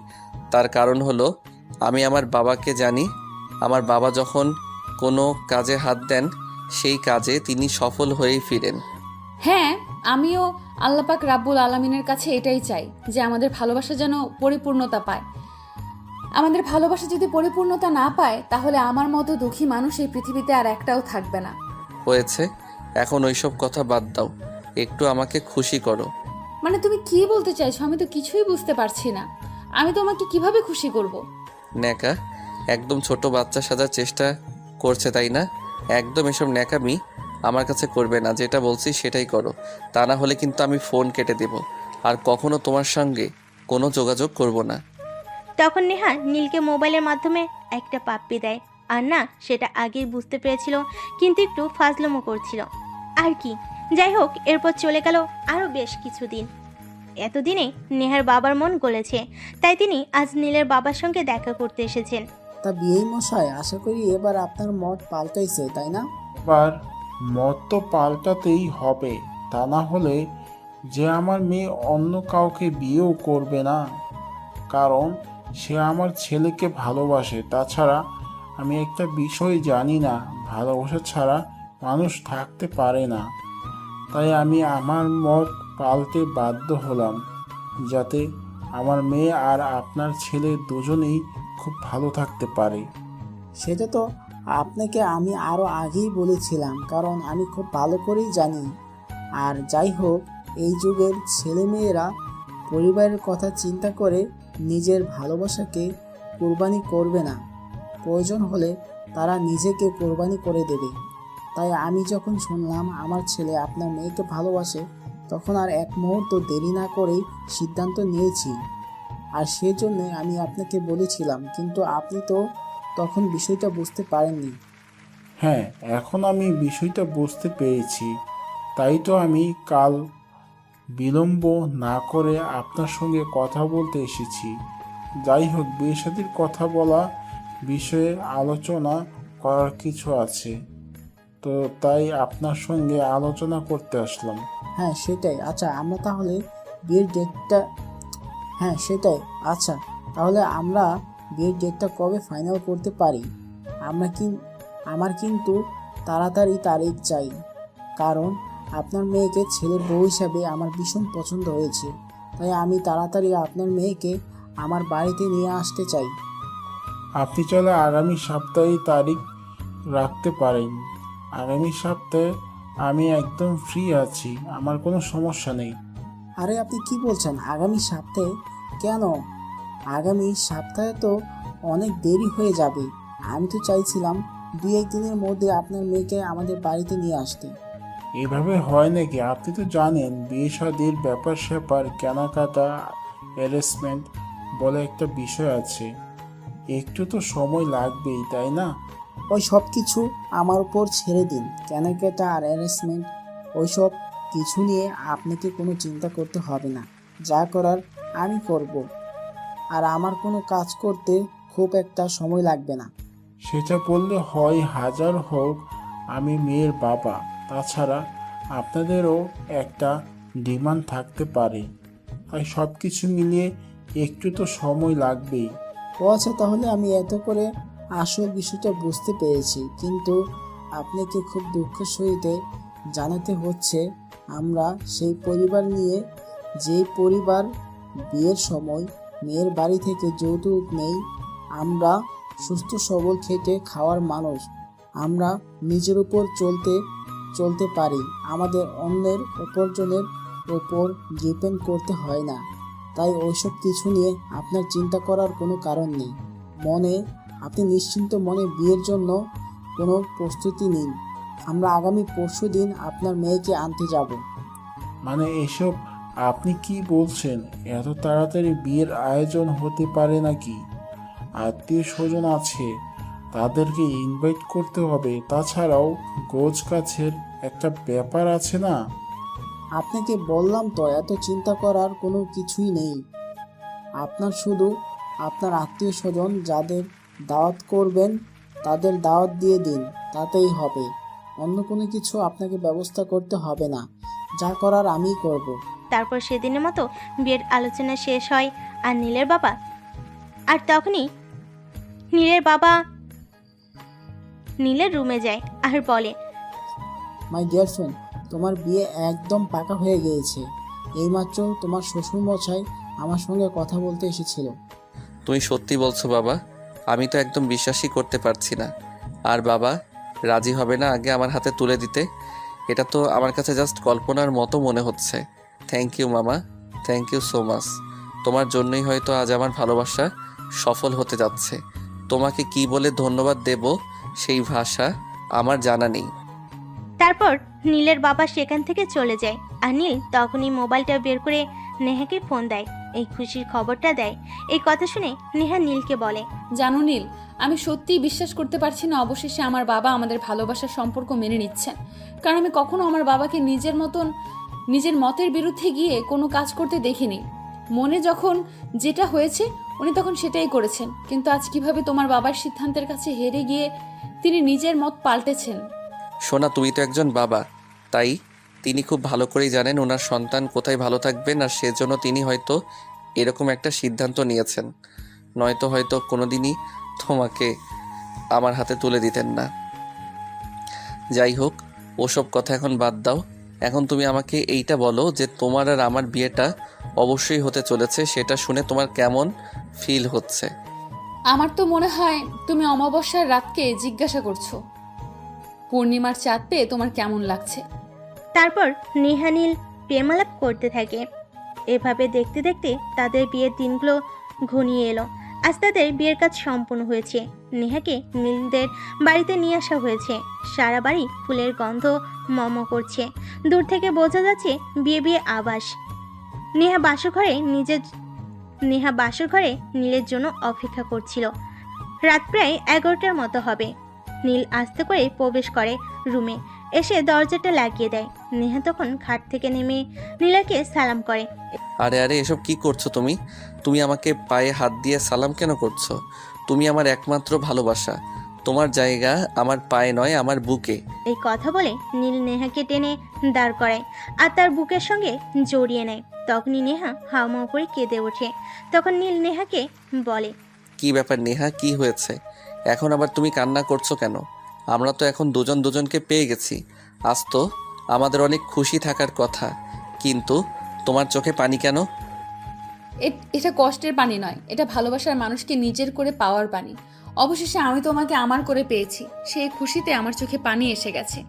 তার কারণ হলো আমি আমার বাবাকে জানি। আমার বাবা যখন কোনো কাজে হাত দেন সেই কাজে তিনি সফল হয়েই ফিরেন। হ্যাঁ, আমিও আল্লাহ পাক রাব্বুল আলামিনের কাছে এটাই চাই যে আমাদের ভালোবাসা যেন পরিপূর্ণতা পায়। আমাদের ভালোবাসা যদি পরিপূর্ণতা না পায় তাহলে আমার মতো দুঃখী মানুষ এই পৃথিবীতে আর একটাও থাকবে না। হয়েছে, এখন ওইসব কথা বাদ দাও, একটু আমাকে খুশি করো। মানে তুমি কি বলতে চাইছো? আমি তো কিছুই বুঝতে পারছি না। আমি তোমাকে কিভাবে খুশি করব? ন্যাকা একদম ছোট বাচ্চা সাজার চেষ্টা করছে, তাই না? একদম এসব ন্যাকামি আমার কাছে করবে না, যেটা বলছি সেটাই করো, তা না হলে কিন্তু আমি ফোন কেটে দেব আর কখনো তোমার সঙ্গে কোনো যোগাযোগ করব না। তখন নেহা নীলকে মোবাইলের মাধ্যমে একটা পাপ্পি দেয়। আর না, সেটা আগেই বুঝতে পেরেছিল, কিন্তু একটু ফাজলামো করছিল আর কি। যাই হোক, এরপর চলে গেল আরও বেশ কিছুদিন। এতদিনে নেহার বাবার মন গলেছে, তাই তিনি আজ নীলের বাবার সঙ্গে দেখা করতে এসেছেন। তা বিয়েই মশাই, আশা করি এবার আপনার মত পাল্টাইছে, তাই না? এবার মত তো পাল্টাতেই হবে, তা না হলে যে আমার মেয়ে অন্য কাউকে বিয়েও করবে না, কারণ সে আমার ছেলেকে ভালোবাসে। তাছাড়া আমি একটা বিষয় জানি না, ভালোবাসা ছাড়া মানুষ থাকতে পারে না। তাই আমি আমার মত পাল্টে বাধ্য হলাম, যাতে আমার মেয়ে আর আপনার ছেলে দুজনেই খুব ভালো থাকতে পারে। সেটা তো আপনাকে আমি আরও আগেই বলেছিলাম, কারণ আমি খুব ভালো করেই জানি। আর যাই হোক, এই যুগের ছেলেমেয়েরা পরিবারের কথা চিন্তা করে নিজের ভালোবাসাকে কোরবানি করবে না, প্রয়োজন হলে তারা নিজেকে কোরবানি করে দেবে। তাই আমি যখন শুনলাম আমার ছেলে আপনার মেয়েকে ভালোবাসে, তখন আর এক মুহূর্ত দেরি না করেই সিদ্ধান্ত নিয়েছি। আর সেজন্য আমি আপনাকে বলেছিলাম, কিন্তু আপনি তো তখন বিষয়টা বুঝতে পারেননি। হ্যাঁ, এখন আমি বিষয়টা বুঝতে পেরেছি, তাই তো আমি কাল বিলম্ব না করে আপনার সঙ্গে কথা বলতে এসেছি। যাই হোক, বিয়ে শাদীর কথা বলা বিষয়ে আলোচনা করার কিছু আছে, তো তাই আপনার সঙ্গে আলোচনা করতে আসলাম। হ্যাঁ সেটাই, আচ্ছা আমরা তাহলে বিয়ের ডেটটা তাহলে আমরা বিয়ের ডেটটা কবে ফাইনাল করতে পারি? আমার কিন্তু তাড়াতাড়ি তারিখ চাই, কারণ আপনার মেয়েকে ছেলের বউ হিসাবে আমার ভীষণ পছন্দ হয়েছে। তাই আমি তাড়াতাড়ি আপনার মেয়েকে আমার বাড়িতে নিয়ে আসতে চাই। আপনি চাইলে আগামী সপ্তাহে তারিখ রাখতে পারেন। আগামী সপ্তাহে আমি একদম ফ্রি আছি, আমার কোনো সমস্যা নেই। আরে আপনি কি বলছেন? আগামী সপ্তাহে? কেন? আগামী সপ্তাহে তো অনেক দেরি হয়ে যাবে। আমি তো চাইছিলাম 2-1 দিনের মধ্যে আপনার মেয়েকে আমাদের বাড়িতে নিয়ে আসতে। এভাবে হয় নাকি? আপনি তো জানেন বিয়ে শাদীর ব্যাপার স্যাপার, কেনাকাটা, অ্যারেঞ্জমেন্ট বলে একটা বিষয় আছে, একটু তো সময় লাগবেই, তাই না? ওই সব কিছু আমার উপর ছেড়ে দিন। কেনাকাটা আর অ্যারেঞ্জমেন্ট ওইসব কিছু নিয়ে আপনাকে কোনো চিন্তা করতে হবে না, যা করার আমি করব। আর আমার কোনো কাজ করতে খুব একটা সময় লাগবে না। সেটা বললে হয়, হাজার হোক আমি মেয়ের বাবা। তাছাড়া আপনাদেরও একটা ডিমান্ড থাকতে পারে, তাই সব কিছু মিলিয়ে একটু তো সময় লাগবেই। ও আচ্ছা, তাহলে আমি এত করে আসল বিষয়টা বুঝতে পেরেছি, কিন্তু আপনাকে খুব দুঃখের সহিত জানাতে হচ্ছে, আমরা সেই পরিবার নিয়ে, যেই পরিবার বিয়ের সময় মেয়ের বাড়ি থেকে যৌতুক নেই। আমরা সুস্থ সবল খেটে খাওয়ার মানুষ। আমরা নিজের উপর চলতে পারি। আমাদের অন্যের উপার্জনের ওপর ডিপেন্ড করতে হয় না। তাই ওইসব কিছু নিয়ে আপনার চিন্তা করার কোনো কারণ নেই। আপনি নিশ্চিন্ত মনে বিয়ের জন্য কোনো প্রস্তুতি নিন। আমরা আগামী পরশুদিন আপনার মেয়েকে আনতে যাব। মানে এসব আপনি কি বলছেন? এত তাড়াতাড়ি বিয়ের আয়োজন হতে পারে নাকি? আত্মীয় স্বজন আছে, তাদেরকে ইনভাইট করতে হবে। তাছাড়াও গোছ কাছের একটা ব্যাপার আছে না? আপনাকে বললাম তো, এত চিন্তা করার কোনো কিছুই নেই। আপনার শুধু আপনার আত্মীয় স্বজন যাদের দাওয়াত করবেন তাদের দাওয়াত দিয়ে দিন, তাতেই হবে। অন্য কোনো কিছু আপনাকে ব্যবস্থা করতে হবে না। যা করার আমিই করব। তারপর সেদিনের মতো বিয়ের আলোচনা শেষ হয় আর তখনই নীলের রুমে যায় আর বলে, মাই ডিয়ার ফ্রেন্ড, তোমার বিয়ে একদম পাকা হয়ে গিয়েছে। এইমাত্র তোমার শ্বশুরমশাই আমার সঙ্গে কথা বলতে এসেছিল। তুমি সত্যি বলছো বাবা? আমি তো একদম বিশ্বাসই করতে পারছি না। আর বাবা রাজি হবে না আগে আমার হাতে তুলে দিতে? এটা তো আমার কাছে জাস্ট কল্পনার মতো মনে হচ্ছে। থ্যাংক ইউ মামা, থ্যাংক ইউ সো মাচ। তোমার জন্যই হয়তো আজ আমার ভালোবাসা সফল হতে যাচ্ছে। তোমাকে কি বলে ধন্যবাদ দেব সেই ভাষা আমার জানা নেই। তারপর নীলের বাবা সেখান থেকে চলে যায় আর নীল তখনই মোবাইলটা বের করে নেহাকে ফোন দেয়, এই খুশির খবরটা দেয়। এই কথা শুনে নেহা নীলকে বলে, জানো নীল, আমি সত্যিই বিশ্বাস করতে পারছি না অবশেষে আমার বাবা আমাদের ভালোবাসার সম্পর্ক মেনে নিচ্ছেন। কারণ আমি কখনো আমার বাবাকে নিজের মতের বিরুদ্ধে গিয়ে কোনো কাজ করতে দেখিনি। মনে যখন যেটা হয়েছে উনি তখন সেটাই করেছেন। কিন্তু আজ কিভাবে তোমার বাবার সিদ্ধান্তের কাছে হেরে গিয়ে তিনি নিজের মত পাল্টেছেন। সোনা, তুমি তো একজন বাবা, তাই তিনি খুব ভালো করেই জানেন ওনার সন্তান কোথায় ভালো থাকবেন, আর সেজন্য তিনি হয়তো এরকম একটা সিদ্ধান্ত নিয়েছেন। নয়তো হয়তো কোনোদিনই তোমাকে আমার হাতে তুলে দিতেন না। যাই হোক, ওসব কথা এখন বাদ দাও। এখন তুমি আমাকে এইটা বলো যে তোমার আর আমার বিয়েটা অবশ্যই হতে চলেছে, সেটা শুনে তোমার কেমন ফিল হচ্ছে? আমার তো মনে হয় তুমি অমাবস্যার রাতকে জিজ্ঞাসা করছো পূর্ণিমার চাঁদ পেয়ে তোমার কেমন লাগছে। তারপর নেহা নীল প্রেমালাপ করতে থাকে। এভাবে দেখতে দেখতে তাদের বিয়ের দিনগুলো ঘনিয়ে এলো। আজ তাদের বিয়ের কাজ সম্পূর্ণ হয়েছে। নেহাকে নীলদের বাড়িতে নিয়ে আসা হয়েছে। সারা বাড়ি ফুলের গন্ধ মম করছে। দূর থেকে বোঝা যাচ্ছে বিয়ে আবাস। নেহা বাসর ঘরে নীলের জন্য অপেক্ষা করছিল। রাত প্রায় 11টার মতো হবে। নীল আস্তে করে প্রবেশ করে রুমে, এসে দরজাটা লাগিয়ে দেয়। নেহা তখন খাট থেকে নেমে নীলাকে সালাম করে। আরে আরে, এসব কি করছো তুমি? তুমি আমাকে পায়ে হাত দিয়ে সালাম কেন করছো? তুমি আমার একমাত্র ভালোবাসা। তোমার জায়গা আমার পায়ে নয়, আমার বুকে। এই কথা বলে নীল নেহাকে টেনে দাঁড় করায় আর তার বুকের সঙ্গে জড়িয়ে নেয়। তখনই নেহা হাউমাউ করে কেঁদে ওঠে। তখন নীল নেহাকে বলে, কি ব্যাপার নেহা, কি হয়েছে? এখন আবার তুমি কান্না করছো কেন? আমরা তো এখন দুজন দুজনকে পেয়ে গেছি। আজ তো আমাদের অনেক খুশি থাকার কথা, কিন্তু তোমার চোখে পানি কেন? এটা কষ্টের পানি নয়, এটা ভালোবাসার মানুষকে নিজের করে পাওয়ার পানি। অবশেষে আমি তোমাকে আমার করে পেয়েছি, সেই খুশিতে আমার চোখে পানি এসে গেছে।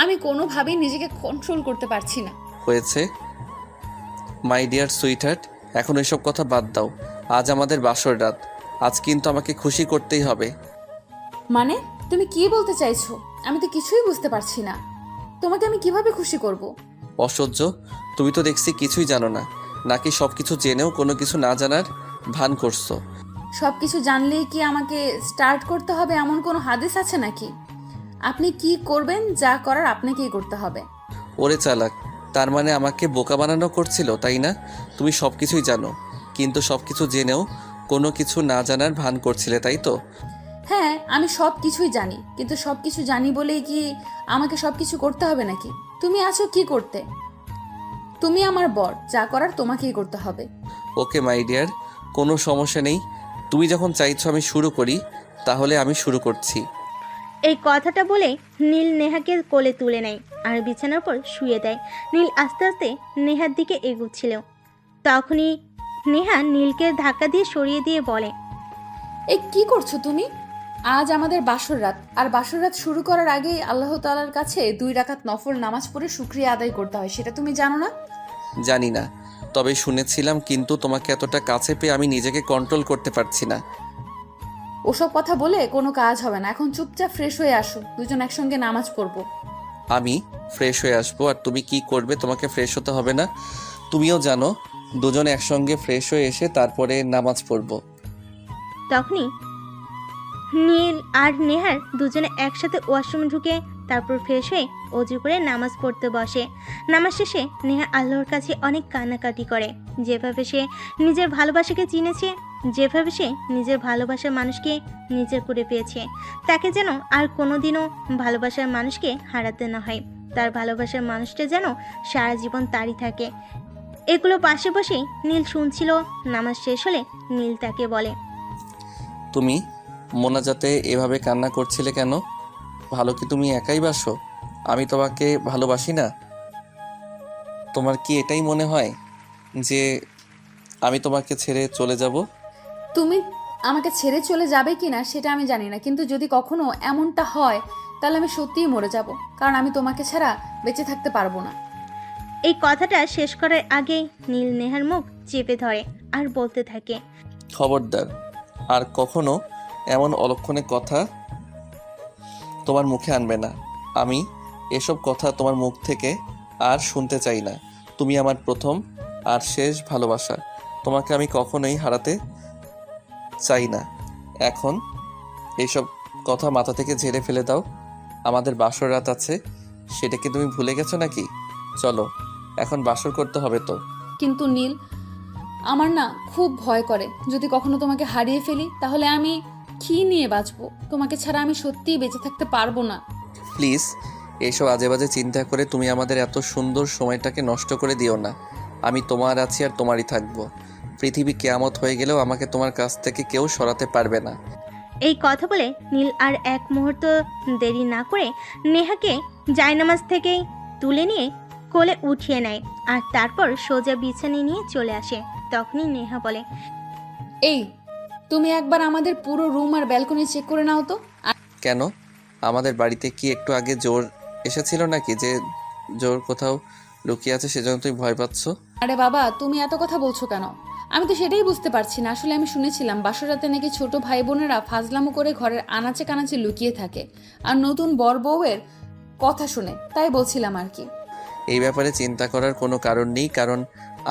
আমি কোনোভাবেই নিজেকে কন্ট্রোল করতে পারছি না। হয়েছে মাই ডিয়ার সুইটহার্ট, এখন এসব কথা বাদ দাও। আজ আমাদের বাসর রাত, আজ কিন্তু আমাকে খুশি করতেই হবে। মানে তুমি কি বলতে চাইছো? আমি তো কিছুই বুঝতে পারছি না। তোমাকে আমি কিভাবে খুশি করব? অসহ্য, তুমি তো দেখছি কিছুই জানো না, নাকি সব কিছু জেনেও কোনো কিছু না জানার ভান করছো? সব কিছু জানলেই কি আমাকে স্টার্ট করতে হবে এমন কোনো হাদিস আছে নাকি? আপনি কি করবেন, যা করার আপনাকেই করতে হবে। ওরে চালাক, তার মানে আমাকে বোকা বানানো করছিল, তাই না? তুমি সব কিছুই জানো, কিন্তু সব কিছু জেনেও কোনো কিছু না জানার ভান করছিলে, তাই তো? হ্যাঁ, আমি সব কিছুই জানি, কিন্তু সব কিছু জানি বলেই কি আমাকে সব কিছু করতে হবে নাকি? তুমি আছো কি করতে? তুমি আমার বর, যা করার তোমাকেই করতে হবে। ওকে মাই ডিয়ার, কোনো সমস্যা নেই। তুমি যখন চাইছো আমি শুরু করি, তাহলে আমি শুরু করছি। এই কথাটা বলে নীল নেহাকে কোলে তুলে নেয় আর বিছানার উপর শুয়ে দেয়। নীল আস্তে আস্তে নেহার দিকে এগুচ্ছিল। তখনই নেহা নীলকে ধাক্কা দিয়ে সরিয়ে দিয়ে বলে, এই কি করছো তুমি? আজ আমাদের বাসর রাত, আর বাসর রাত শুরু করার আগেই আল্লাহ তাআলার কাছে 2 রাকাত নফল নামাজ পড়ে শুকরিয়া আদায় করতে হয়, সেটা তুমি জানো না? জানি না, তবে শুনেছিলাম, কিন্তু তোমাকে এতটা কাছে পেয়ে আমি নিজেকে কন্ট্রোল করতে পারছি না। ওসব কথা বলে কোনো কাজ হবে না, এখন চুপচাপ ফ্রেশ হয়ে আসো, দুজন একসঙ্গে নামাজ পড়বো। আমি ফ্রেশ হয়ে আসবো, আর তুমি কি করবে? তোমাকে ফ্রেশ হতে হবে না? তুমিও জানো, দুজনে একসঙ্গে ফ্রেশ হয়ে এসে তারপরে নামাজ পড়বো। তখনই নীল আর নেহার দুজনে একসাথে ওয়াশরুমে ঢুকে তারপর ফ্রেশ হয়ে অজু করে নামাজ পড়তে বসে। নামাজ শেষে নেহা আল্লাহর কাছে অনেক কান্নাকাটি করে। যেভাবে সে নিজের ভালোবাসাকে চিনেছে, যেভাবে সে নিজের ভালোবাসার মানুষকে নিজের করে পেয়েছে, তাকে যেন আর কোনোদিনও ভালোবাসার মানুষকে হারাতে না হয়। তার ভালোবাসার মানুষটা যেন সারা জীবন তারই থাকে। এগুলো পাশে বসেই নীল শুনছিল। নামাজ শেষ হলে নীল তাকে বলে, তুমি মোনাজাতে এভাবে কান্না করছিলে কেন? ভালো কি তুমি একাই বাসো? আমি তোমাকে ভালোবাসি না? তোমার কি এটাই মনে হয় যে আমি তোমাকে ছেড়ে চলে যাব? তুমি আমাকে ছেড়ে চলে যাবে কিনা সেটা আমি জানি না, কিন্তু যদি কখনো এমনটা হয় তাহলে আমি সত্যিই মরে যাব, কারণ আমি তোমাকে ছাড়া বেঁচে থাকতে পারবো না। এই কথাটা শেষ করার আগেই নীল নেহার মুখ চেপে ধরে আর বলতে থাকে, খবরদার, আর কখনো এমন অলক্ষণে কথা তোমার মুখে আনবে না। আমি এসব কথা তোমার মুখ থেকে আর শুনতে চাই না। তুমি আমার প্রথম আর শেষ ভালোবাসা, তোমাকে আমি কখনোই হারাতে চাই না। এখন এইসব কথা মাথা থেকে ঝেড়ে ফেলে দাও। আমাদের বাসর রাত আছে, সেটা কি তুমি ভুলে গেছো নাকি? চলো, এখন বাসর করতে হবে তো। কিন্তু নীল, আমার না খুব ভয় করে, যদি কখনো তোমাকে হারিয়ে ফেলি তাহলে আমি কি নিয়ে বাঁচবো? তোমাকে ছাড়া আমি সত্যিই বেঁচে থাকতে পারবো না। প্লিজ, এইসব আজে বাজে চিন্তা করে তুমি আমাদের এত সুন্দর সময়টাকে নষ্ট করে দিও না। আমি তোমার আছি আর তোমারই থাকবো। পৃথিবী কেয়ামত হয়ে গেলেও আমাকে তোমার কাছ থেকে কেউ সরাতে পারবে না। এই কথা বলে নীল আর এক মুহূর্ত দেরি না করে নেহাকে জায়নামাজ থেকেই তুলে নিয়ে কোলে উঠিয়ে নেয় আর তারপর সোজা বিছানায় নিয়ে চলে আসে। তখনই নেহা বলে, এই, তুমি একবার আমাদের পুরো রুম আর ব্যালকনি চেক করে নাও তো। কেন? আমাদের বাড়িতে কি একটু আগে জোর এসেছিল নাকি, যে জোর কোথাও লুকিয়ে আছে সেজন্য তুমি ভয় পাচ্ছ? আরে বাবা, তুমি এত কথা বলছো কেন? আমি তো সেটাই বুঝতে পারছি না। আসলে আমি শুনেছিলাম বাসরাতে নাকি ছোট ভাই বোনেরা ফাজলামো করে ঘরের আনাচে কানাচে লুকিয়ে থাকে, আর নতুন বর বউয়ের কথা শুনে, তাই বলছিলাম আর কি। এই ব্যাপারে চিন্তা করার কোনো কারণ নেই, কারণ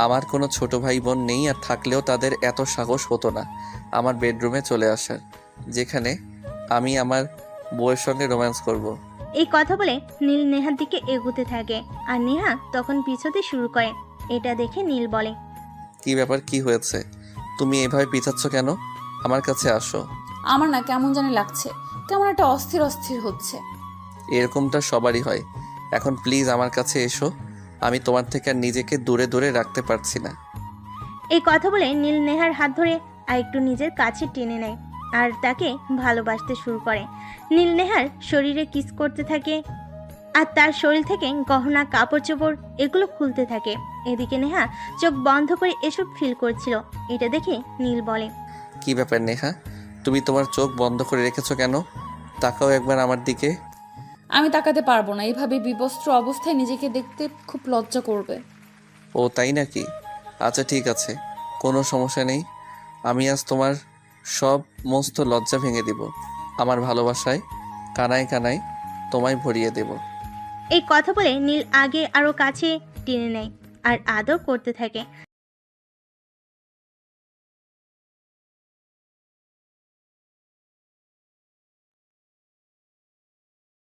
আমার কোনো ছোট ভাই বোন নেই, আর থাকলেও তাদের এত সাহস হতো না আমার বেডরুমে চলে আসার, যেখানে আমি আমার বউয়ের সঙ্গে রোম্যান্স করব। এই কথা বলে নীল নেহার দিকে এগোতে থাকে আর নেহা তখন পিছোতে শুরু করে। এটা দেখে নীল বলে, কি ব্যাপার, কি হয়েছে? তুমি এভাবে পিছাচ্ছ কেন? আমার কাছে আসো। আমার না কেমন জানি লাগছে, কেমন একটা অস্থির অস্থির হচ্ছে। এরকমটা সবারই হয়। এখন প্লিজ আমার কাছে এসো, আমি তোমার থেকে আর নিজেকে দূরে দূরে রাখতে পারছি না। এই কথা বলে নীল নেহার হাত ধরে আর একটু নিজের কাছে টেনে নেয় আর তাকে ভালোবাসতে শুরু করে। নীল নেহার শরীরে কিস করতে থাকে আর তার শরীর থেকে গহনা, কাপড় চোপড় এগুলো খুলতে থাকে। এদিকে নেহা চোখ বন্ধ করে এসব ফিল করছিল। এটা দেখে নীল বলে, কি ব্যাপার নেহা, তুমি তোমার চোখ বন্ধ করে রেখেছো কেন? তাকাও একবার আমার দিকে। আমি তাকাতে পারবো না, এইভাবে বিবস্ত্র অবস্থায় নিজেকে দেখতে খুব লজ্জা করবে। ও তাই নাকি? আচ্ছা ঠিক আছে, কোনো সমস্যা নেই। আমি আজ তোমার সমস্ত লজ্জা ভেঙে দিব। আমার ভালোবাসায় কানায় কানায় তোমায় ভরিয়ে দেব। এই কথা বলে নীল আগে আরো কাছে টেনে নেয় আর আদর করতে থাকে।